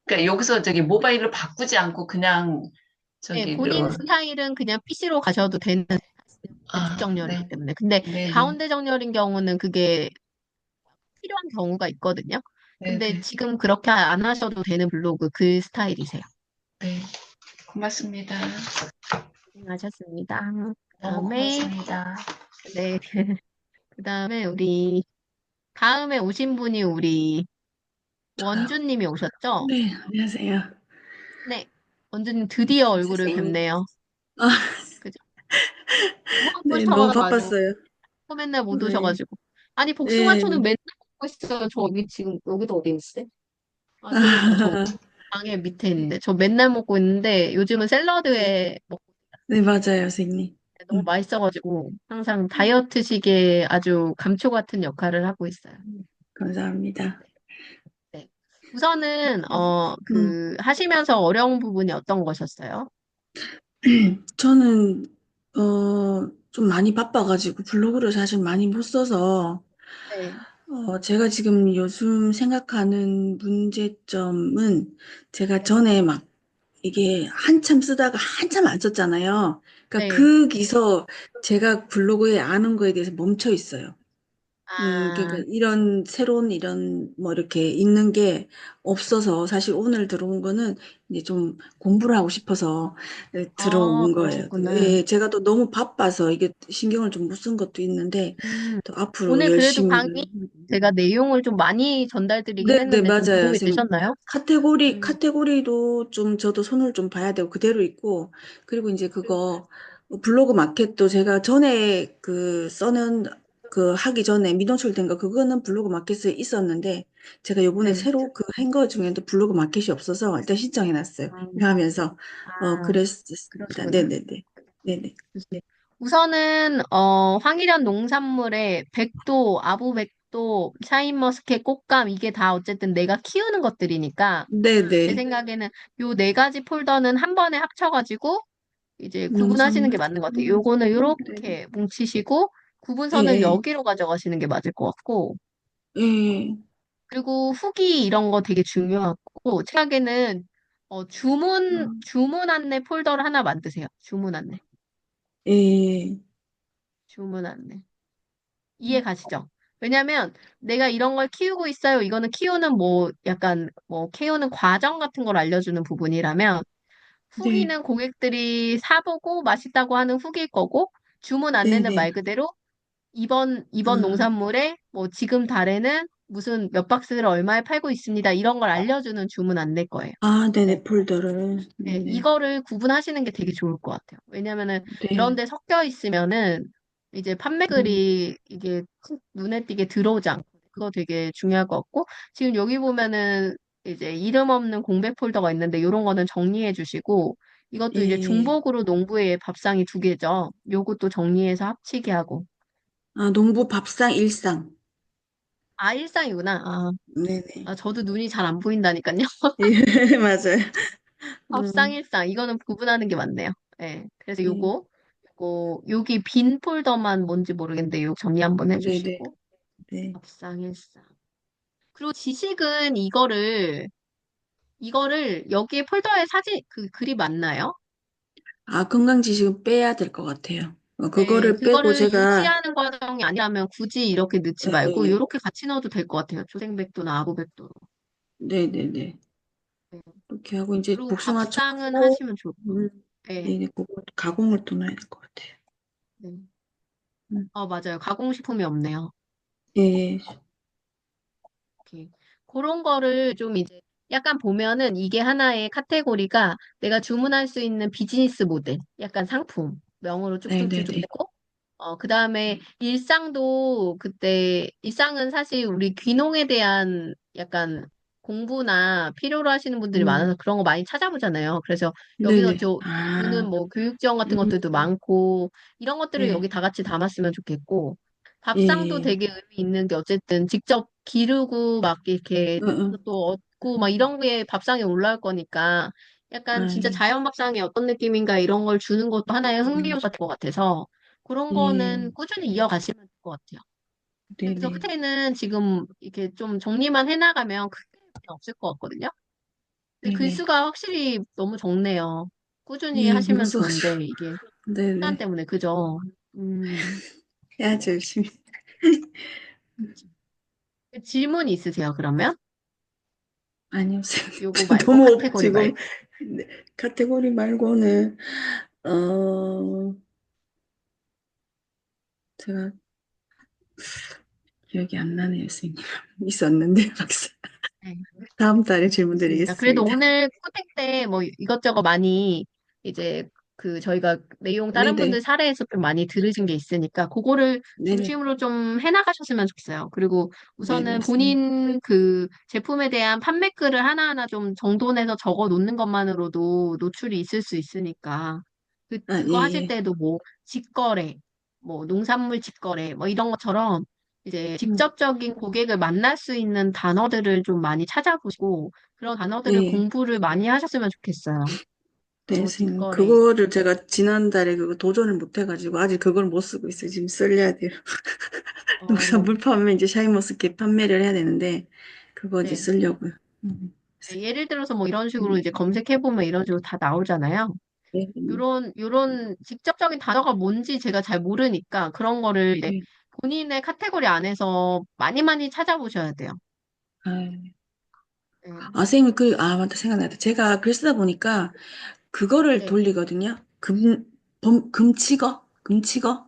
그러니까 여기서 저기 모바일로 바꾸지 않고 그냥 네, 저기 본인 스타일은 그냥 PC로 가셔도 되는 왼쪽 정렬이기 네, 때문에. 근데 네, 네, 가운데 정렬인 경우는 그게 필요한 경우가 있거든요. 네, 근데 네, 지금 그렇게 안 하셔도 되는 블로그 그 스타일이세요. 네. 고맙습니다. 고생하셨습니다. 너무 그다음에 고맙습니다. 네, 그다음에 우리 다음에 오신 분이 우리 저요. 원주님이 오셨죠? 네, 안녕하세요. 네, 원주님 드디어 얼굴을 선생님. 뵙네요. 아, 그죠? 너무 네, 너무 바쁘셔가지고 바빴어요. 맨날 못 네, 오셔가지고 아니 네. 복숭아초는 맨날 먹고 있어요. 저 여기 지금 여기도 어디 있지? 아 저기 있다. 저 아, 방에 밑에 있는데 저 맨날 먹고 있는데 요즘은 네, 샐러드에 네, 맞아요, 선생님. 너무 음, 맛있어가지고 항상 다이어트식의 아주 감초 같은 역할을 하고 있어요. 감사합니다. 네. 우선은 음, 하시면서 어려운 부분이 어떤 것이었어요? 저는, 좀 많이 바빠가지고 블로그를 사실 많이 못 써서, 네, 제가 지금 요즘 생각하는 문제점은 제가 네, 전에 막 이게 한참 쓰다가 한참 안 썼잖아요. 그러니까 네. 그 기서 제가 블로그에 아는 거에 대해서 멈춰 있어요. 그러니까 아, 새로운 이런 뭐 이렇게 있는 게 없어서 사실 오늘 들어온 거는 이제 좀 공부를 하고 싶어서 들어온 거예요. 그러셨구나. 예, 제가 또 너무 바빠서 이게 신경을 좀 못 쓴 것도 있는데 음, 또 앞으로 오늘 그래도 열심히 강의 제가 내용을 좀 많이 전달드리긴 네, 네, 했는데 좀 맞아요. 도움이 선생님. 되셨나요? 음, 카테고리도 좀 저도 손을 좀 봐야 되고 그대로 있고, 그리고 이제 그거 블로그 마켓도 제가 전에 그 써는 그 하기 전에 미노출된 거 그거는 블로그 마켓에 있었는데 제가 요번에 네. 새로 그 한 거 중에도 블로그 마켓이 없어서 일단 신청해놨어요. 아, 이거 하면서 아, 그랬습니다. 그러시구나. 네네네. 네네. 네. 우선은 황일연 농산물에 백도, 아부백도, 샤인머스켓, 꽃감 이게 다 어쨌든 내가 키우는 것들이니까 제 네네. 생각에는 요 네 가지 폴더는 한 번에 합쳐가지고 이제 구분하시는 농산물. 게 맞는 것 같아요. 요거는 네네. 요렇게 뭉치시고 구분선을 예, 여기로 가져가시는 게 맞을 것 같고 예, 그리고 후기 이런 거 되게 중요하고 최악에는 주문 안내 폴더를 하나 만드세요. 주문 안내. 예, 주문 안내. 이해 가시죠? 왜냐면 내가 이런 걸 키우고 있어요. 이거는 키우는 뭐 약간 뭐 키우는 과정 같은 걸 알려주는 부분이라면 네, 후기는 고객들이 사보고 맛있다고 하는 후기일 거고 주문 안내는 네네. 말 그대로 이번 아, 농산물에 뭐 지금 달에는 무슨 몇 박스를 얼마에 팔고 있습니다. 이런 걸 알려주는 주문 안내일 거예요. 네. 네네, 폴더를. 네, 네네. 이거를 구분하시는 게 되게 좋을 것 같아요. 왜냐면은 이런 네, 데 섞여 있으면은 이제 음, 판매글이 이게 툭 눈에 띄게 들어오지 않고 그거 되게 중요할 것 같고 지금 여기 보면은 이제 이름 없는 공백 폴더가 있는데 이런 거는 정리해 주시고 이것도 이제 예. 중복으로 농부의 밥상이 두 개죠. 요것도 정리해서 합치게 하고 아, 농부 밥상 일상. 아 일상이구나. 네네. 저도 눈이 잘 안 보인다니까요. 예, 맞아요. 밥상 음, 일상 이거는 구분하는 게 맞네요. 네, 그래서 네, 요거 여기 빈 폴더만 뭔지 모르겠는데 요 정리 한번 네네. 해주시고 네. 밥상 일상 그리고 지식은 이거를 여기에 폴더에 사진 그 글이 맞나요? 아, 건강지식은 빼야 될 것 같아요. 네, 그거를 빼고 그거를 제가, 유지하는 과정이 아니라면 굳이 이렇게 넣지 말고 예, 이렇게 같이 넣어도 될 것 같아요. 조생백도나 아구백도. 네네네. 네. 이렇게 하고 이제 그리고 복숭아 밥상은 초코, 하시면 좋을 것 음, 같아요. 네. 네네, 그거 가공을 또 넣어야 될 것 같아요. 네. 음, 맞아요. 가공식품이 없네요. 예, 오케이. 그런 거를 좀 이제 약간 보면은 이게 하나의 카테고리가 내가 주문할 수 있는 비즈니스 모델, 약간 상품, 명으로 쭉쭉쭉쭉 네네네. 있고, 그 다음에 일상도 그때, 일상은 사실 우리 귀농에 대한 약간 공부나 필요로 하시는 분들이 음, 많아서 그런 거 많이 찾아보잖아요. 그래서 여기서 네네. 주는 아, 뭐 교육 지원 같은 음, 것들도 많고, 이런 것들을 네. 여기 다 같이 담았으면 좋겠고, 예, 밥상도 예. 되게 의미 있는 게 어쨌든 직접 기르고 막 이렇게 응, 응. 또 얻고 막 이런 게 밥상에 올라올 거니까 약간 아, 진짜 예. 자연 밥상이 어떤 느낌인가 이런 걸 주는 것도 하나의 흥미로울 것 같아서 그런 예, 거는 꾸준히 이어가시면 될 것 같아요. 그래서 네네. 끝에는 지금 이렇게 좀 정리만 해나가면 크게 없을 것 같거든요. 근데 네네. 글수가 확실히 너무 적네요. 꾸준히 예, 하시면 무서워가지고. 좋은데 이게 시간 네네. 때문에 그죠? 음, 해야지, 열심히. 질문 있으세요, 그러면? 아니요, 요거 말고 너무 카테고리 지금, 말고. 네, 카테고리 말고는, 어, 제가 기억이 안 나네요, 선생님. 있었는데, 박사. 네. 다음 달에 질문 좋습니다. 그래도 드리겠습니다. 오늘 코팅 때 뭐 이것저것 많이 이제 그 저희가 내용 다른 분들 네네. 사례에서 좀 많이 들으신 게 있으니까 그거를 네네. 중심으로 좀 해나가셨으면 좋겠어요. 그리고 네, 우선은 맞습니다. 본인 그 제품에 대한 판매글을 하나하나 좀 정돈해서 적어 놓는 것만으로도 노출이 있을 수 있으니까 아, 예, 그거 하실 예. 때도 뭐 직거래, 뭐 농산물 직거래 뭐 이런 것처럼 이제 음, 직접적인 고객을 만날 수 있는 단어들을 좀 많이 찾아보시고 그런 단어들을 네. 공부를 많이 하셨으면 좋겠어요. 네, 선생님. 직거래. 그거를 제가 지난달에 그거 도전을 못 해가지고, 아직 그걸 못 쓰고 있어요. 지금 썰려야 돼요. 어, 농산물 판매, 이제 샤인머스켓 판매를 해야 되는데, 그거 이제 네. 쓰려고요. 음. 네, 예를 들어서 뭐 이런 식으로 이제 검색해보면 이런 식으로 다 나오잖아요. 네, 요런 직접적인 단어가 뭔지 제가 잘 모르니까 그런 거를 이제 네. 본인의 카테고리 안에서 많이 많이 찾아보셔야 돼요. 아, 네. 선생님, 맞다, 생각났다. 제가 글 쓰다 보니까, 그거를 네. 돌리거든요. 금치거?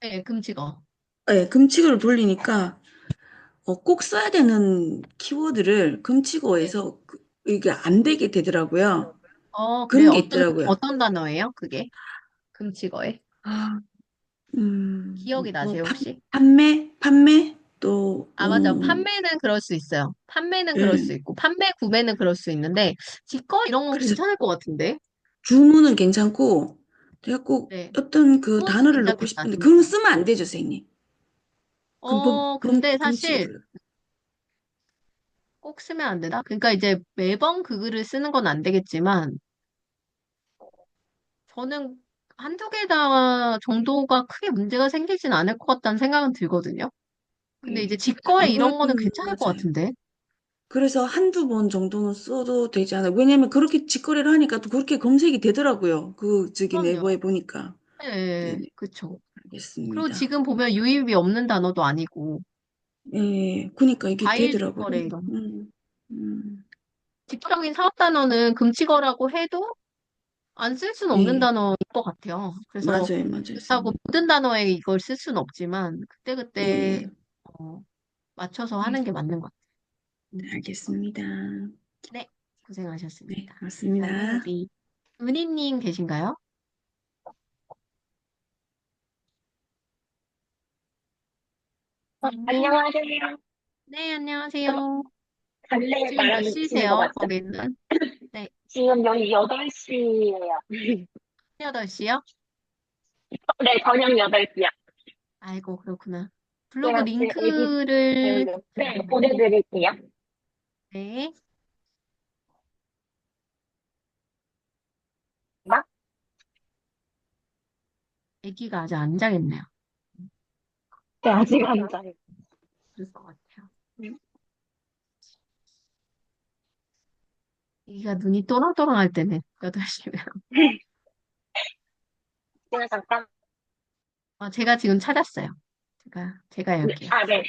네, 금지어. 네, 금치거를 돌리니까, 꼭 써야 되는 키워드를 네. 금치거에서 이게 안 되게 되더라고요. 그래요? 그런 게 있더라고요. 어떤 단어예요? 그게? 금지어에? 기억이 뭐, 나세요, 혹시? 판매? 또, 아, 맞아. 판매는 그럴 수 있어요. 판매는 그럴 수 예. 있고, 판매, 구매는 그럴 수 있는데, 직거 이런 건 그래서 괜찮을 것 같은데? 주문은 괜찮고, 제가 꼭 네. 어떤 그 주문은 단어를 넣고 괜찮겠다, 싶은데, 그건 진짜. 쓰면 안 되죠, 선생님. 근데 금지가 사실 올라. 꼭 쓰면 안 되나? 그러니까 이제 매번 그 글을 쓰는 건 안 되겠지만, 저는 한두 개다 정도가 크게 문제가 생기진 않을 것 같다는 생각은 들거든요. 근데 이제 직거래 이런 거는 괜찮을 것 맞아요. 같은데? 그래서 한두 번 정도는 써도 되지 않아요. 왜냐면 그렇게 직거래를 하니까 또 그렇게 검색이 되더라고요. 저기 그럼요. 네이버에 보니까. 네, 네네, 그쵸. 그리고 알겠습니다. 지금 보면 유입이 없는 단어도 아니고, 예, 그니까 이게 과일 되더라고요. 직거래 이런. 음, 직접적인 사업 단어는 금지어라고 해도 안 쓸 수는 없는 예, 단어인 것 같아요. 그래서 맞아요, 그렇다고 선생님. 모든 단어에 이걸 쓸 수는 없지만, 그때그때, 예, 어, 맞춰서 예, 하는 게 맞는 것 같아요. 알겠습니다. 네, 네, 고생하셨습니다. 그다음에 맞습니다. 우리 은희님 계신가요? 안녕하세요. 네, 저 안녕하세요. 달래 지금 몇 말하시는 거 시세요? 맞죠? 거기는? 네, 지금 여기 8시예요. 8시요? 네, 저녁 8시요. 아이고, 그렇구나. 블로그 제가 지금 애기 링크를, 재우려고. 네, 보내드릴게요. 네, 막? 아기가 아직 안 자겠네요. 네, 아직 안 자요. 그럴 것 같아요. 음, 아기가 눈이 또랑또랑할 때는 8시면. 제가 잠깐, 제가 지금 찾았어요. 제가 네, 여기요. 아, 네.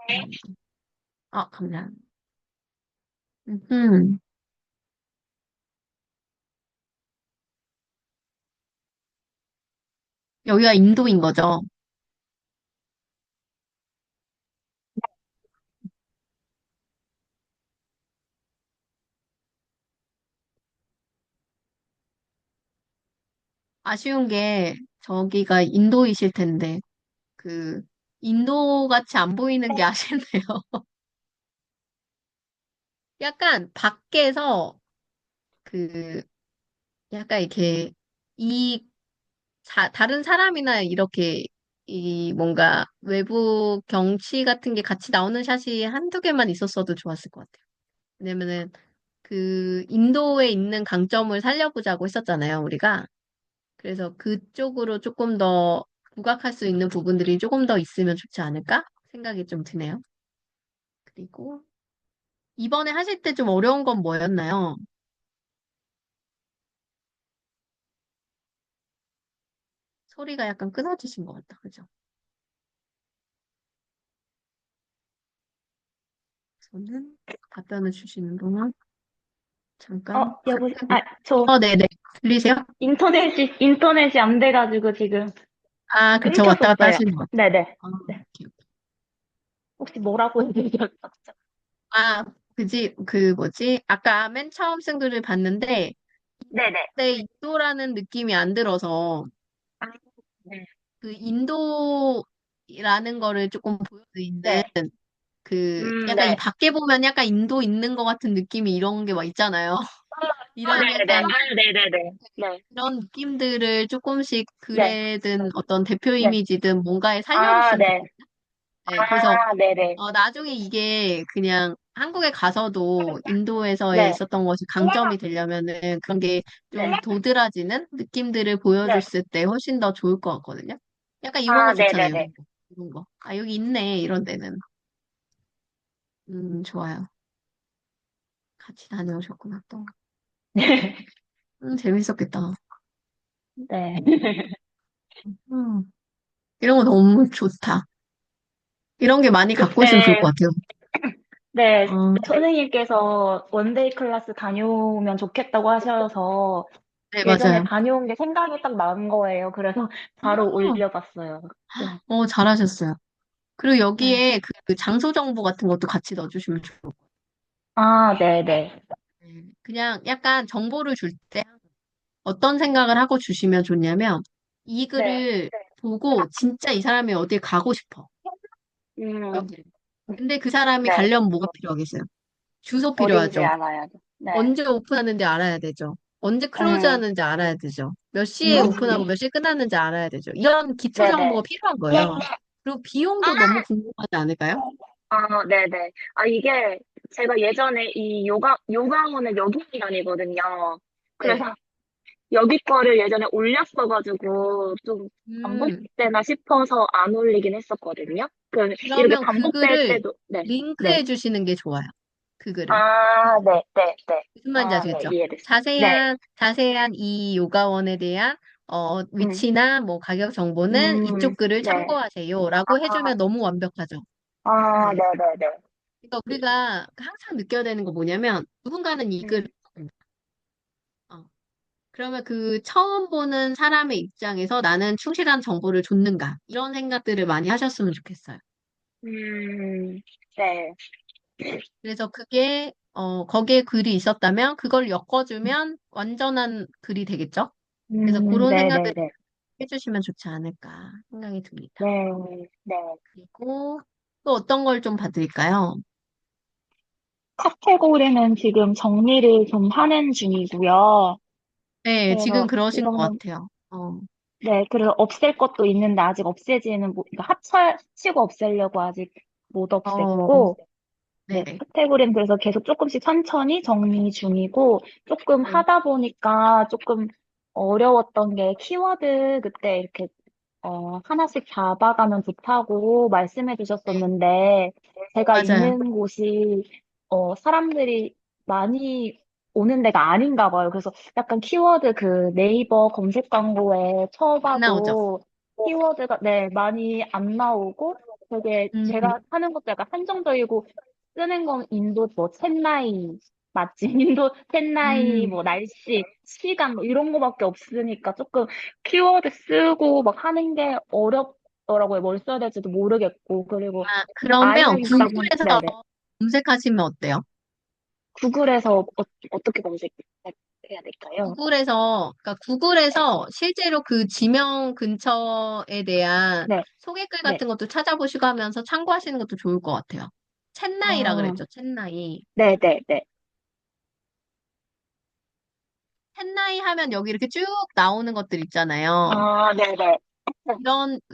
네. 음, 감사합니다. 음, 여기가 인도인 거죠? 아쉬운 게 저기가 인도이실 텐데, 그, 인도 같이 안 보이는 게 아쉽네요. 약간 밖에서 그, 약간 이렇게 이 다른 사람이나 이렇게 이 뭔가 외부 경치 같은 게 같이 나오는 샷이 한두 개만 있었어도 좋았을 것 같아요. 왜냐면은 그 인도에 있는 강점을 살려보자고 했었잖아요, 우리가. 그래서 그쪽으로 조금 더 부각할 수 있는 부분들이 조금 더 있으면 좋지 않을까 생각이 좀 드네요. 그리고 이번에 하실 때 좀 어려운 건 뭐였나요? 소리가 약간 끊어지신 것 같다, 그죠? 저는 답변을 주시는 동안 잠깐 여보세요? 잠깐. 아, 저 네네. 들리세요? 인터넷이 안 돼가지고 지금 아, 그쵸. 왔다 갔다 끊겼었어요. 하시는 것 같아요. 네네. 오케이, 네. 오케이. 혹시 뭐라고 해드렸었죠? 아, 그 뭐지? 아까 맨 처음 쓴 글을 봤는데, 네네. 네, 인도라는 느낌이 안 들어서, 아, 네. 그 인도라는 거를 조금 보여주 있는, 네. 약간 이 네. 밖에 보면 약간 인도 있는 것 같은 느낌이 이런 게 막 있잖아요. 이런 네네. 약간 아, 네네네. 네. 그런 느낌들을 조금씩 네. 글에든 어떤 대표 네. 이미지든 뭔가에 아, 살려줬으면 네. 좋겠어요. 네, 그래서 아, 네네. 나중에 이게 그냥 한국에 가서도 인도에서의 네. 있었던 것이 강점이 되려면은 그런 게 좀 네. 도드라지는 느낌들을 네. 보여줬을 때 훨씬 더 좋을 것 같거든요. 약간 이런 거 아, 좋잖아요. 네네네. 이런 거. 이런 거. 아, 여기 있네. 이런 데는. 좋아요. 같이 다녀오셨구나, 또. 재밌었겠다. 네. 음, 이런 거 너무 좋다. 이런 게 많이 갖고 있으면 좋을 것 그때, 같아요. 네, 어, 선생님께서 원데이 클래스 다녀오면 좋겠다고 하셔서 네, 예전에 맞아요. 다녀온 게 생각이 딱 나는 거예요. 그래서 바로 어, 올려봤어요. 네. 잘하셨어요. 그리고 네. 여기에 그 장소 정보 같은 것도 같이 넣어주시면 좋을 것 아, 네네. 같아요. 그냥 약간 정보를 줄 때 어떤 생각을 하고 주시면 좋냐면 이 네. 글을 보고 진짜 이 사람이 어딜 가고 싶어. 음, 여기를. 근데 그 사람이 네. 가려면 뭐가 필요하겠어요? 주소 어딘지 필요하죠. 알아야죠. 네. 언제 오픈하는지 알아야 되죠. 언제 클로즈 음, 하는지 알아야 되죠. 몇 시에 오픈하고 몇 시에 끝나는지 알아야 되죠. 이런 기초 네네. 정보가 필요한 거예요. 그리고 비용도 너무 궁금하지 않을까요? 네네. 이게 제가 예전에 이 요가원을 여기 다니거든요. 네. 그래서 여기 거를 예전에 올렸어가지고 좀 음, 반복되나 싶어서 안 올리긴 했었거든요. 이렇게 그러면 그 반복될 글을 때도, 네. 네. 링크해 주시는 게 좋아요. 그 글을. 네, 네, 네. 무슨 말인지 네, 아시겠죠? 이해됐어요. 네. 자세한 이 요가원에 대한 음, 위치나 뭐 가격 정보는 이쪽 글을 네. 참고하세요라고 해주면 너무 완벽하죠. 네, 네, 네. 그러니까 우리가 항상 느껴야 되는 거 뭐냐면 누군가는 이 글을 음, 어, 그러면 그 처음 보는 사람의 입장에서 나는 충실한 정보를 줬는가 이런 생각들을 많이 하셨으면 좋겠어요. 네. 그래서 그게 거기에 글이 있었다면 그걸 엮어주면 완전한 글이 되겠죠. 그래서 그런 네, 생각을 네, 네. 해주시면 좋지 않을까 생각이 듭니다. 네, 네. 그리고 또 어떤 걸 좀 봐드릴까요? 카테고리는 지금 정리를 좀 하는 중이고요. 네, 지금 그래서 그러신 것 이거는 같아요. 네, 그래서 없앨 것도 있는데 아직 없애지는 그러니까 합치고 없애려고 아직 못 어, 없앴고, 네, 네. 카테고리는 그래서 계속 조금씩 천천히 정리 중이고, 조금 네. 하다 보니까 조금 어려웠던 게 키워드 그때 이렇게 하나씩 잡아가면 좋다고 말씀해 네, 주셨었는데, 제가 맞아요. 있는 곳이, 사람들이 많이 오는 데가 아닌가 봐요. 그래서 약간 키워드 그 네이버 검색 광고에 안 나오죠. 쳐봐도 키워드가, 네, 많이 안 나오고, 되게 음, 제가 하는 것도 약간 한정적이고, 쓰는 건 인도 뭐, 챗나이, 맞지? 인도 챗나이, 음. 뭐, 날씨, 시간, 뭐 이런 거밖에 없으니까 조금 키워드 쓰고 막 하는 게 어렵더라고요. 뭘 써야 될지도 모르겠고. 그리고 그러면 아이가 있다 보니, 구글에서 네네. 검색하시면 어때요? 구글에서 어떻게 검색해야 될까요? 그러니까 구글에서 실제로 그 지명 근처에 대한 네, 소개글 네. 같은 것도 찾아보시고 하면서 참고하시는 것도 좋을 것 같아요. 챗나이라 아, 그랬죠, 챗나이. 네네네. 챗나이 하면 여기 이렇게 쭉 나오는 것들 있잖아요. 네네.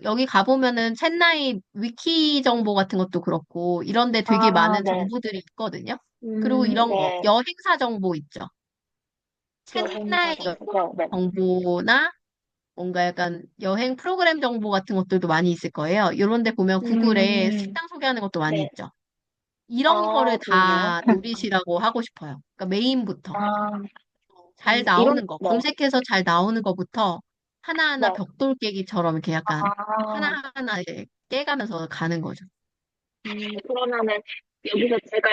여기 가보면은 챗나이 위키 정보 같은 것도 그렇고, 이런데 되게 많은 네. 정보들이 있거든요. 그리고 이런 거, 네. 여행사 정보 있죠. 여행사 챗나이 정보, 네. 정보나 뭔가 약간 여행 프로그램 정보 같은 것들도 많이 있을 거예요. 이런 데 보면 구글에 음, 식당 소개하는 것도 많이 네. 있죠. 이런 거를 그러네요. 다 노리시라고 하고 싶어요. 그러니까 메인부터. 아, 잘 이런, 나오는 거, 네. 검색해서 잘 나오는 거부터 하나하나 네. 벽돌 깨기처럼 이렇게 약간 아, 하나하나 이제 깨가면서 가는 거죠. 그러면은 여기서 제가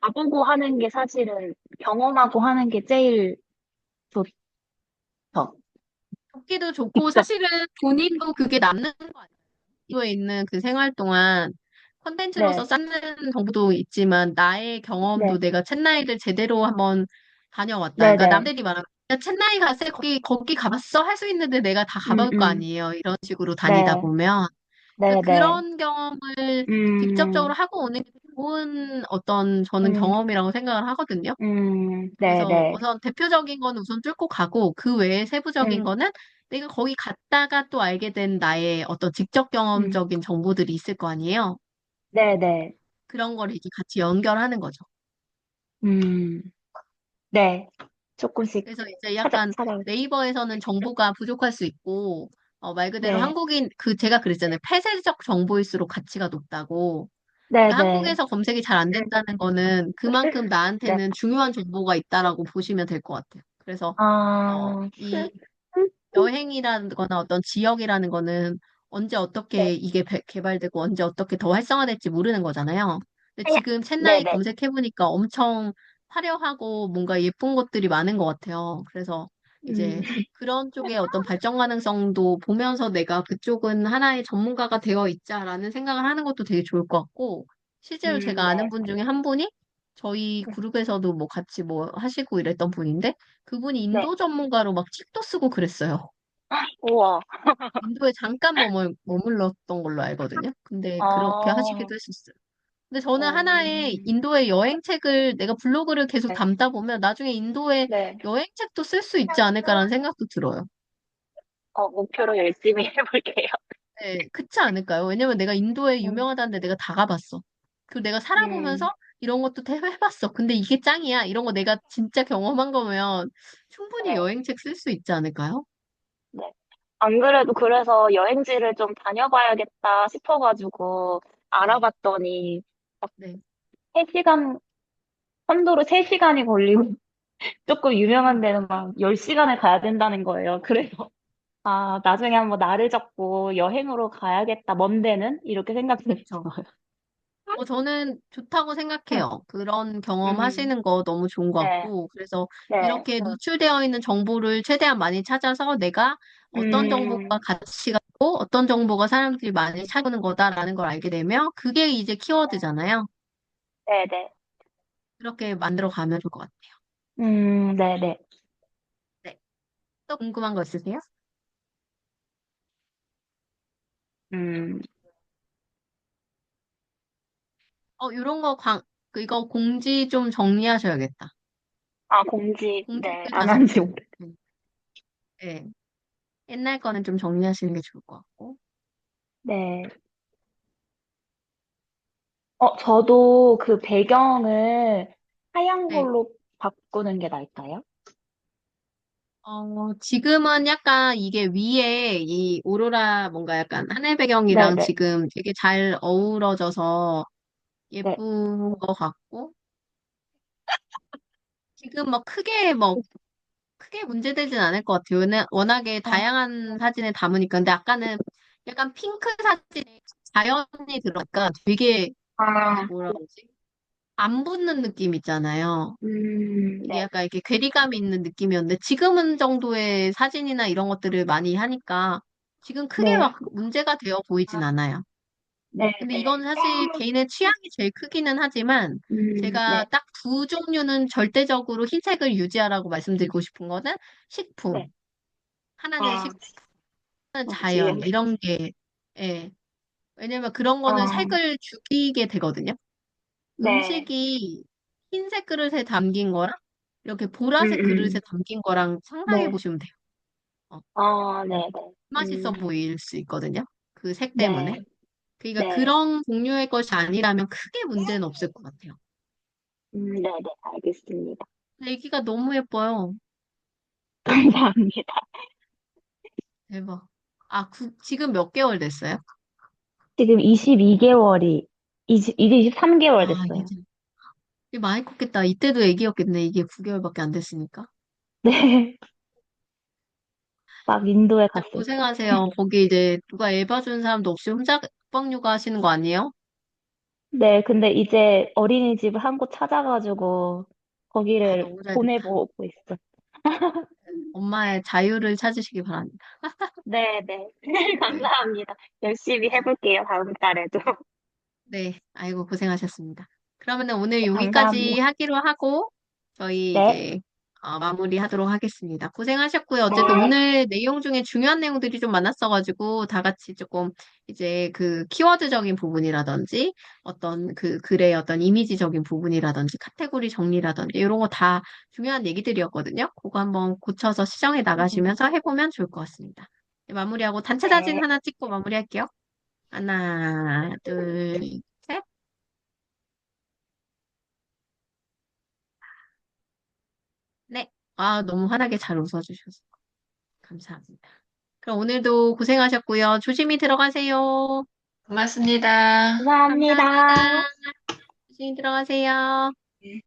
가보고 하는 게 사실은 경험하고 하는 게 제일 좋죠. 좋기도 좋고 그쵸? 사실은 본인도 그게 남는 거 아니에요. 이거에 있는 그 생활 동안 컨텐츠로서 네, 쌓는 정보도 있지만 나의 경험도 네, 내가 챗나이를 제대로 한번 다녀왔다. 네, 그러니까 네, 남들이 말하면 야, 챗나이 갔을 거기 가봤어? 할 수 있는데 내가 다 음, 가볼 거 음, 아니에요. 이런 식으로 다니다 네, 보면. 네, 그러니까 네, 그런 경험을 직접적으로 음, 하고 오는 게 좋은 어떤 저는 음, 경험이라고 생각을 하거든요. 네, 그래서 네, 우선 대표적인 거는 우선 뚫고 가고 그 외에 세부적인 음, 거는 내가 거기 갔다가 또 알게 된 나의 어떤 직접 음, 경험적인 정보들이 있을 거 아니에요. 네, 네, 그런 거를 이제 같이 연결하는 거죠. 음, 네, 조금씩 그래서 이제 약간 찾아, 네이버에서는 정보가 부족할 수 있고, 말 그대로 네, 제가 그랬잖아요. 폐쇄적 정보일수록 가치가 높다고. 네, 그러니까 네, 한국에서 검색이 잘 안 된다는 거는 그만큼 네, 나한테는 중요한 정보가 있다라고 보시면 될 것 같아요. 그래서, 아, 이 여행이라거나 어떤 지역이라는 거는 언제 네, 어떻게 이게 개발되고 언제 어떻게 더 활성화될지 모르는 거잖아요. 근데 지금 네, 챗나이 네, 검색해보니까 엄청 화려하고 뭔가 예쁜 것들이 많은 것 같아요. 그래서 음, 이제 그런 쪽의 어떤 발전 가능성도 보면서 내가 그쪽은 하나의 전문가가 되어 있자라는 생각을 하는 것도 되게 좋을 것 같고, 실제로 제가 아는 네, 분 중에 한 분이 저희 네, 그룹에서도 뭐 같이 뭐 하시고 이랬던 분인데, 그분이 네. 인도 전문가로 막 책도 쓰고 그랬어요. 우와. 인도에 잠깐 머물렀던 걸로 알거든요. 근데 그렇게 어, 하시기도 했었어요. 근데 저는 하나의 음, 인도의 여행책을 내가 블로그를 계속 네, 담다 보면 나중에 인도의 네. 여행책도 쓸 수 있지 않을까라는 생각도 들어요. 목표로 열심히 해볼게요. 네, 그렇지 않을까요? 왜냐면 내가 인도에 음, 유명하다는데 내가 다 가봤어. 그리고 내가 살아보면서 음, 이런 것도 해봤어. 근데 이게 짱이야. 이런 거 내가 진짜 경험한 거면 충분히 네, 여행책 쓸 수 있지 않을까요? 네. 안 그래도 그래서 여행지를 좀 다녀봐야겠다 싶어가지고 네, 알아봤더니 막 네. 3시간, 편도로 3시간이 걸리고 조금 유명한 데는 막 10시간을 가야 된다는 거예요. 그래서 나중에 한번 날을 잡고 여행으로 가야겠다. 먼 데는 이렇게 생각이 그렇죠. 들었어요. 저는 좋다고 생각해요. 그런 경험 음, 하시는 거 너무 좋은 것 네, 같고, 그래서 네. 이렇게 노출되어 있는 정보를 최대한 많이 찾아서 내가 어떤 정보가 음, 가치가 있고, 어떤 정보가 사람들이 많이 찾는 거다라는 걸 알게 되면, 그게 이제 키워드잖아요. 네네. 그렇게 만들어 가면 좋을 것 같아요. 네네. 네. 또 궁금한 거 있으세요? 음, 이런 거 이거 공지 좀 정리하셔야겠다. 공지, 네, 공지글 안 다섯 한 개. 지 오래. 네. 옛날 거는 좀 정리하시는 게 좋을 것 같고. 네. 저도 그 배경을 하얀 네. 걸로 바꾸는 게 나을까요? 지금은 약간 이게 위에 이 오로라 뭔가 약간 하늘 배경이랑 네네. 지금 되게 잘 어우러져서 네. 예쁜 것 같고, 지금 크게 문제되진 않을 것 같아요. 워낙에 아, 다양한 사진을 담으니까. 근데 아까는 약간 핑크 사진에 자연이 들어가니까 되게 아, 뭐라 그러지? 안 붙는 느낌 있잖아요. 이게 네. 약간 이렇게 괴리감이 있는 느낌이었는데 지금은 정도의 사진이나 이런 것들을 많이 하니까 지금 크게 네. 막 문제가 되어 보이진 않아요. 네, 근데 네. 이건 사실 개인의 취향이 제일 크기는 하지만 제가 네. 딱 두 종류는 절대적으로 흰색을 유지하라고 말씀드리고 싶은 거는 식품. 네. 하나는 아, 식품, 하나는 지금. 자연. 이런 게, 예. 왜냐면 그런 거는 아, 색을 죽이게 되거든요. 네. 음식이 흰색 그릇에 담긴 거랑 이렇게 음, 보라색 그릇에 음. 담긴 거랑 상상해 네. 보시면 돼요. 어, 네, 네. 맛있어 보일 수 있거든요. 그 색 때문에. 네. 그러니까 네. 그런 종류의 것이 아니라면 크게 문제는 없을 것 같아요. 네, 네. 알겠습니다. 애기가 너무 예뻐요. 감사합니다. 대박. 지금 몇 개월 됐어요? 지금 이제 23개월 아, 됐어요. 이제 많이 컸겠다. 이때도 애기였겠네. 이게 9개월밖에 안 됐으니까. 네. 막 인도에 진짜 갔을 때. 고생하세요. 거기 이제 누가 애 봐주는 사람도 없이 혼자 숙박 육아 하시는 거 아니에요? 네, 근데 이제 어린이집 한 곳 찾아가지고 아, 거기를 너무 잘 됐다. 보내보고 있어. 엄마의 자유를 찾으시기 바랍니다. 네, 네. 네. 감사합니다. 열심히 네. 해볼게요, 다음 달에도. 네. 아이고, 고생하셨습니다. 그러면 오늘 네, 여기까지 감사합니다. 하기로 하고, 저희 네, 이제, 마무리하도록 하겠습니다. 고생하셨고요. 어쨌든 네. 오늘 내용 중에 중요한 내용들이 좀 많았어가지고, 다 같이 조금 이제 그 키워드적인 부분이라든지, 어떤 그 글의 어떤 이미지적인 부분이라든지, 카테고리 정리라든지, 이런 거 다 중요한 얘기들이었거든요. 그거 한번 고쳐서 시정해 나가시면서 해보면 좋을 것 같습니다. 네, 마무리하고 단체 사진 네. 하나 찍고 마무리할게요. 하나, 둘, 셋. 네. 너무 환하게 잘 웃어주셔서 감사합니다. 그럼 오늘도 고생하셨고요. 조심히 들어가세요. 고맙습니다. 감사합니다. 감사합니다. 조심히 들어가세요.